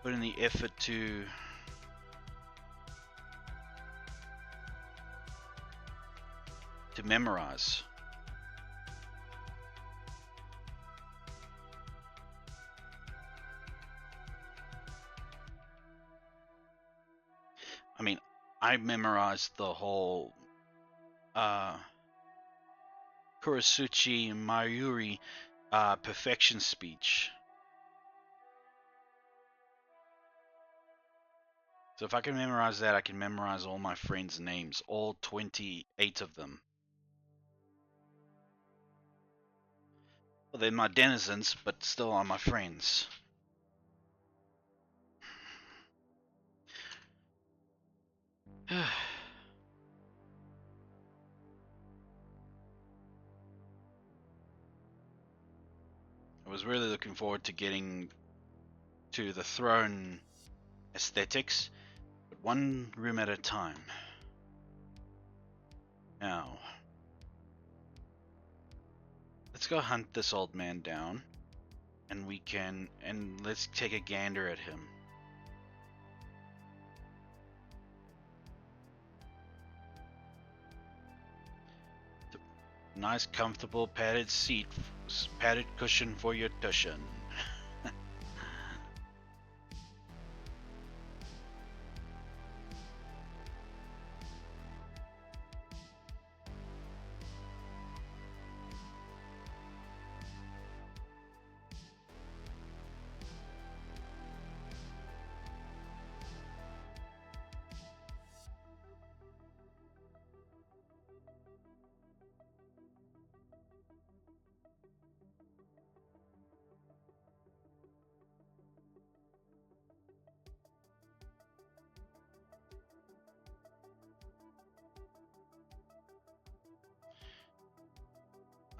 put in the effort to memorize. I mean, I memorized the whole Kurasuchi Mayuri perfection speech. So if I can memorize that, I can memorize all my friends' names, all 28 of them. Well, they're my denizens, but still are my friends. I was really looking forward to getting to the throne aesthetics, but one room at a time. Now, let's go hunt this old man down, and let's take a gander at him. Nice, comfortable, padded seat, padded cushion for your tushin.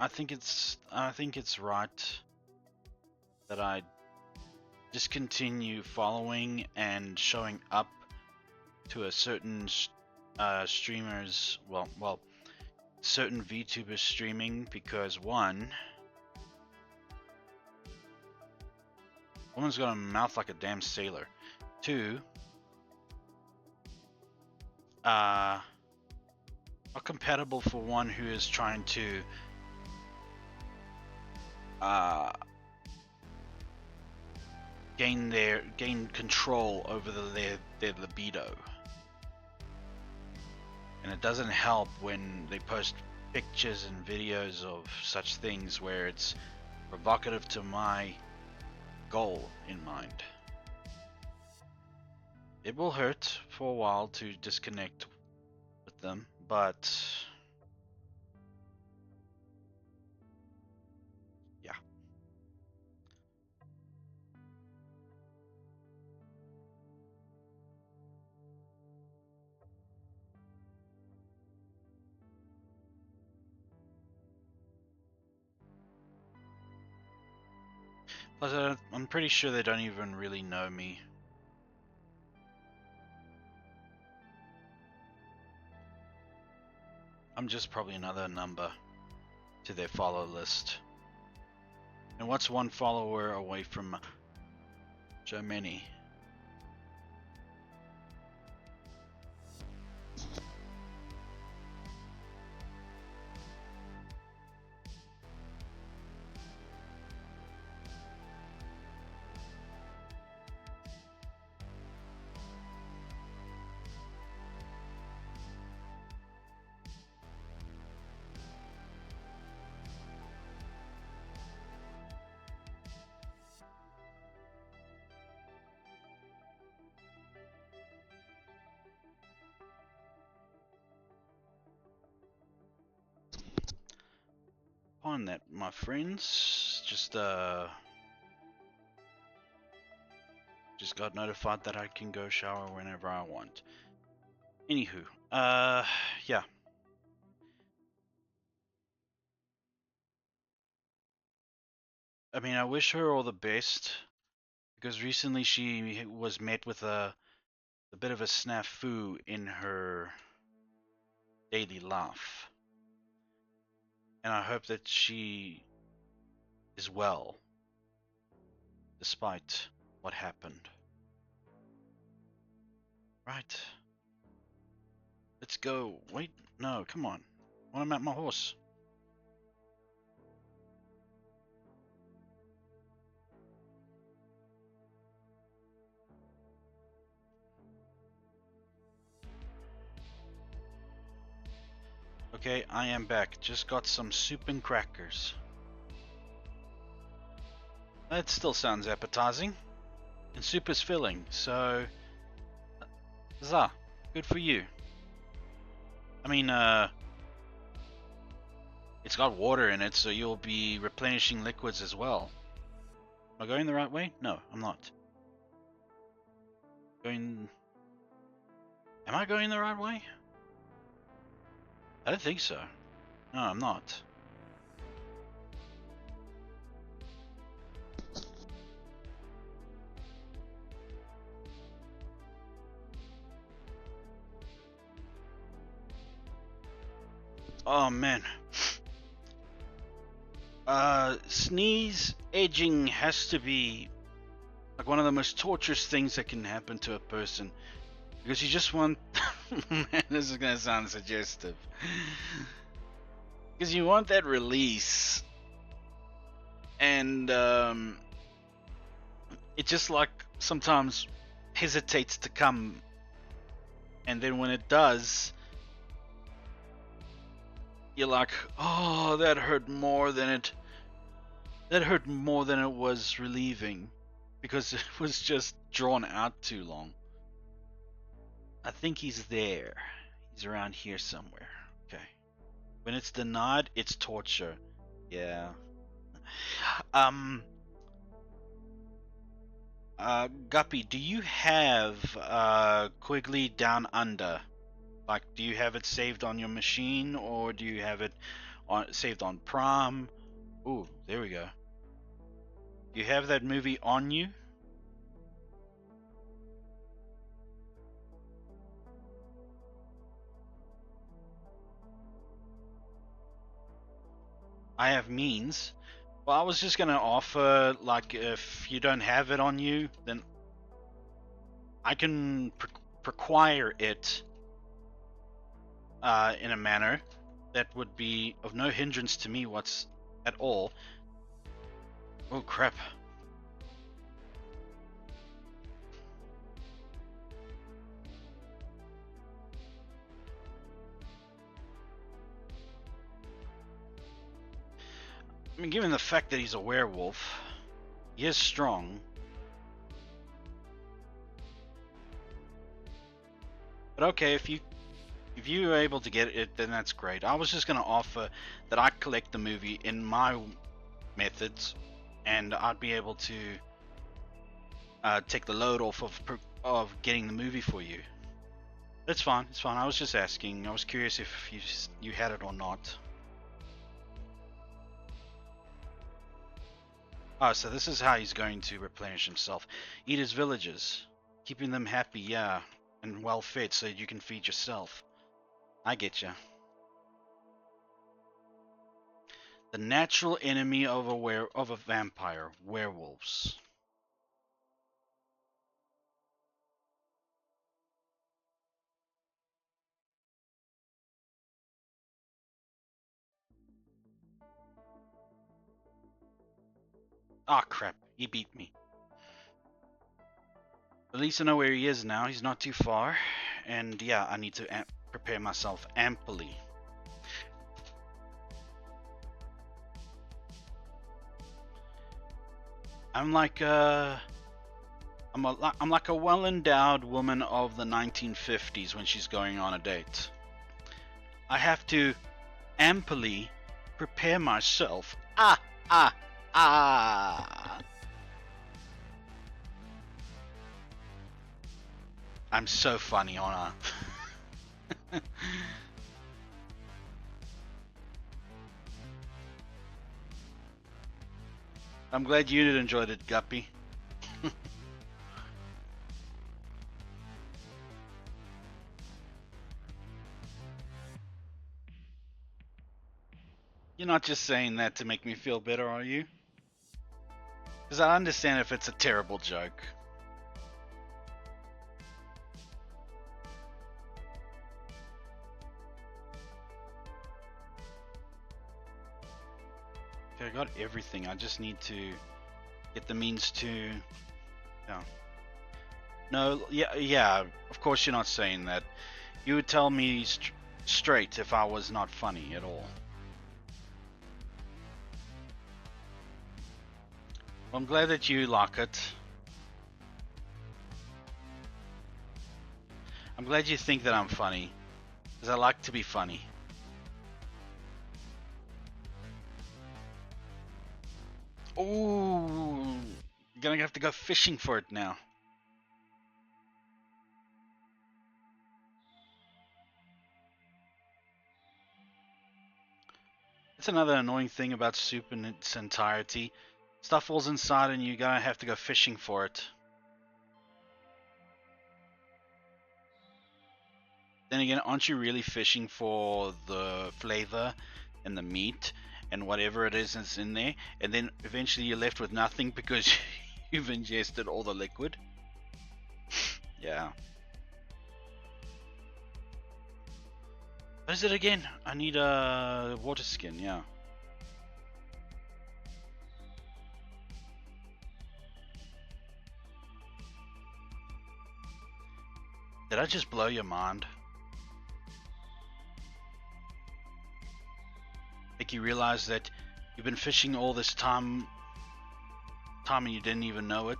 I think it's right that I discontinue following and showing up to a certain streamers, certain VTubers streaming, because one, woman's got a mouth like a damn sailor. Two, not compatible for one who is trying to gain control over their libido. And it doesn't help when they post pictures and videos of such things where it's provocative to my goal in mind. It will hurt for a while to disconnect with them, but yeah. Plus, I'm pretty sure they don't even really know me. I'm just probably another number to their follow list. And what's one follower away from Germany? On that, my friends, just just got notified that I can go shower whenever I want. Anywho, yeah. I mean, I wish her all the best because recently she was met with a bit of a snafu in her daily life. And I hope that she is well despite what happened. Right. Let's go. Wait, no, come on. I want to mount my horse. Okay, I am back. Just got some soup and crackers. That still sounds appetizing. And soup is filling, so... Huzzah. Good for you. I mean, it's got water in it, so you'll be replenishing liquids as well. Am I going the right way? No, I'm not. Am I going the right way? I don't think so. No, I'm not. Oh man. Sneeze edging has to be like one of the most torturous things that can happen to a person. Because you just want... Man, this is going to sound suggestive. Because you want that release. And it just like sometimes hesitates to come. And then when it does, you're like, oh, that hurt more than it was relieving. Because it was just drawn out too long. I think he's there. He's around here somewhere. Okay. When it's denied, it's torture. Yeah. Guppy, do you have Quigley Down Under? Like, do you have it saved on your machine, or do you have it saved on Prime? Ooh, there we go. Do you have that movie on you? I have means. Well, I was just gonna offer, like, if you don't have it on you, then I can require it in a manner that would be of no hindrance to me at all. Oh crap. I mean, given the fact that he's a werewolf, he is strong. But okay, if you are able to get it, then that's great. I was just going to offer that I collect the movie in my methods, and I'd be able to take the load off of getting the movie for you. That's fine. It's fine. I was just asking. I was curious if you had it or not. Oh, so this is how he's going to replenish himself. Eat his villagers, keeping them happy, yeah, and well fed so you can feed yourself. I get ya. The natural enemy of a vampire, werewolves. Ah, crap. He beat me. At least I know where he is now. He's not too far. And yeah, I need to prepare myself amply. I'm like a well-endowed woman of the 1950s when she's going on a date. I have to amply prepare myself. Ah. I'm so funny, aren't I? I'm glad you enjoyed it, Guppy. You're not just saying that to make me feel better, are you? Because I understand if it's a terrible joke. Okay, I got everything. I just need to get the means to. Yeah. No, yeah. Of course, you're not saying that. You would tell me straight if I was not funny at all. Well, I'm glad that you like it. I'm glad you think that I'm funny, because I like to be funny. Ooh, gonna have to go fishing for it now. That's another annoying thing about soup in its entirety. Stuff falls inside and you're gonna have to go fishing for it. Then again, aren't you really fishing for the flavor and the meat and whatever it is that's in there? And then eventually you're left with nothing because you've ingested all the liquid? Yeah. What is it again? I need a water skin, yeah. Did I just blow your mind? Make you realize that you've been fishing all this time and you didn't even know it?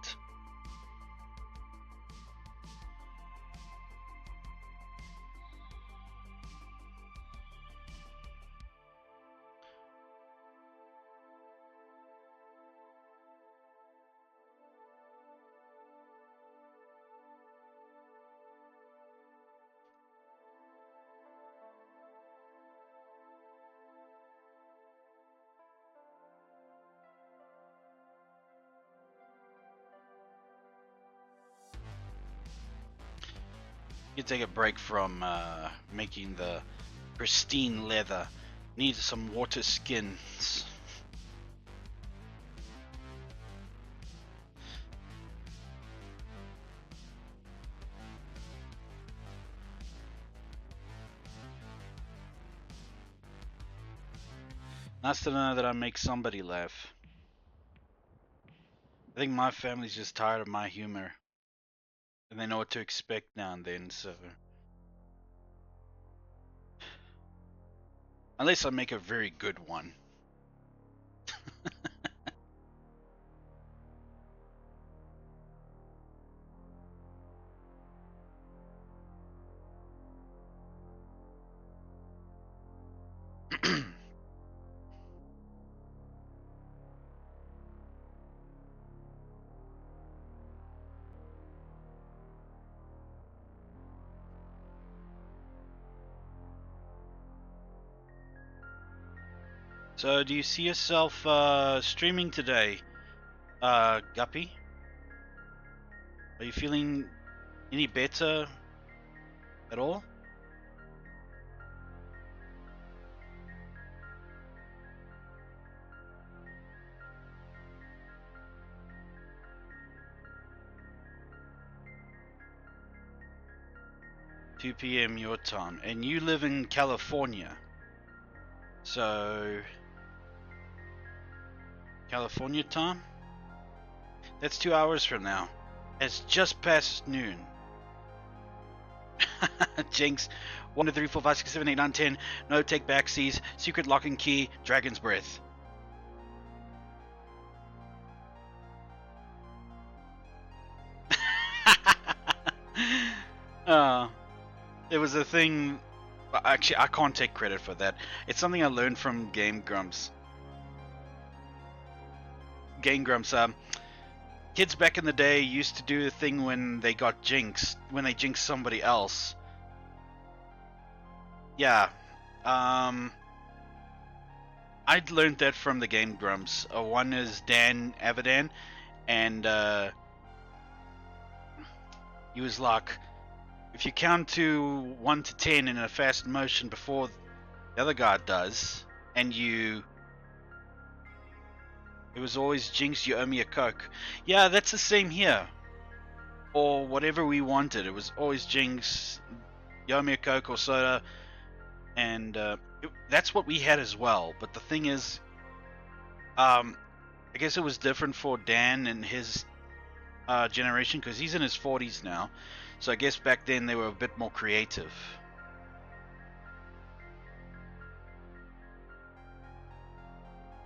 You take a break from making the pristine leather. Need some water skins. Nice to know that I make somebody laugh. I think my family's just tired of my humor. And they know what to expect now and then, so. Unless I make a very good one. So, do you see yourself streaming today, Guppy? Are you feeling any better at all? 2 p.m. your time, and you live in California. So, California time? That's 2 hours from now. It's just past noon. Jinx. 1, 2, 3, 4, 5, 6, 7, 8, 9, 10. No take backsies. Secret lock and key. Dragon's breath. It was a thing. Actually, I can't take credit for that. It's something I learned from Game Grumps. Game Grumps. kids back in the day used to do the thing when they got jinxed, when they jinxed somebody else. Yeah. I'd learned that from the Game Grumps. One is Dan Avidan, and he was like, if you count to 1 to 10 in a fast motion before the other guy does, and it was always Jinx, you owe me a Coke. Yeah, that's the same here. Or whatever we wanted. It was always Jinx, you owe me a Coke or soda. And that's what we had as well. But the thing is, I guess it was different for Dan and his generation, because he's in his 40s now. So I guess back then they were a bit more creative.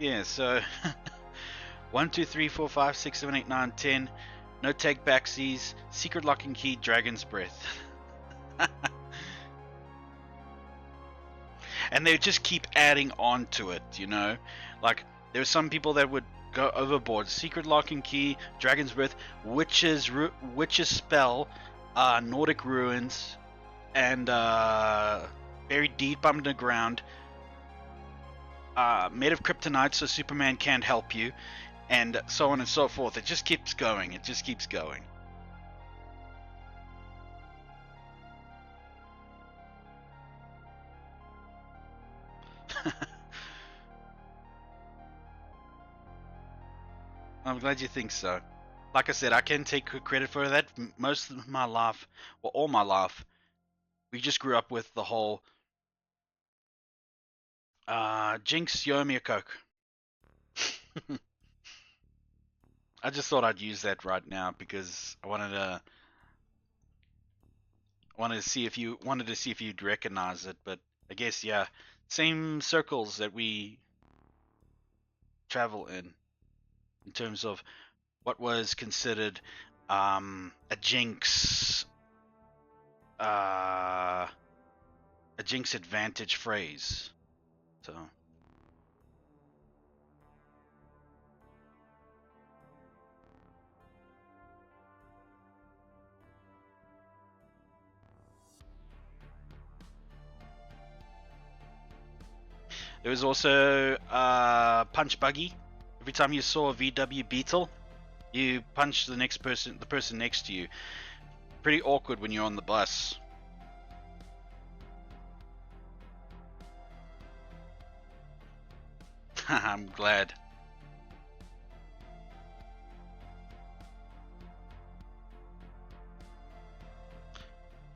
Yeah, so 1, 2, 3, 4, 5, 6, 7, 8, 9, 10. No take backsies. Secret lock and key. Dragon's breath. And they just keep adding on to it, you know. Like there were some people that would go overboard. Secret lock and key. Dragon's breath. Witch's spell. Nordic ruins. And buried deep underground. Made of kryptonite, so Superman can't help you. And so on and so forth. It just keeps going. It just keeps going. I'm glad you think so. Like I said, I can take credit for that. Most of my life, or all my life, we just grew up with the whole Jinx, you owe me a Coke. I just thought I'd use that right now because I wanted to see if you'd recognize it. But I guess yeah, same circles that we travel in terms of what was considered a jinx advantage phrase. So there was also punch buggy. Every time you saw a VW Beetle, you punch the person next to you. Pretty awkward when you're on the bus. I'm glad.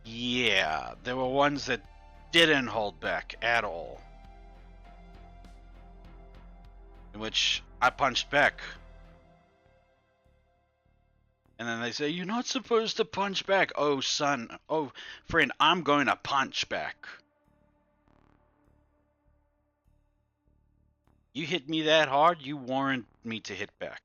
Yeah, there were ones that didn't hold back at all. In which I punched back. And then they say, you're not supposed to punch back. Oh, son. Oh, friend, I'm going to punch back. You hit me that hard, you warrant me to hit back.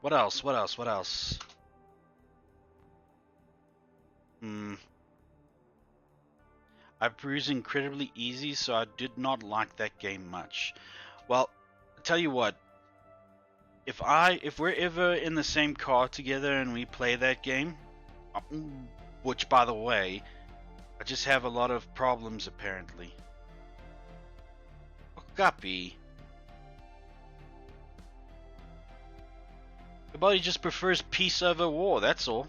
What else? What else? What else? I peruse incredibly easy, so I did not like that game much. Well, I'll tell you what. If we're ever in the same car together and we play that game, which by the way, I just have a lot of problems apparently. Guppy. The body just prefers peace over war, that's all.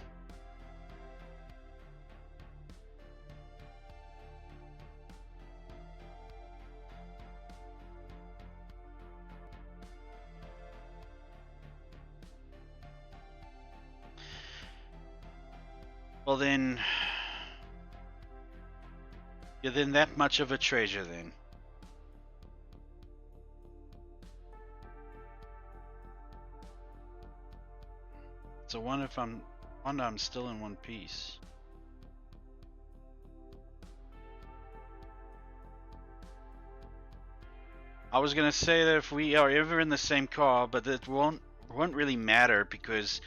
Well then, you're then that much of a treasure then. So wonder I'm still in one piece. I was gonna say that if we are ever in the same car, but it won't really matter because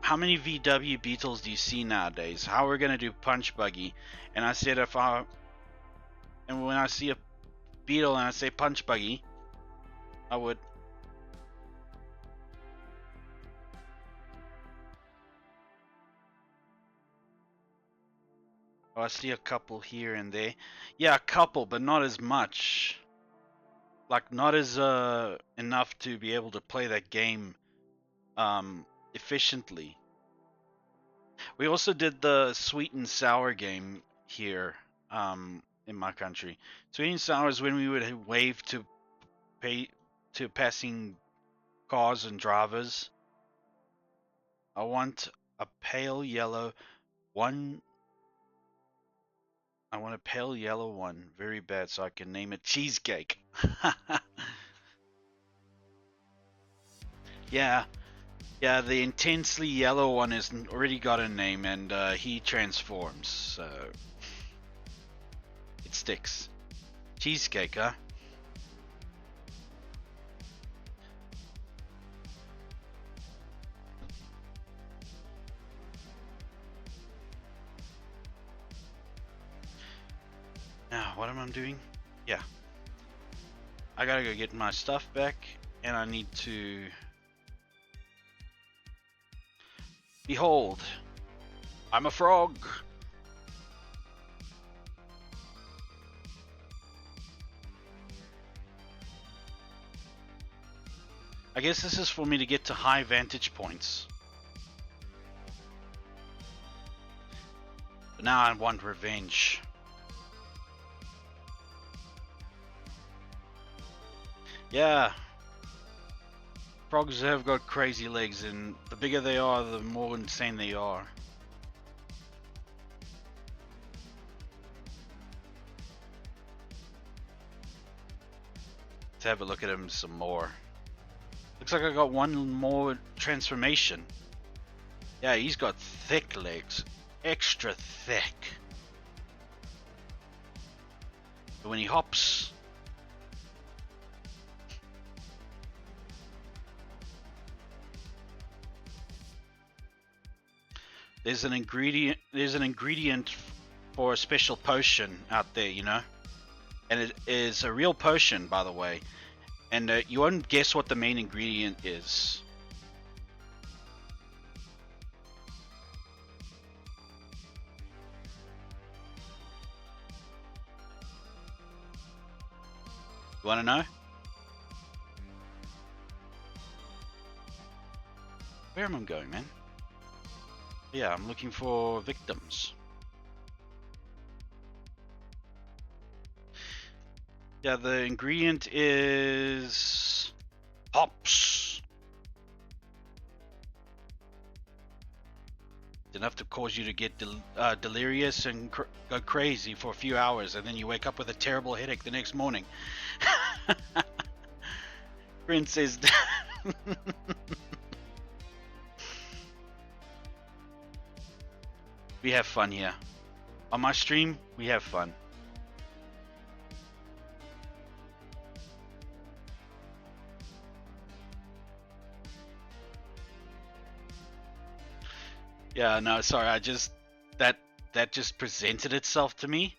how many VW Beetles do you see nowadays? How we're gonna do punch buggy? And I said if I And when I see a beetle and I say punch buggy, I would. Oh, I see a couple here and there. Yeah, a couple, but not as much. Like, not as enough to be able to play that game efficiently. We also did the sweet and sour game here in my country. Sweet and sour is when we would wave to passing cars and drivers. I want a pale yellow one. I want a pale yellow one very bad so I can name it Cheesecake. Yeah, yeah, the intensely yellow one has already got a name and he transforms, so it sticks. Cheesecake, huh? Now, what am I doing? Yeah. I gotta go get my stuff back, and I need to... Behold, I'm a frog. I guess this is for me to get to high vantage points. But now I want revenge. Yeah. Frogs have got crazy legs, and the bigger they are, the more insane they are. Let's have a look at him some more. Looks like I got one more transformation. Yeah, he's got thick legs. Extra thick. But when he hops... There's an ingredient for a special potion out there, you know? And it is a real potion, by the way. And you won't guess what the main ingredient is. You want to know? Where am I going, man? Yeah, I'm looking for victims. Yeah, the ingredient is hops. It's enough to cause you to get delirious and go crazy for a few hours, and then you wake up with a terrible headache the next morning. Princess. We have fun here. On my stream, we have fun. Yeah, no, sorry. That just presented itself to me,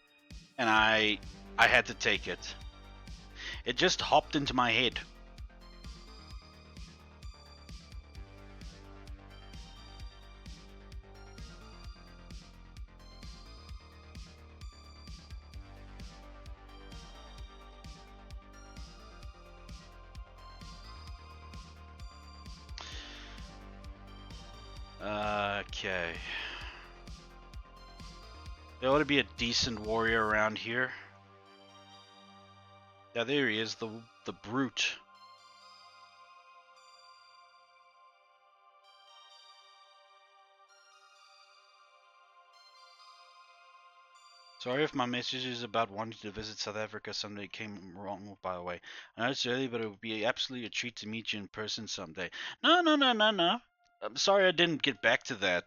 and I had to take it. It just hopped into my head. Okay. There ought to be a decent warrior around here. Yeah, there he is, the brute. Sorry if my messages about wanting to visit South Africa someday came wrong, by the way. I know it's early, but it would be absolutely a treat to meet you in person someday. No. I'm sorry I didn't get back to that.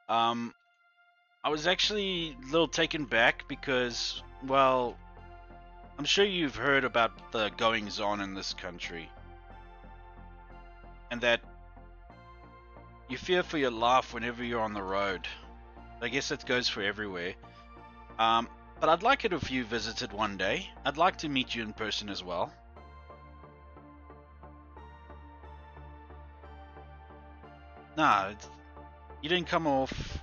I was actually a little taken back because, well, I'm sure you've heard about the goings-on in this country. And that you fear for your life whenever you're on the road. I guess that goes for everywhere. But I'd like it if you visited one day. I'd like to meet you in person as well. Nah, you didn't come off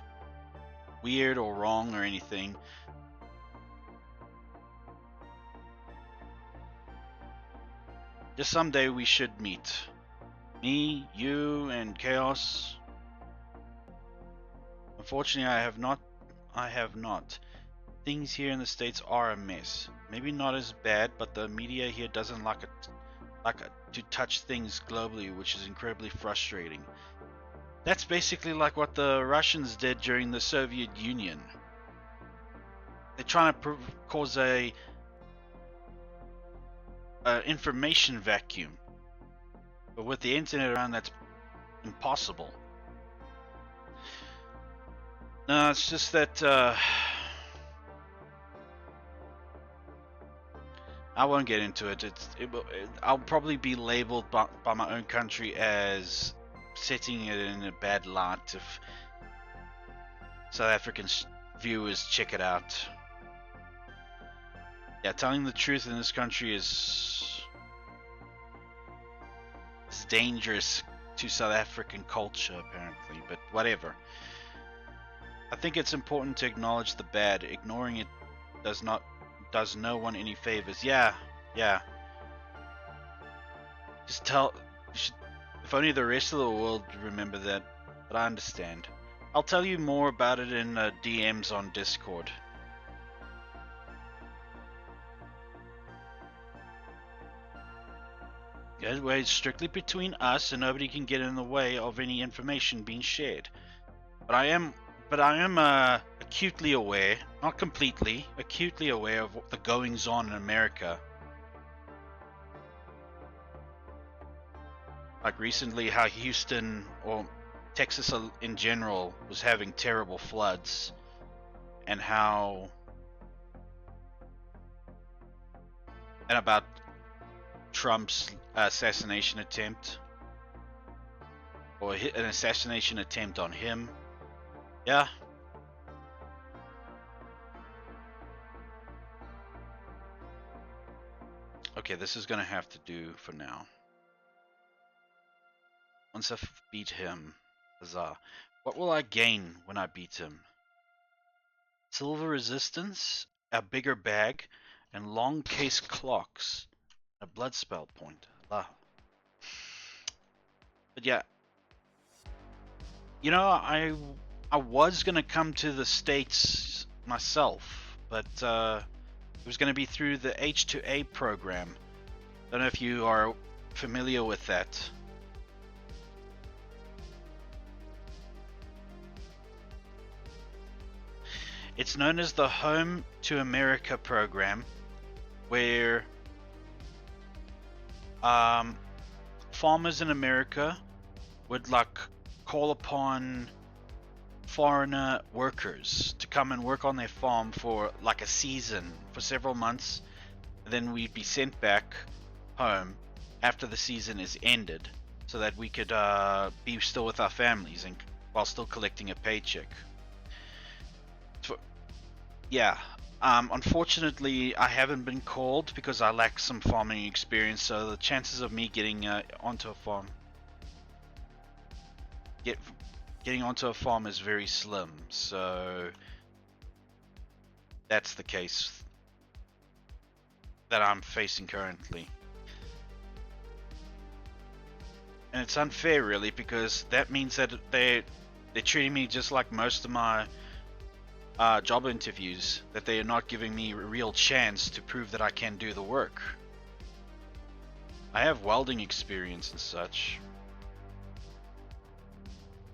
weird or wrong or anything. Just someday we should meet. Me, you, and Chaos. Unfortunately, I have not. Things here in the States are a mess. Maybe not as bad, but the media here doesn't like to touch things globally, which is incredibly frustrating. That's basically like what the Russians did during the Soviet Union. They're trying to cause a information vacuum. But with the internet around, that's impossible. No, it's just that I won't get into it. I'll probably be labeled by my own country as setting it in a bad light if South African viewers check it out. Yeah, telling the truth in this country is dangerous to South African culture, apparently, but whatever. I think it's important to acknowledge the bad. Ignoring it does no one any favors. Yeah. Just if only the rest of the world remember that, but I understand. I'll tell you more about it in DMs on Discord. Anyway, it's strictly between us, and nobody can get in the way of any information being shared. But I am acutely aware, not completely, acutely aware of the goings on in America. Like recently, how Houston or Texas in general was having terrible floods, and about Trump's assassination attempt, or an assassination attempt on him. Yeah. Okay, this is gonna have to do for now. Once I beat him, huzzah. What will I gain when I beat him? Silver resistance, a bigger bag, and long case clocks. A blood spell point. But yeah, you know, I was gonna come to the States myself, but it was gonna be through the H2A program. Don't know if you are familiar with that. It's known as the Home to America program, where farmers in America would call upon foreigner workers to come and work on their farm for a season, for several months, and then we'd be sent back home after the season is ended, so that we could be still with our families and while still collecting a paycheck. Yeah. Unfortunately, I haven't been called because I lack some farming experience, so the chances of me getting onto a farm getting onto a farm is very slim. So that's the case that I'm facing currently. And it's unfair, really, because that means that they're treating me just like most of my job interviews, that they are not giving me a real chance to prove that I can do the work. I have welding experience and such,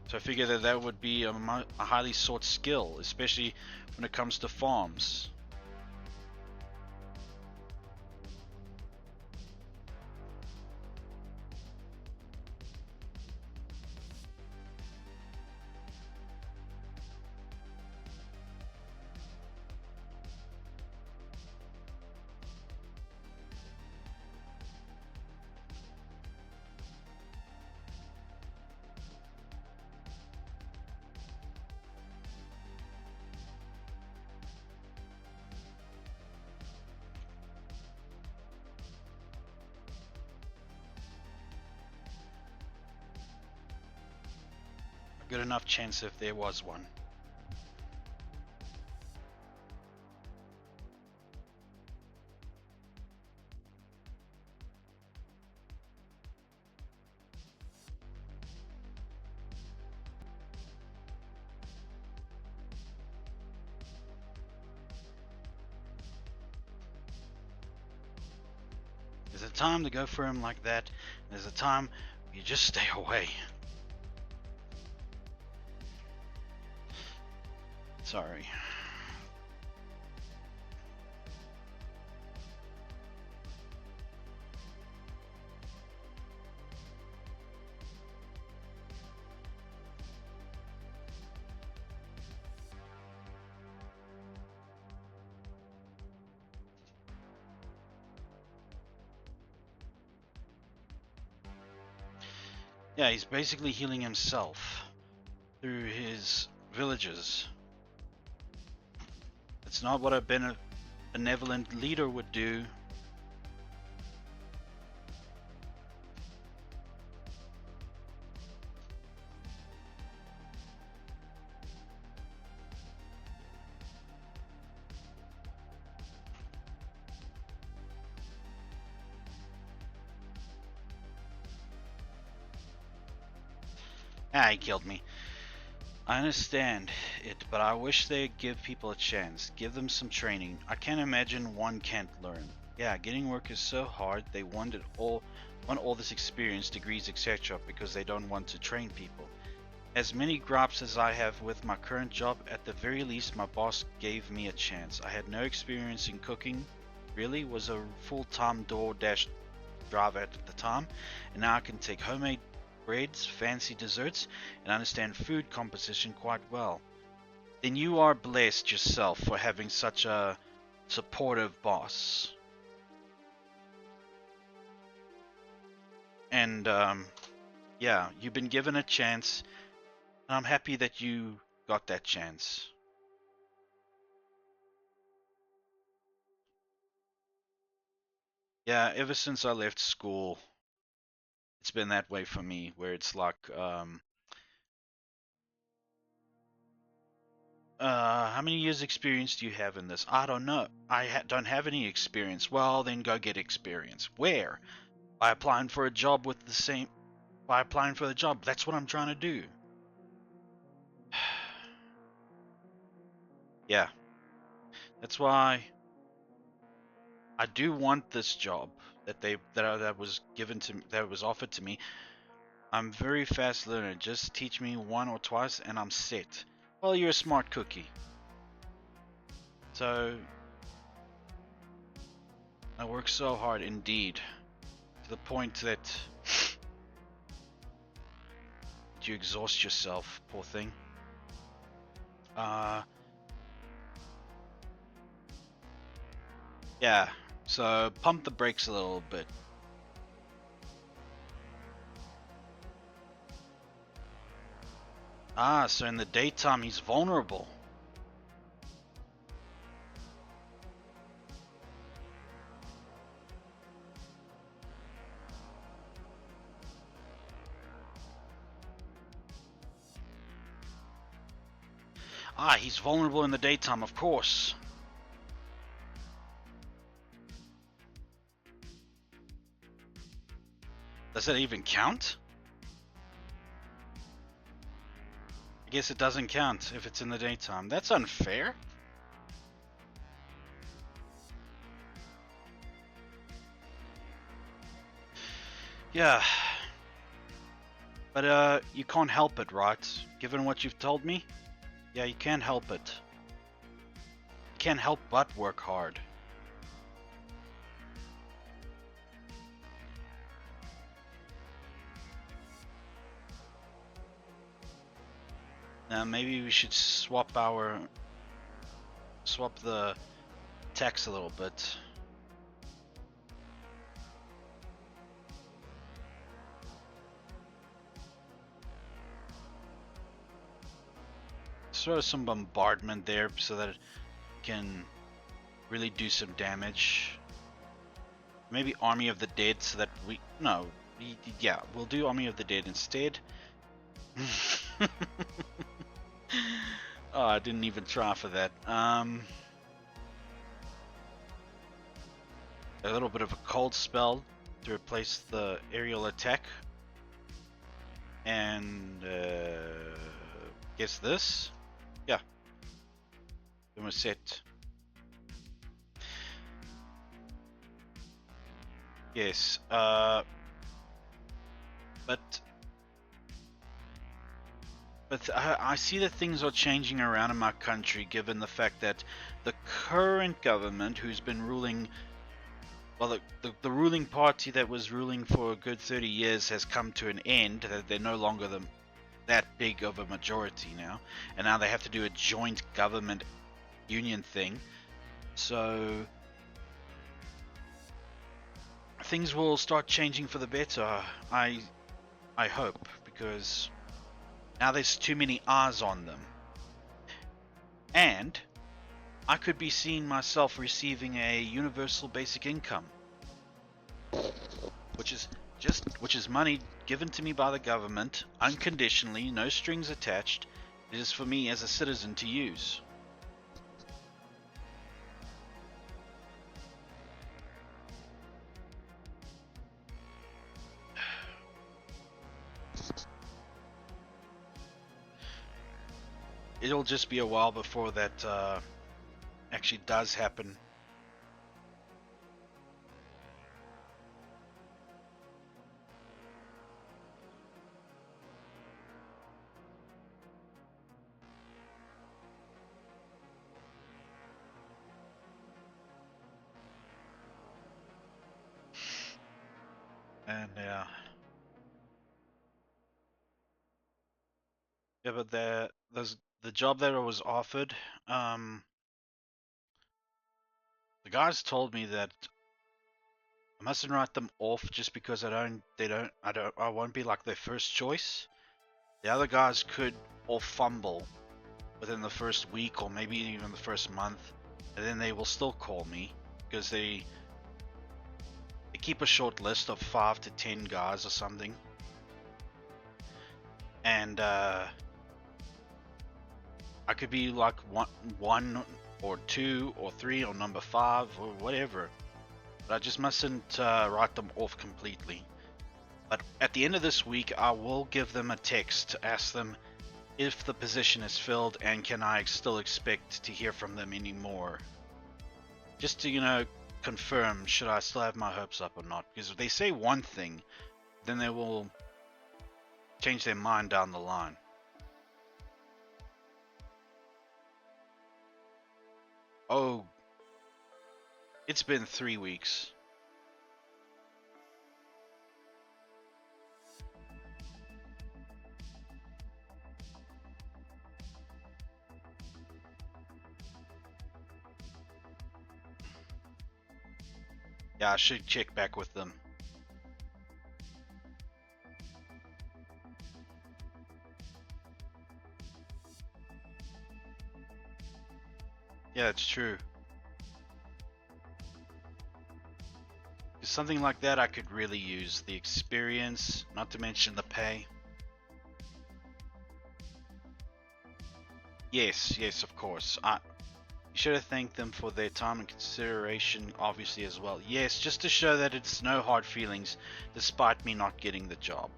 so I figure that would be a highly sought skill, especially when it comes to farms. good enough chance if there was one. There's a time to go for him like that. There's a time you just stay away. Sorry. Yeah, he's basically healing himself through his villages. It's not what a benevolent leader would do. Ah, he killed me. I understand it, but I wish they'd give people a chance. Give them some training. I can't imagine one can't learn. Yeah, getting work is so hard. They want all this experience, degrees, etc. because they don't want to train people. As many gripes as I have with my current job, at the very least my boss gave me a chance. I had no experience in cooking, really, was a full-time DoorDash driver at the time, and now I can take homemade breads, fancy desserts, and understand food composition quite well. Then you are blessed yourself for having such a supportive boss. And yeah, you've been given a chance, and I'm happy that you got that chance. Yeah, ever since I left school, it's been that way for me, where it's like, how many years experience do you have in this? I don't know. Don't have any experience. Well, then go get experience. Where? By applying for a job with the same. By applying for the job. That's what I'm trying to do. Yeah. That's why I do want this job that was given to that was offered to me. I'm very fast learner. Just teach me one or twice and I'm set. Well, you're a smart cookie. So I work so hard indeed, to the point that you exhaust yourself, poor thing. Yeah, so pump the brakes a little bit. Ah, so in the daytime he's vulnerable. Ah, he's vulnerable in the daytime, of course. Does that even count? I guess it doesn't count if it's in the daytime. That's unfair. Yeah. But you can't help it, right? Given what you've told me? Yeah, you can't help it. You can't help but work hard. Now maybe we should swap the text a little bit. Throw some bombardment there so that it can really do some damage. Maybe Army of the Dead so that we'll do Army of the Dead instead. Oh, I didn't even try for that. A little bit of a cold spell to replace the aerial attack. And guess this? Yeah. Then we're set. Yes. But I see that things are changing around in my country, given the fact that the current government, who's been ruling, well, the ruling party that was ruling for a good 30 years has come to an end, that they're no longer that big of a majority now, and now they have to do a joint government union thing. So things will start changing for the better. I hope, because now there's too many eyes on them. And I could be seeing myself receiving a universal basic income, which is money given to me by the government unconditionally, no strings attached. It is for me as a citizen to use. It'll just be a while before that actually does happen. And yeah, but the job that I was offered, the guys told me that I mustn't write them off just because I won't be like their first choice. The other guys could all fumble within the first week or maybe even the first month, and then they will still call me because they keep a short list of 5 to 10 guys or something. And I could be like one or two or three or number 5 or whatever, but I just mustn't write them off completely. But at the end of this week, I will give them a text to ask them if the position is filled and can I still expect to hear from them anymore. Just to, confirm, should I still have my hopes up or not? Because if they say one thing, then they will change their mind down the line. Oh, it's been 3 weeks. Yeah, I should check back with them. Yeah, it's true. Something like that I could really use. The experience, not to mention the pay. Yes, of course. You should have thanked them for their time and consideration, obviously, as well. Yes, just to show that it's no hard feelings, despite me not getting the job.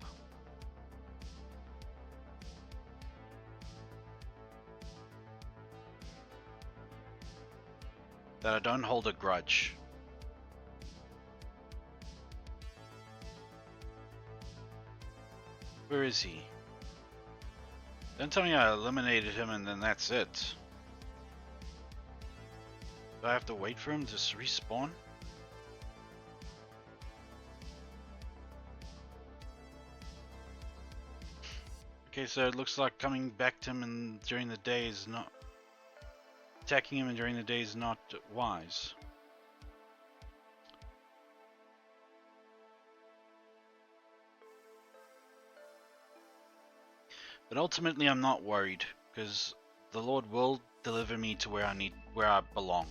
That I don't hold a grudge. Where is he? Don't tell me I eliminated him and then that's it. Do I have to wait for him to respawn? Okay, so it looks like coming back to him during the day is not... Attacking him during the day is not wise. But ultimately I'm not worried, because the Lord will deliver me to where I belong.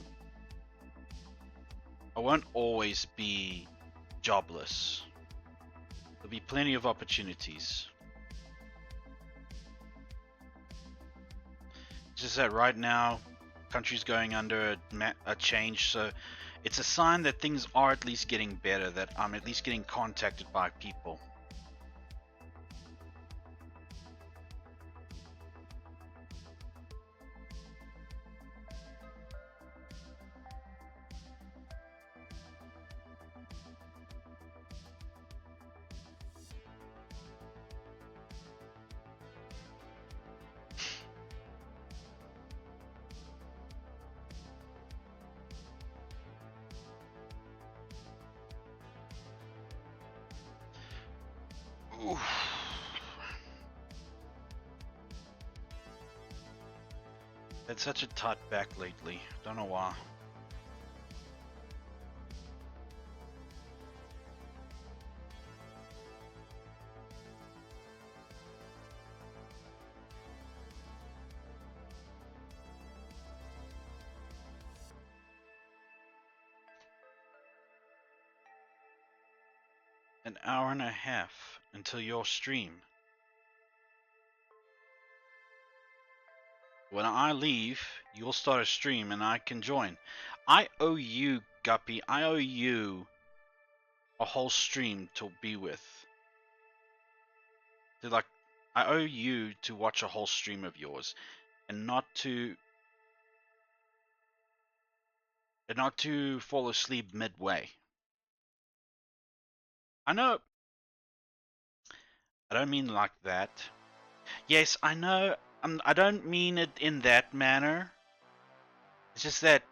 I won't always be jobless. There'll be plenty of opportunities. just that right now, country's going under a change, so it's a sign that things are at least getting better. That I'm at least getting contacted by people. Oof. Had such a tight back lately. Don't know why. An hour and a half until your stream. When I leave, you'll start a stream and I can join. I owe you, Guppy. I owe you a whole stream to be with. Like, I owe you to watch a whole stream of yours, and not to fall asleep midway. I know. I don't mean like that. Yes, I know. I don't mean it in that manner. It's just that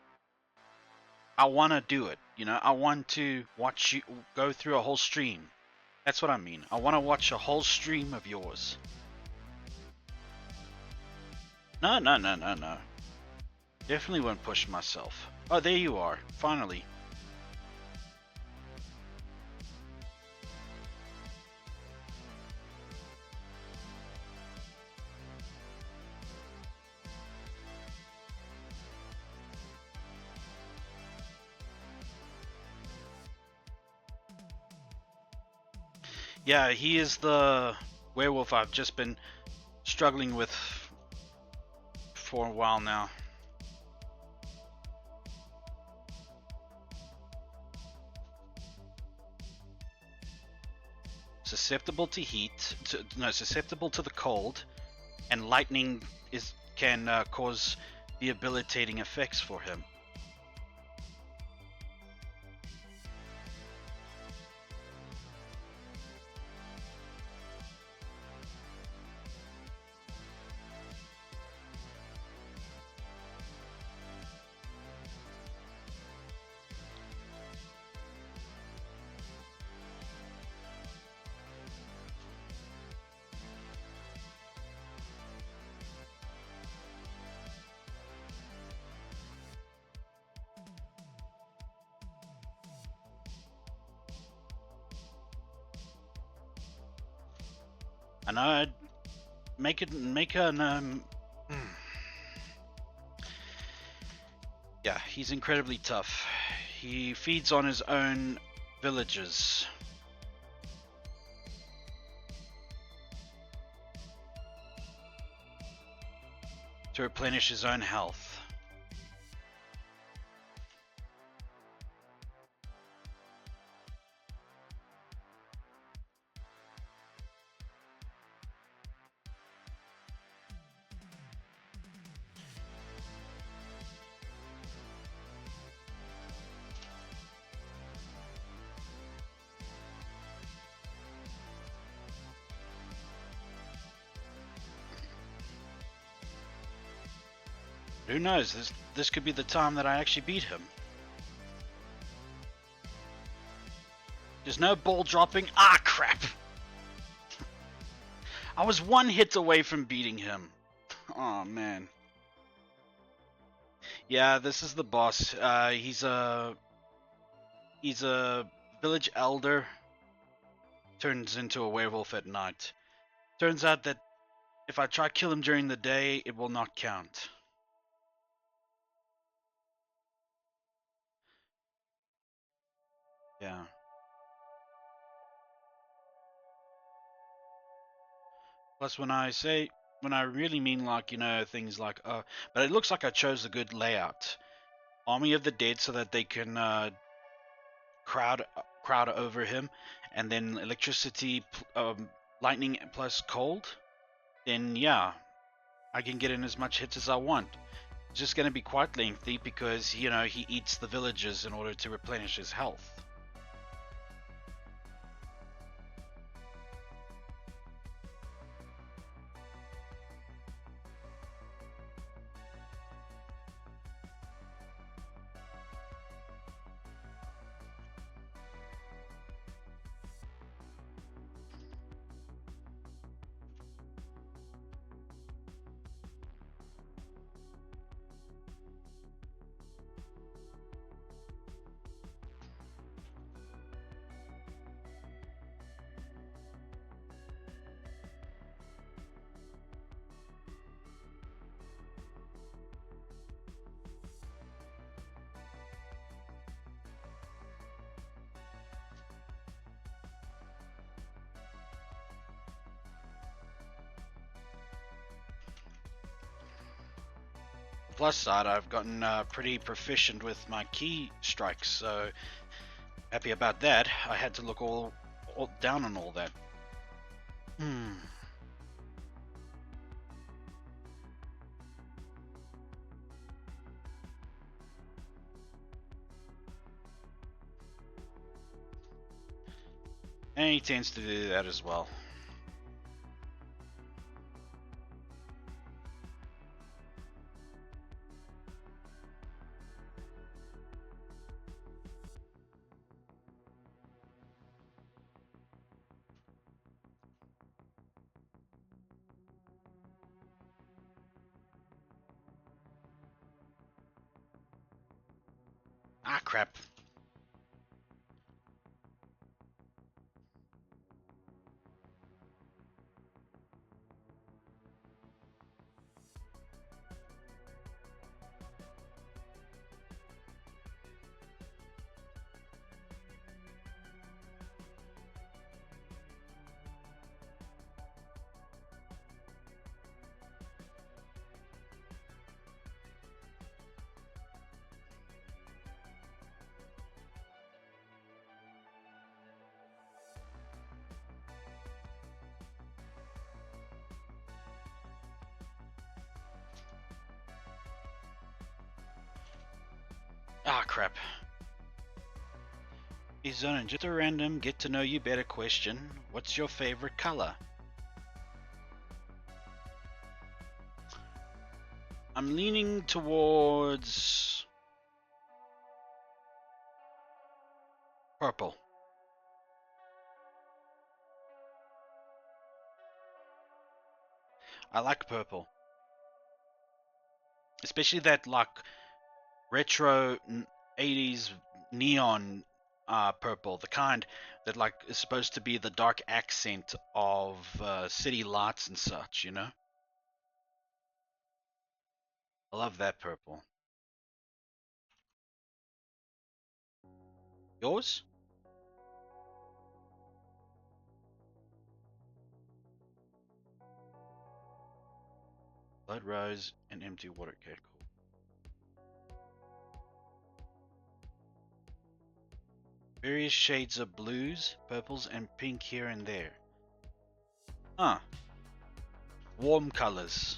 I want to do it. You know, I want to watch you go through a whole stream. That's what I mean. I want to watch a whole stream of yours. No, no, no, no, no. Definitely won't push myself. Oh, there you are. Finally. Yeah, he is the werewolf I've just been struggling with for a while now. Susceptible to heat, susceptible to the cold, and lightning can cause debilitating effects for him. And I'd make an yeah, he's incredibly tough. He feeds on his own villagers. To replenish his own health. Who knows? This could be the time that I actually beat him. There's no ball dropping. Ah, crap! I was one hit away from beating him. Oh, man. Yeah, this is the boss. He's a village elder. Turns into a werewolf at night. Turns out that if I try to kill him during the day, it will not count. Yeah. Plus, when I say when I really mean like, things like, but it looks like I chose a good layout. Army of the Dead, so that they can crowd over him, and then electricity, lightning plus cold. Then yeah, I can get in as much hits as I want. It's just going to be quite lengthy because he eats the villagers in order to replenish his health. Plus side, I've gotten pretty proficient with my key strikes, so happy about that. I had to look all down on all that. And he tends to do that as well. Ah, crap. Ah, crap. Hey, Zonin, just a random get to know you better question. What's your favorite color? I'm leaning towards purple. I like purple. Especially that like retro 80s neon purple, the kind that like is supposed to be the dark accent of city lights and such, you know? I love that purple. Yours? Blood rose and empty water. Okay, cool. Various shades of blues, purples, and pink here and there. Huh. Warm colors.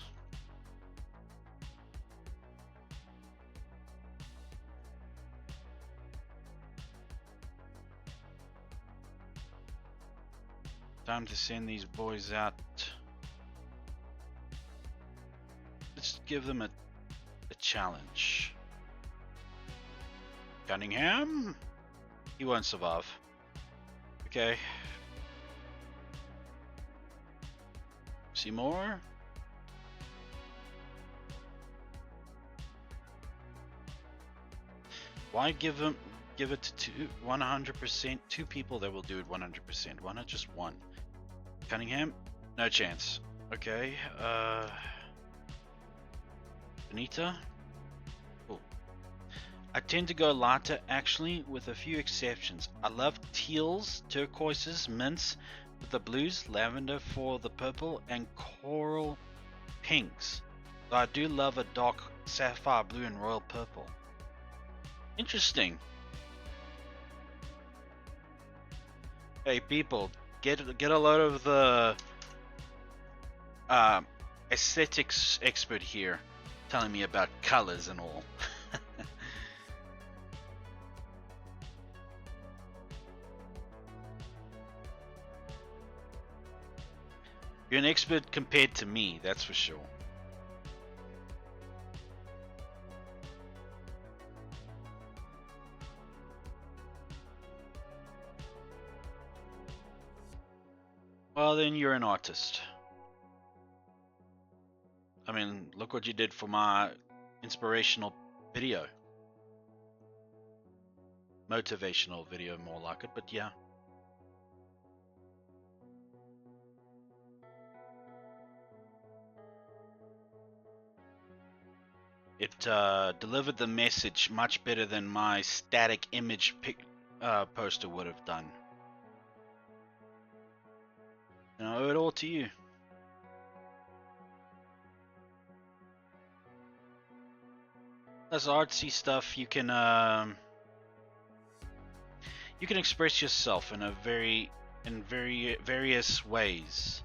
Time to send these boys out. Let's give them a challenge. Cunningham? He won't survive. Okay. Seymour? Why give it to 100%? Two people that will do it 100%. Why not just one? Cunningham? No chance. Okay. Benita? Cool. I tend to go lighter actually, with a few exceptions. I love teals, turquoises, mints with the blues, lavender for the purple, and coral pinks. Though I do love a dark sapphire blue and royal purple. Interesting. Hey people, get a load of the aesthetics expert here telling me about colors and all. You're an expert compared to me, that's for sure. Well, then you're an artist. I mean, look what you did for my inspirational video. Motivational video, more like it, but yeah. It delivered the message much better than my static image poster would have done. And I owe it all to you. As artsy stuff, you can express yourself in various ways.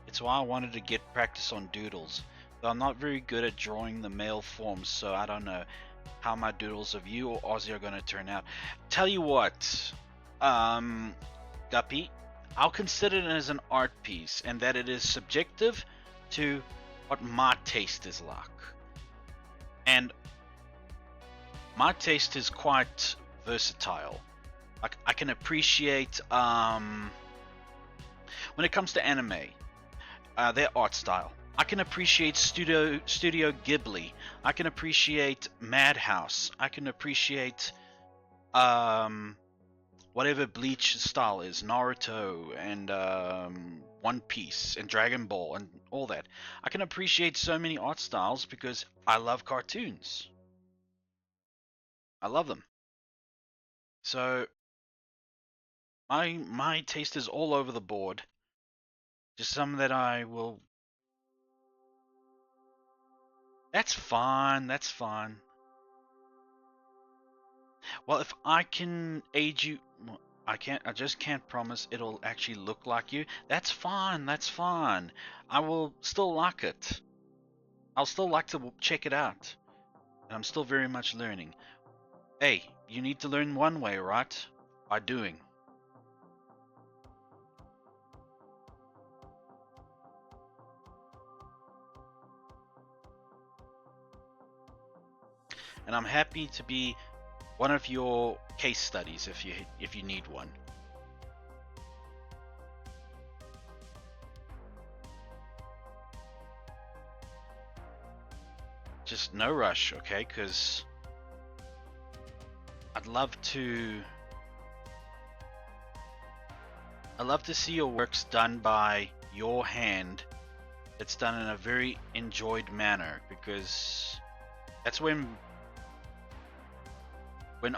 It's why I wanted to get practice on doodles. Though I'm not very good at drawing the male forms, so I don't know how my doodles of you or Ozzy are going to turn out. Tell you what, Guppy, I'll consider it as an art piece, and that it is subjective to what my taste is like. And my taste is quite versatile. Like, I can appreciate, when it comes to anime, their art style. I can appreciate Studio Ghibli. I can appreciate Madhouse. I can appreciate whatever Bleach style is, Naruto and One Piece and Dragon Ball and all that. I can appreciate so many art styles because I love cartoons. I love them. So my taste is all over the board. Just some that I will. That's fine. That's fine. Well, if I can aid you, I can't. I just can't promise it'll actually look like you. That's fine. That's fine. I will still like it. I'll still like to check it out. And I'm still very much learning. Hey, you need to learn one way, right? By doing. And I'm happy to be one of your case studies if you need one. Just no rush, okay? Because I'd love to see your works done by your hand. It's done in a very enjoyed manner, because that's when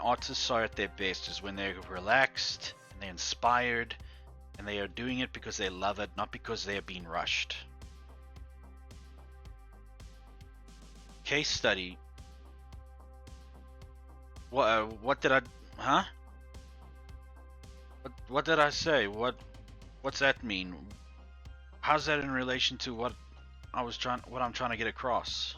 artists are at their best, is when they're relaxed and they're inspired and they are doing it because they love it, not because they are being rushed. Case study. What did I? Huh? What did I say? What's that mean? How's that in relation to what I'm trying to get across?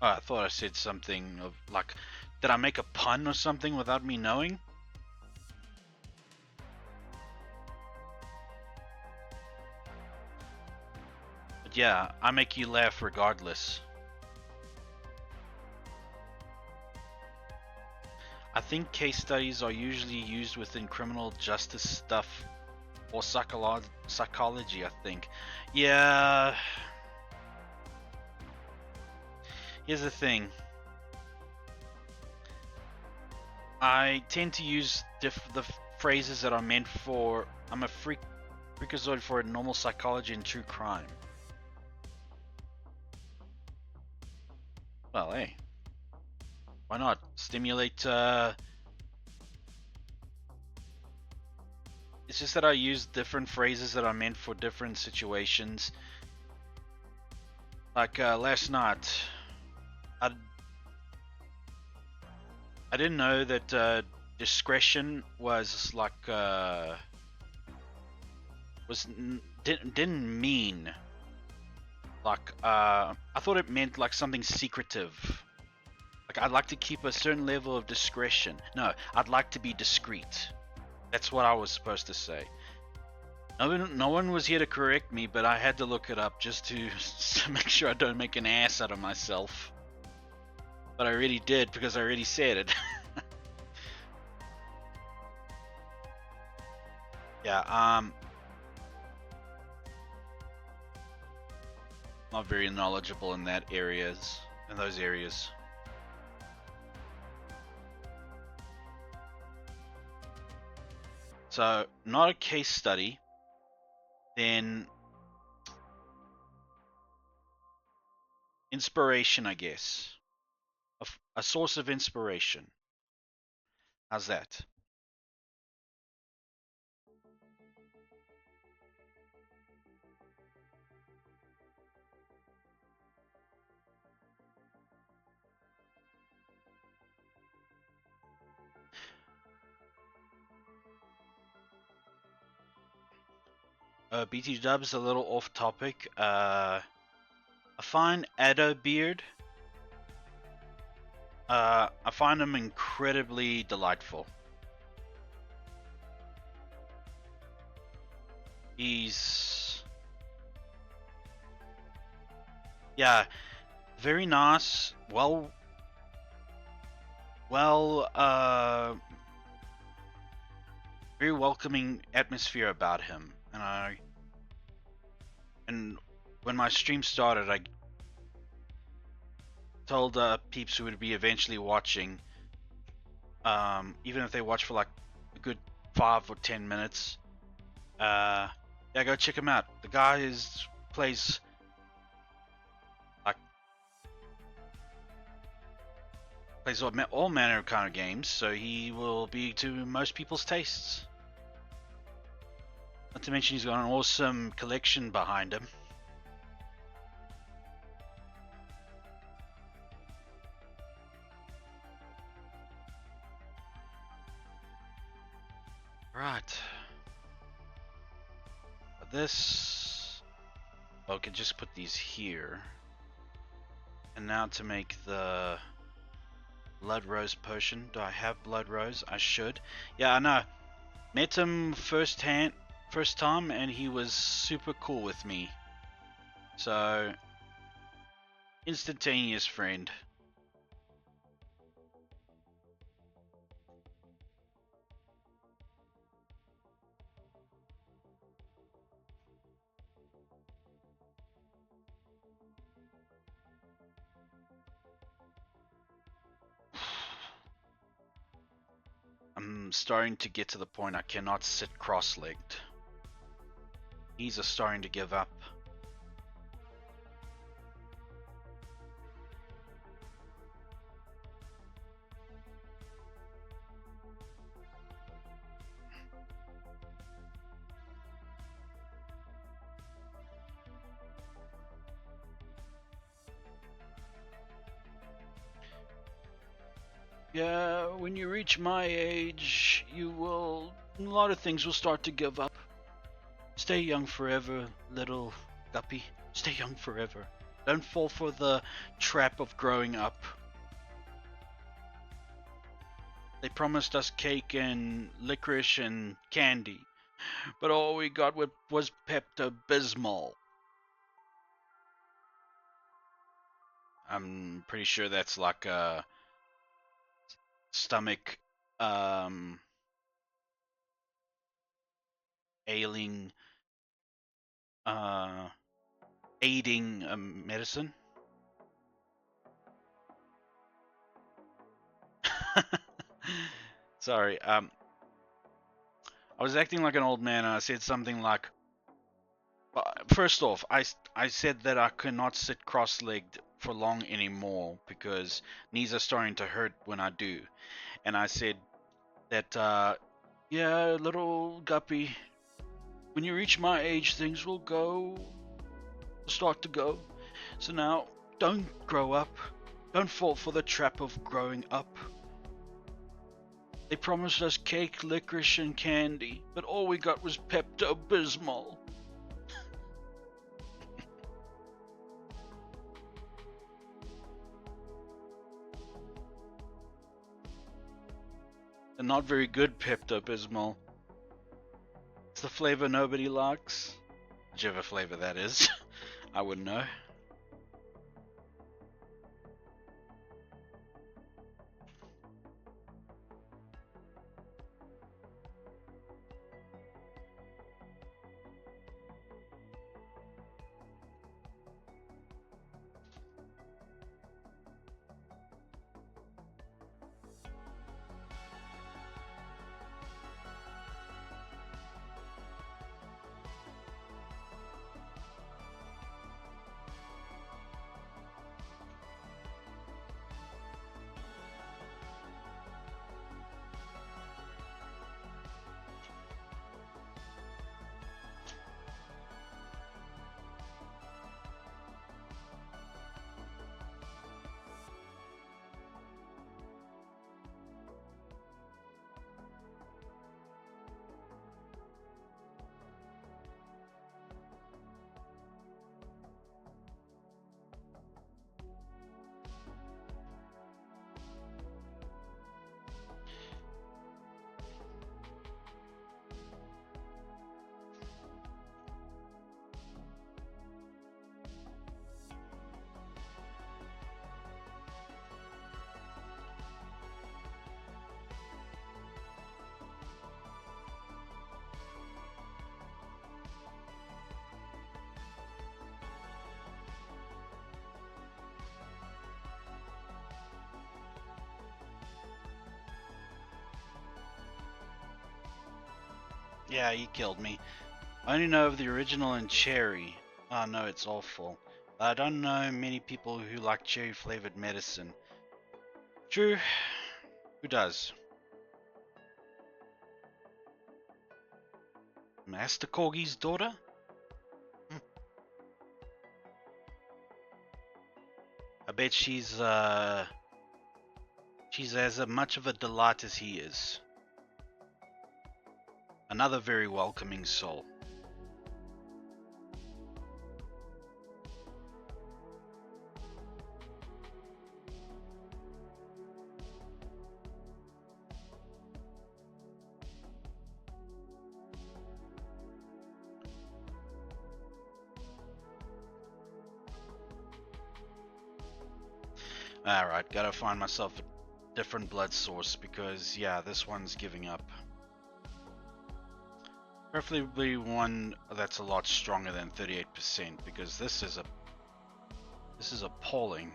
Oh, I thought I said something of like, did I make a pun or something without me knowing? But yeah, I make you laugh regardless. I think case studies are usually used within criminal justice stuff or psychology, I think. Yeah. Here's the thing. I tend to use the phrases that are meant for, I'm a freakazoid for normal psychology and true crime. Well, hey. Why not? Stimulate, It's just that I use different phrases that are meant for different situations. Like last night, I I didn't know that discretion was like didn't mean like I thought it meant like something secretive. Like I'd like to keep a certain level of discretion. No, I'd like to be discreet. That's what I was supposed to say. No one was here to correct me, but I had to look it up just to make sure I don't make an ass out of myself. But I already did because I already said it. Yeah, not very knowledgeable in those areas. So, not a case study, then inspiration, I guess. A source of inspiration. How's that? BT Dub's a little off topic. I find Beard. I find him incredibly delightful. He's, yeah, very nice. Very welcoming atmosphere about him. And when my stream started, I told peeps who would be eventually watching, even if they watch for like a good 5 or 10 minutes, yeah, go check him out. The guy plays like all manner of kind of games, so he will be to most people's tastes. Not to mention he's got an awesome collection behind him. Right. This, well, I can just put these here. And now to make the Blood Rose potion. Do I have Blood Rose? I should. Yeah, I know. Met him first time, and he was super cool with me. So, instantaneous friend. I'm starting to get to the point I cannot sit cross-legged. Knees are starting to give up. Yeah, when you reach my age, a lot of things will start to give up. Stay young forever, little guppy. Stay young forever. Don't fall for the trap of growing up. They promised us cake and licorice and candy, but all we got was Pepto-Bismol. I'm pretty sure that's like a stomach ailing aiding medicine. Sorry. I was acting like an old man and I said something like, first off, I said that I could not sit cross-legged for long anymore because knees are starting to hurt when I do. And I said that Yeah, little Guppy. When you reach my age, things will start to go. So now, don't grow up. Don't fall for the trap of growing up. They promised us cake, licorice, and candy, but all we got was Pepto-Bismol. And not very good Pepto-Bismol. It's the flavor nobody likes. Whichever flavor that is. I wouldn't know. Yeah, you killed me. I only know of the original and cherry. Oh no, it's awful. I don't know many people who like cherry flavored medicine. True. Who does? Master Corgi's daughter? I bet she's as much of a delight as he is. Another very welcoming soul. Alright, gotta find myself a different blood source because, yeah, this one's giving up. Preferably one that's a lot stronger than 38% because this is appalling.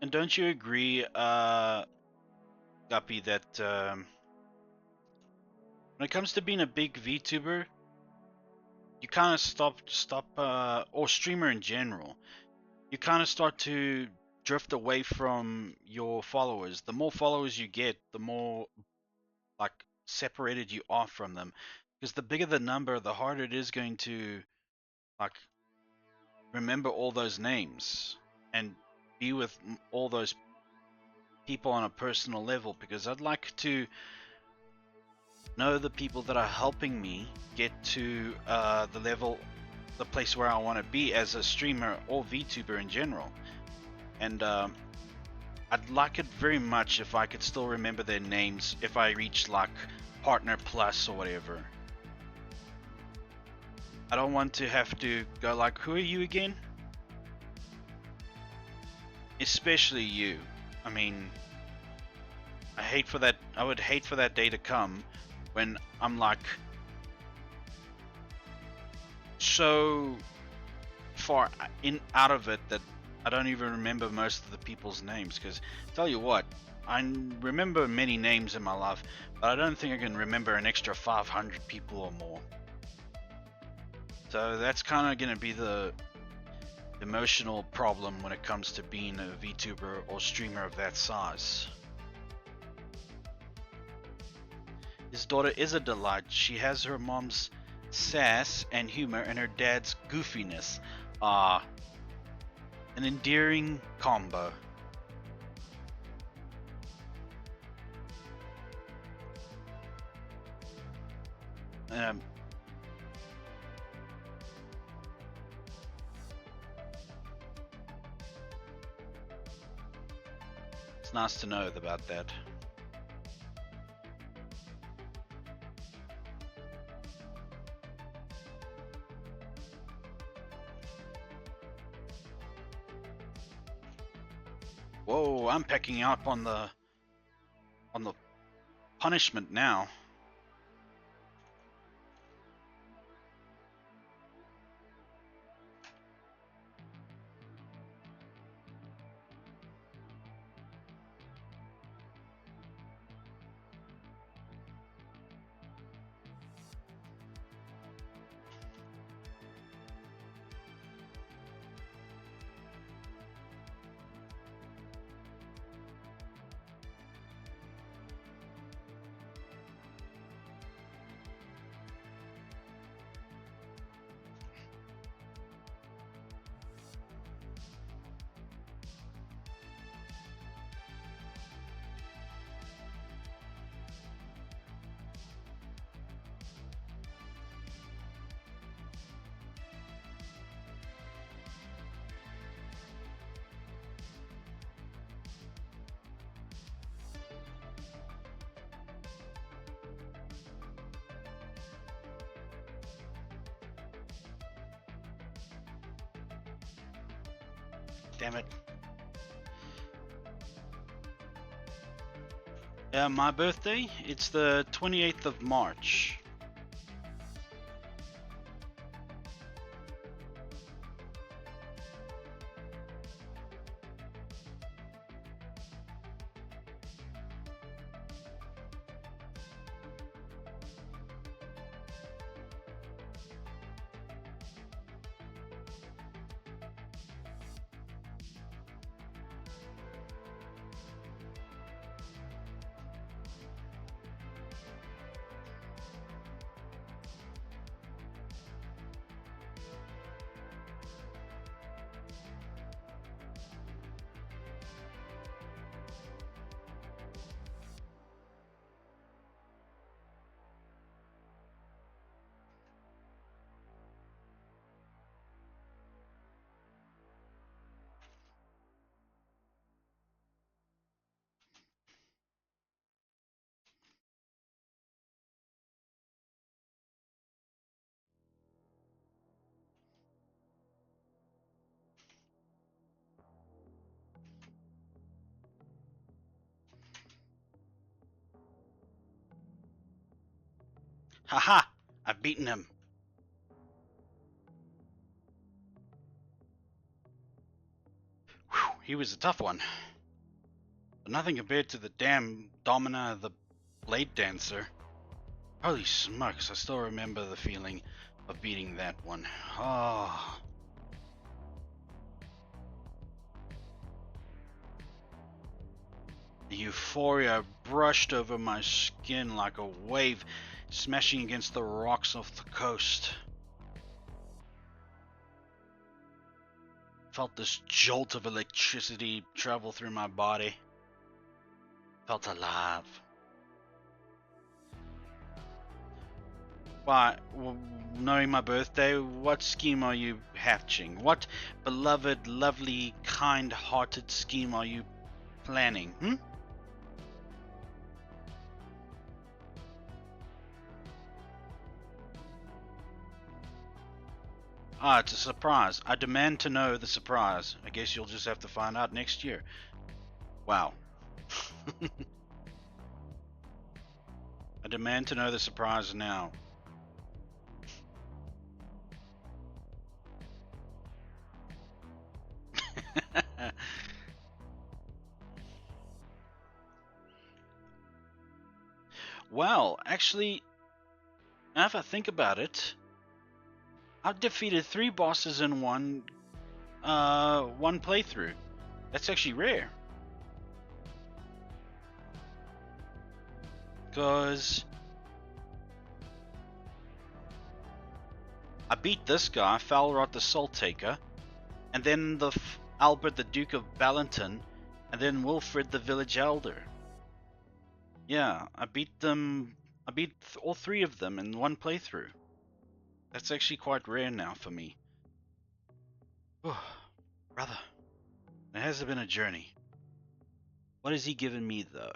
And don't you agree, Guppy, that when it comes to being a big VTuber, you kind of stop, or streamer in general, you kind of start to drift away from your followers. The more followers you get, the more like separated you are from them. Because the bigger the number, the harder it is going to like remember all those names and be with all those people on a personal level. Because I'd like to know the people that are helping me get to the place where I want to be as a streamer or VTuber in general. And I'd like it very much if I could still remember their names if I reach like Partner Plus or whatever. I don't want to have to go like, who are you again? Especially you. I mean, I would hate for that day to come when I'm like so far out of it that I don't even remember most of the people's names, because tell you what, I remember many names in my life, but I don't think I can remember an extra 500 people or more. So that's kind of going to be the emotional problem when it comes to being a VTuber or streamer of that size. His daughter is a delight. She has her mom's sass and humor and her dad's goofiness. Ah, an endearing combo. Um, it's nice to know about that. Whoa, I'm picking up on the punishment now. Damn it. My birthday, it's the 28th of March. Haha! I've beaten him. Whew, he was a tough one. But nothing compared to the damn Domina the Blade Dancer. Holy smokes, I still remember the feeling of beating that one. Oh. The euphoria brushed over my skin like a wave smashing against the rocks off the coast. Felt this jolt of electricity travel through my body. Felt alive. Why, knowing my birthday, what scheme are you hatching? What beloved, lovely, kind-hearted scheme are you planning? Ah, it's a surprise. I demand to know the surprise. I guess you'll just have to find out next year. Wow. I demand to know the surprise now. Well, actually, now if I think about it, I've defeated 3 bosses in one playthrough. That's actually rare. Because I beat this guy, Falrod the Salt Taker, and then Albert the Duke of Ballanton, and then Wilfred the Village Elder. Yeah, I beat them. I beat all 3 of them in one playthrough. That's actually quite rare now for me. Brother, it has been a journey. What has he given me, though?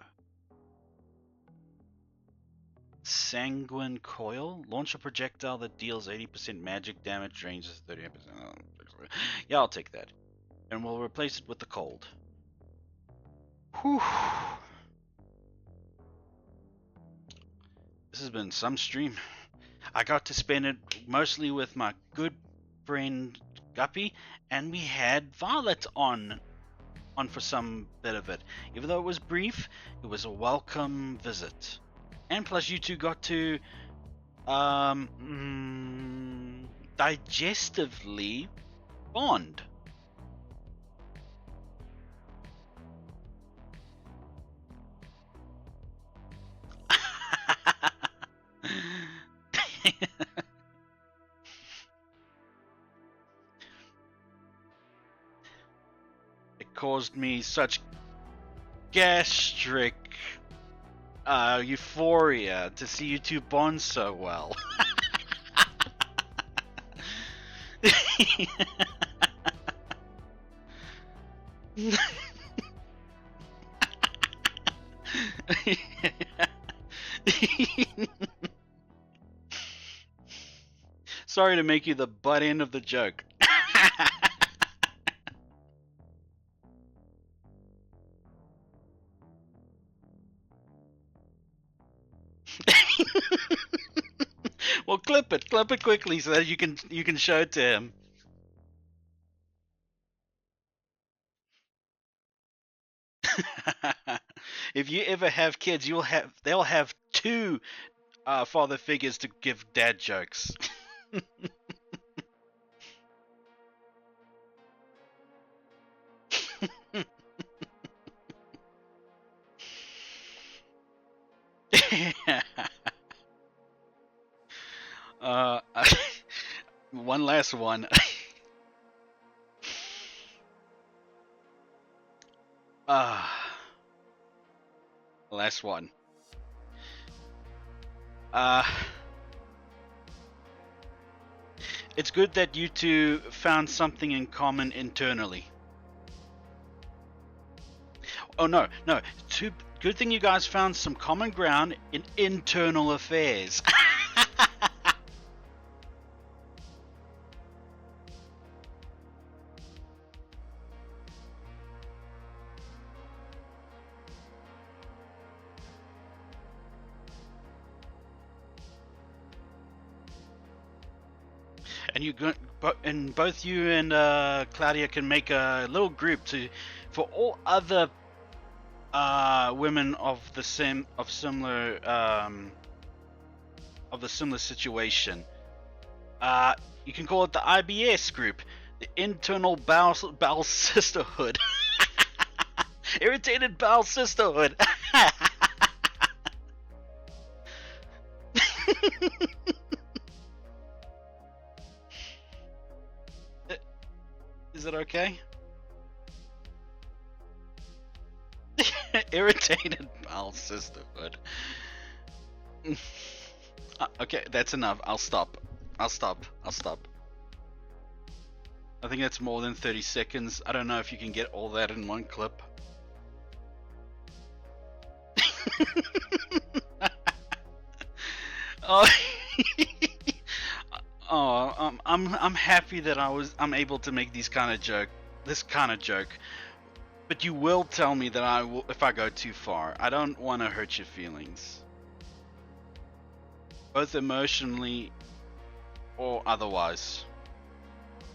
Sanguine Coil. Launch a projectile that deals 80% magic damage, ranges 30%. Yeah, I'll take that. And we'll replace it with the cold. Whew. This has been some stream. I got to spend it mostly with my good friend Guppy, and we had Violet on for some bit of it. Even though it was brief, it was a welcome visit. And plus you two got to digestively bond. It caused me such gastric euphoria to see you two bond so well. Sorry to make you the butt end of the joke. Well, clip it quickly so that you can show it to him. If you ever have kids, they'll have 2 father figures to give dad jokes. One last one. Last one. It's good that you two found something in common internally. Oh no. Good thing you guys found some common ground in internal affairs. And both you and Claudia can make a little group for all other women of the similar situation. You can call it the IBS group, the Internal Bowel Sisterhood. Irritated Bowel Sisterhood. Is it okay? Irritated Bowel Sisterhood. Okay, that's enough. I'll stop. I think that's more than 30 seconds. I don't know if you can get all that in one clip. Oh. I'm happy that I'm able to make this kind of joke. But you will tell me that if I go too far. I don't want to hurt your feelings, both emotionally or otherwise.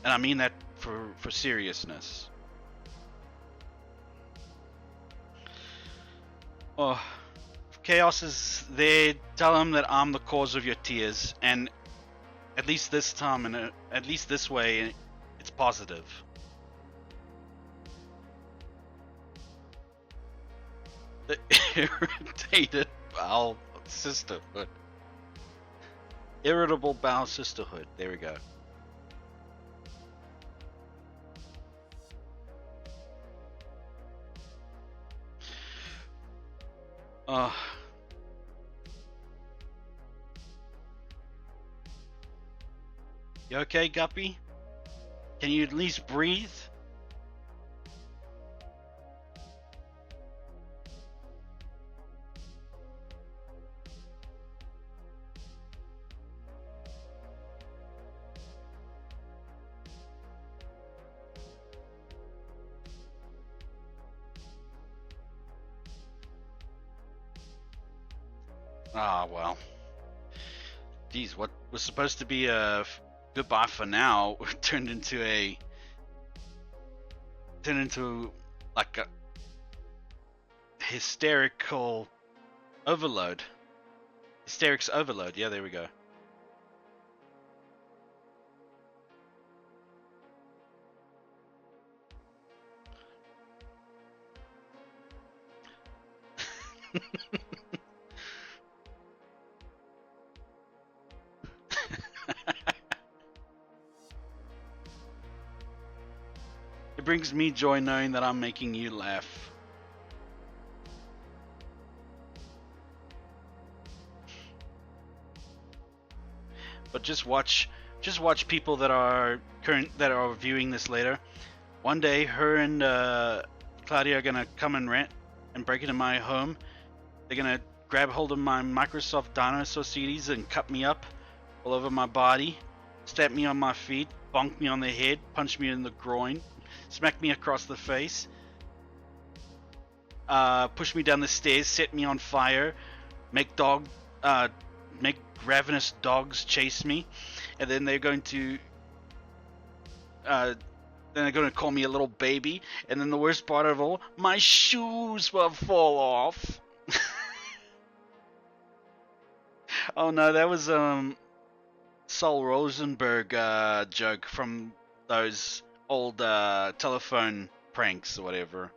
And I mean that for seriousness. Oh, Chaos is there. Tell him that I'm the cause of your tears, and at least this time, and at least this way, it's positive. The irritated bowel sisterhood. Irritable bowel sisterhood. There we go. You okay, Guppy? Can you at least breathe? Ah, well. Geez, what was supposed to be a goodbye for now turned into like a hysterical overload. Hysterics overload. Yeah, there we go. It brings me joy knowing that I'm making you laugh. But just watch people that are viewing this later. One day, her and Claudia are gonna come and rent and break into my home. They're gonna grab hold of my Microsoft Dinosaur CDs and cut me up all over my body, stamp me on my feet, bonk me on the head, punch me in the groin, smack me across the face, push me down the stairs, set me on fire, make ravenous dogs chase me, and then they're going to call me a little baby, and then the worst part of all, my shoes will fall off. Oh no, that was Sol Rosenberg joke from those old telephone pranks or whatever.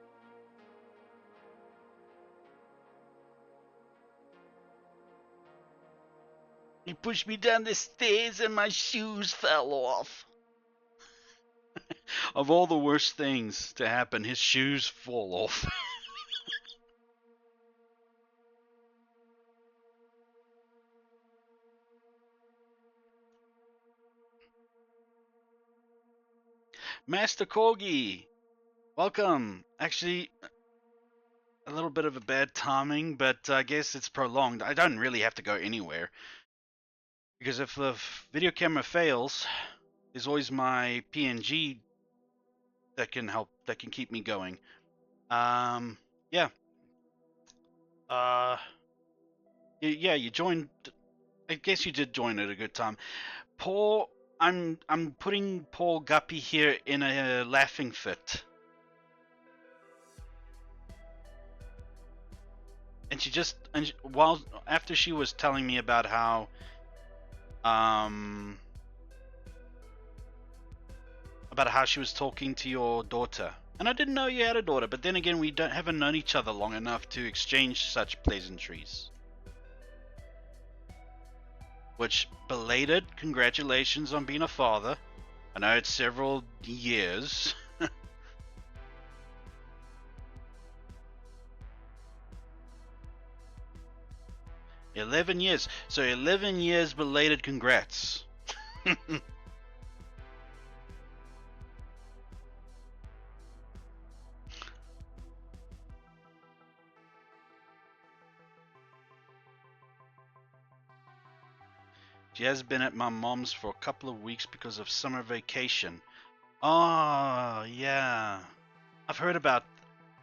He pushed me down the stairs and my shoes fell off. Of all the worst things to happen, his shoes fall off. Master Corgi, welcome. Actually, a little bit of a bad timing, but I guess it's prolonged. I don't really have to go anywhere. Because if the video camera fails, there's always my PNG that can keep me going. Yeah. Yeah, you joined. I guess you did join at a good time. Paul, I'm putting Paul Guppy here in a laughing fit. And after she was telling me about how she was talking to your daughter, and I didn't know you had a daughter, but then again, we haven't known each other long enough to exchange such pleasantries. Which, belated congratulations on being a father. I know it's several years. 11 years. So 11 years belated congrats. She has been at my mom's for a couple of weeks because of summer vacation. Oh, yeah. I've heard about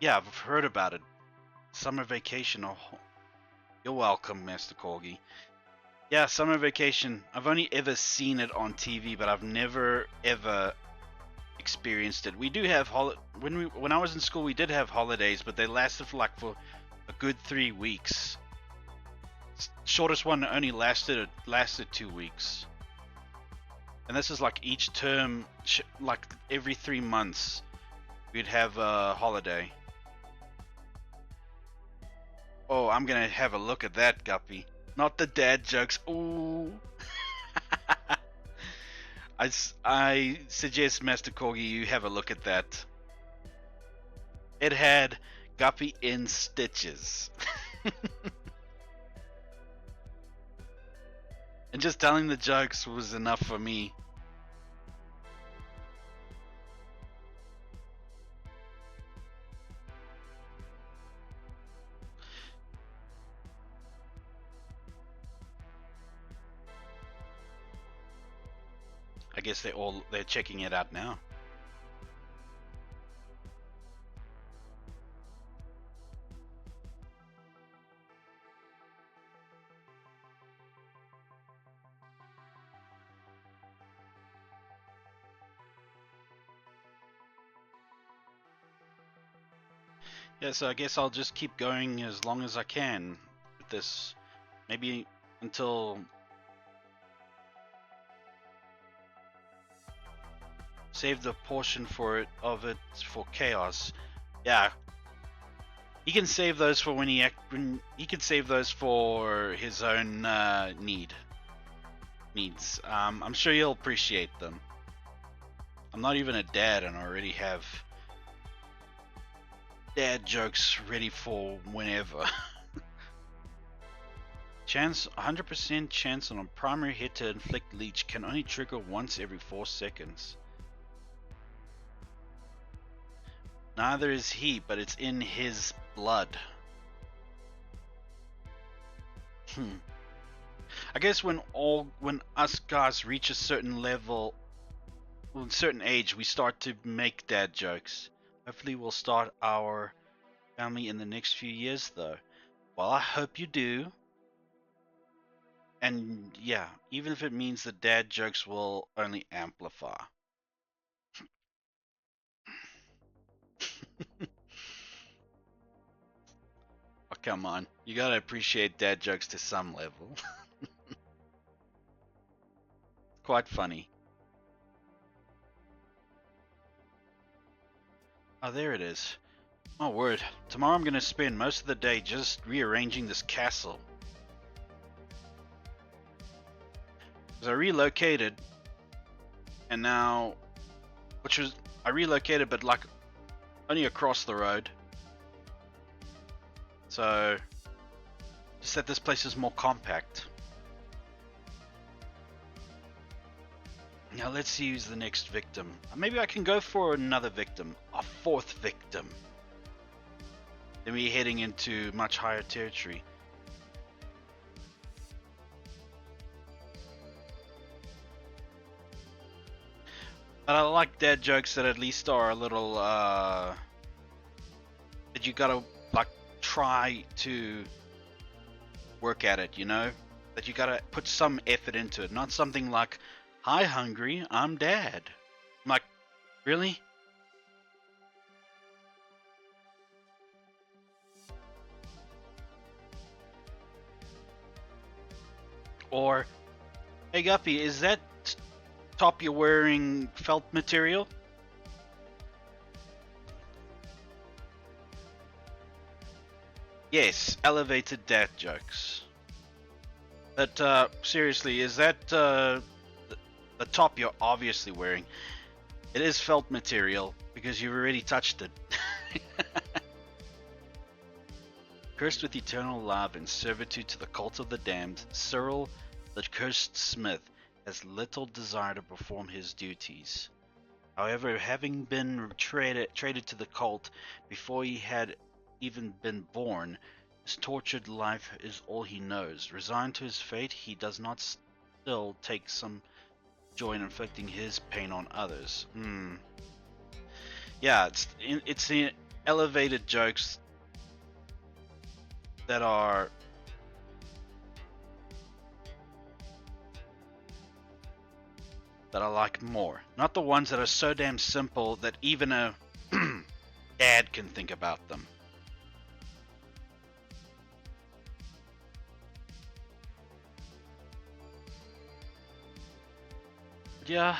it. Summer vacation. Oh, you're welcome, Master Corgi. Yeah, summer vacation. I've only ever seen it on TV, but I've never ever experienced it. We do have when I was in school, we did have holidays, but they lasted for a good 3 weeks. Shortest one only lasted 2 weeks, and this is like each term, like every 3 months, we'd have a holiday. Oh, I'm gonna have a look at that, Guppy. Not the dad jokes. Ooh. I suggest, Master Corgi, you have a look at that. It had Guppy in stitches. And just telling the jokes was enough for me. I guess they're checking it out now. Yeah, so I guess I'll just keep going as long as I can with this. Maybe until save the portion for chaos. Yeah, he can save those for when he can save those for his own needs. I'm sure you'll appreciate them. I'm not even a dad, and I already have dad jokes ready for whenever. 100% chance on a primary hit to inflict leech can only trigger once every 4 seconds. Neither is he, but it's in his blood. I guess when us guys reach a certain level, a certain age, we start to make dad jokes. Hopefully we'll start our family in the next few years, though. Well, I hope you do. And yeah, even if it means the dad jokes will only amplify. Oh, come on. You gotta appreciate dad jokes to some level. Quite funny. Oh, there it is. Oh, word. Tomorrow I'm gonna spend most of the day just rearranging this castle. Because I relocated, and now, I relocated, but like only across the road. So, just that this place is more compact. Now let's use the next victim. Maybe I can go for another victim, a 4th victim. Then we're heading into much higher territory. But I like dad jokes that at least are a little, that you gotta, like, try to work at it, you know? That you gotta put some effort into it. Not something like, hi, hungry, I'm dad. I'm like, really? Or, hey, Guppy, is that top you're wearing felt material? Yes, elevated dad jokes. But seriously, is that the top you're obviously wearing? It is felt material because you've already touched it. Cursed with eternal love and servitude to the cult of the damned, Cyril, the cursed smith, has little desire to perform his duties. However, having been traded to the cult before he had even been born, his tortured life is all he knows. Resigned to his fate, he does not still take some joy in inflicting his pain on others. Yeah, it's the elevated jokes that are that I like more. Not the ones that are so damn simple that even a dad can think about them. Yeah.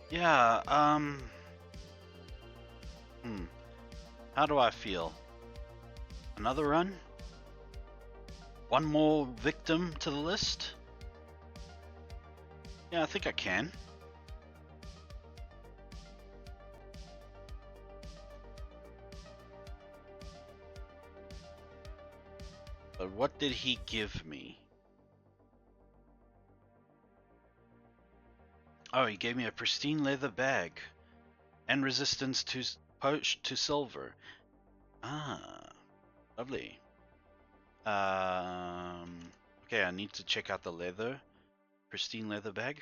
Yeah, how do I feel? Another run? One more victim to the list? Yeah, I think I can. But what did he give me? Oh, he gave me a pristine leather bag and resistance to silver. Ah, lovely. Okay, I need to check out the pristine leather bag,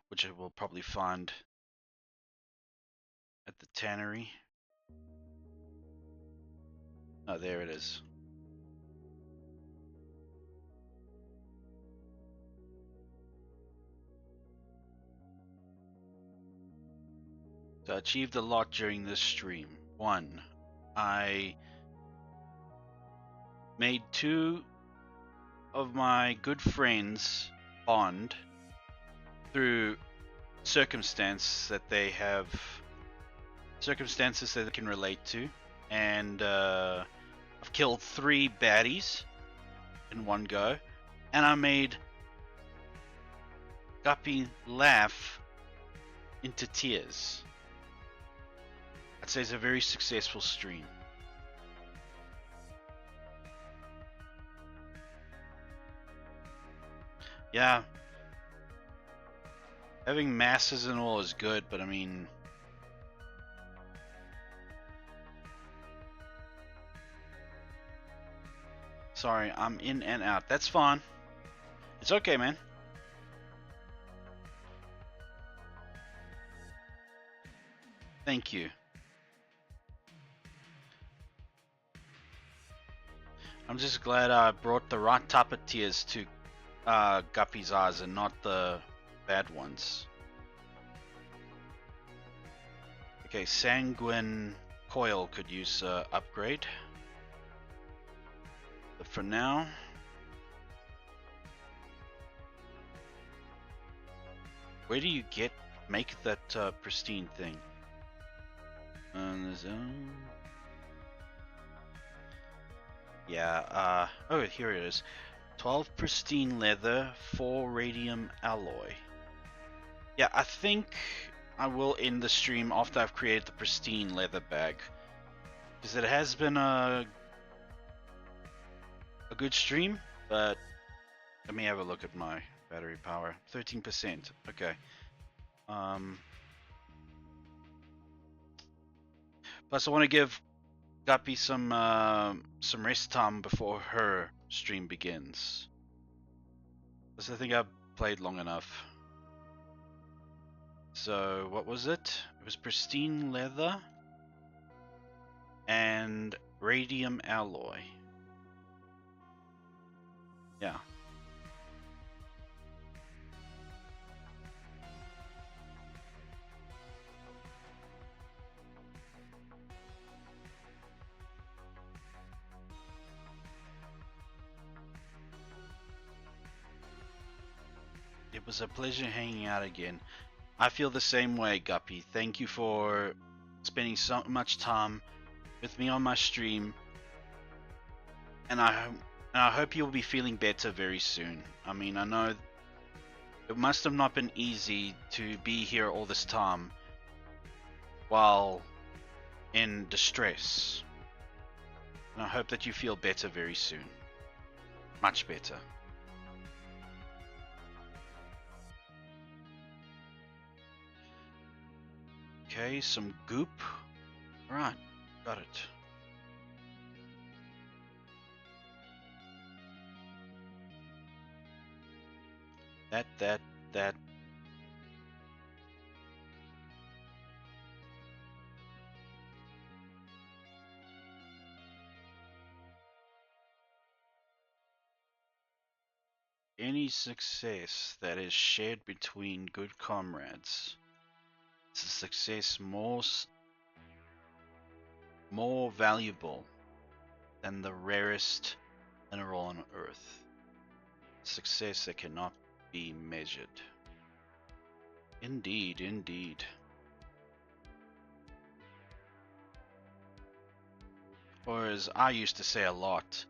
which I will probably find at the tannery. Oh, there it is. So I achieved a lot during this stream. One, I made two of my good friends bond through circumstances that they can relate to, and I've killed 3 baddies in one go, and I made Guppy laugh into tears. I'd say it's a very successful stream. Yeah, having masses and all is good, but I mean, sorry, I'm in and out. That's fine. It's okay, man. Thank you. I'm just glad I brought the right type of tears to Guppy's eyes and not the bad ones. Okay, Sanguine Coil could use upgrade. But for now, where do you make that pristine thing? Yeah, oh, here it is. 12 pristine leather, 4 radium alloy. Yeah, I think I will end the stream after I've created the pristine leather bag. Because it has been a good stream, but let me have a look at my battery power. 13%. Okay. Plus, I want to give Guppy some rest time before her stream begins. Because I think I've played long enough. So, what was it? It was pristine leather and radium alloy. Yeah. It was a pleasure hanging out again. I feel the same way, Guppy. Thank you for spending so much time with me on my stream. And I hope you'll be feeling better very soon. I mean, I know it must have not been easy to be here all this time while in distress. And I hope that you feel better very soon. Much better. Okay, some goop. Right, got it. That. any success that is shared between good comrades, it's a success more valuable than the rarest mineral on Earth. Success that cannot be measured. Indeed, indeed. Or as I used to say a lot,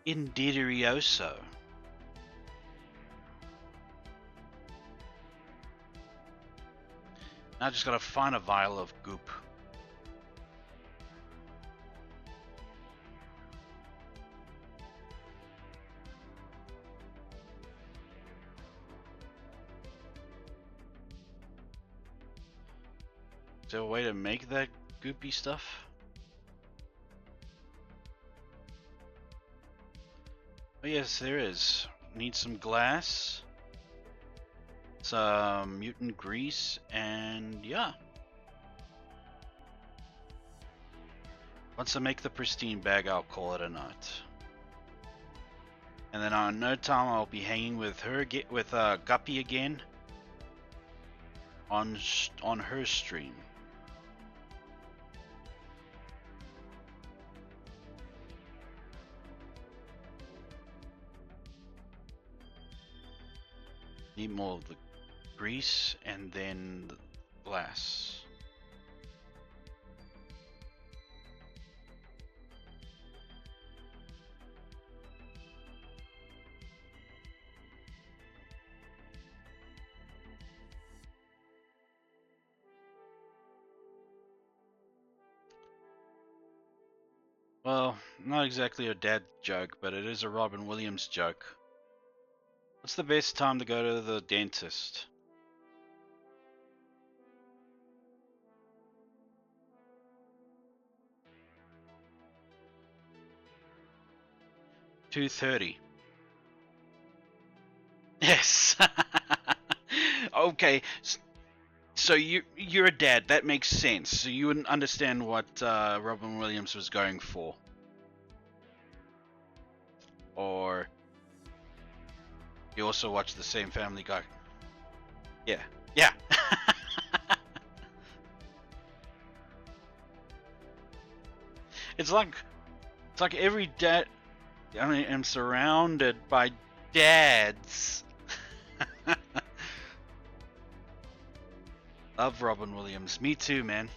indeedioso. Now I just gotta find a vial of goop. Is there a way to make that goopy stuff? Oh yes, there is. Need some glass, some mutant grease, and yeah. Once I make the pristine bag, I'll call it a night. And then on no time, I'll be hanging with her, with Guppy again on her stream. Need more of the grease and then the glass. Well, not exactly a dad joke, but it is a Robin Williams joke. What's the best time to go to the dentist? $2.30. Yes. Okay. So you're a dad. That makes sense. So you wouldn't understand what Robin Williams was going for, or you also watch the same Family Guy. Yeah. Yeah. It's like every dad. I mean, I'm surrounded by dads. Love Robin Williams. Me too, man.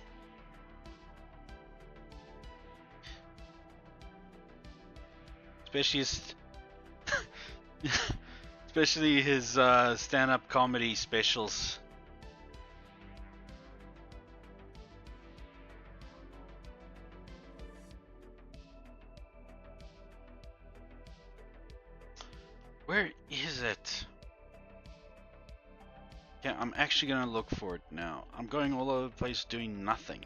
Especially his stand-up comedy specials. Where is it? Yeah, I'm actually gonna look for it now. I'm going all over the place doing nothing.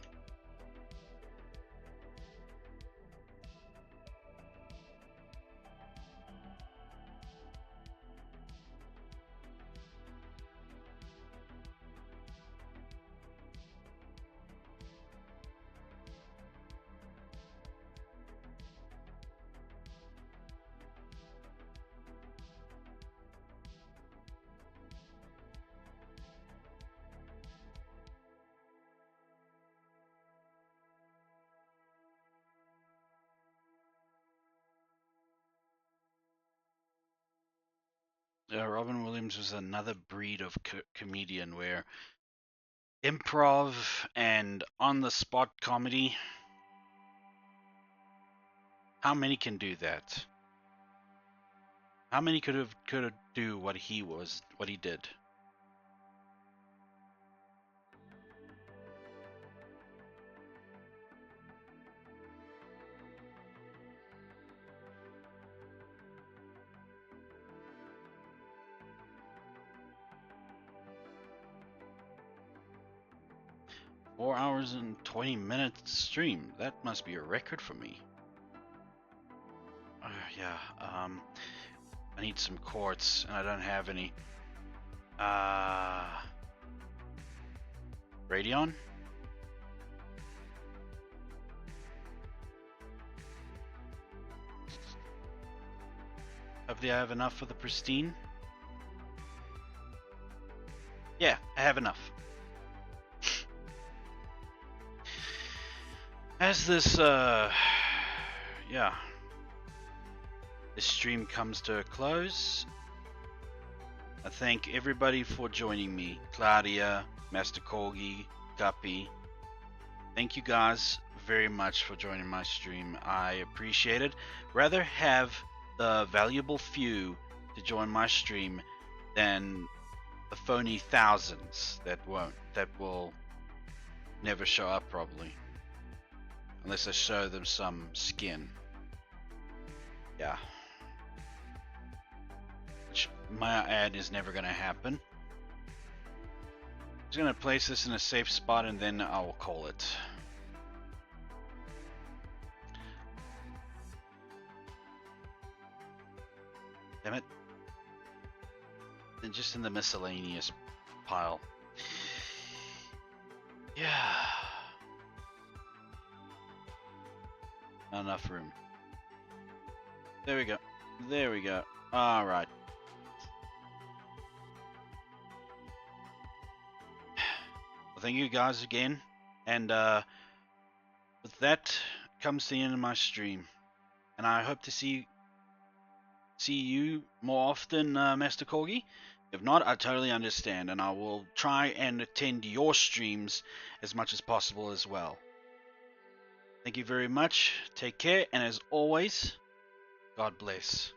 Robin Williams was another breed of comedian where improv and on-the-spot comedy. How many can do that? How many could do what he did? Four hours and 20 minutes stream. That must be a record for me. Yeah. I need some quartz, and I don't have any. Radion? Hopefully I have enough for the pristine. I have enough. As this, yeah, this stream comes to a close, I thank everybody for joining me. Claudia, Master Corgi, Guppy. Thank you guys very much for joining my stream. I appreciate it. Rather have the valuable few to join my stream than the phony thousands that will never show up probably. Unless I show them some skin. Yeah. Which my ad is never gonna happen. I'm just gonna place this in a safe spot and then I'll call it. Damn it. And just in the miscellaneous pile. Yeah. Not enough room. There we go. There we go. Alright. Well, thank you guys again. And with that comes the end of my stream. And I hope to see you more often, Master Corgi. If not, I totally understand, and I will try and attend your streams as much as possible as well. Thank you very much. Take care, and as always, God bless.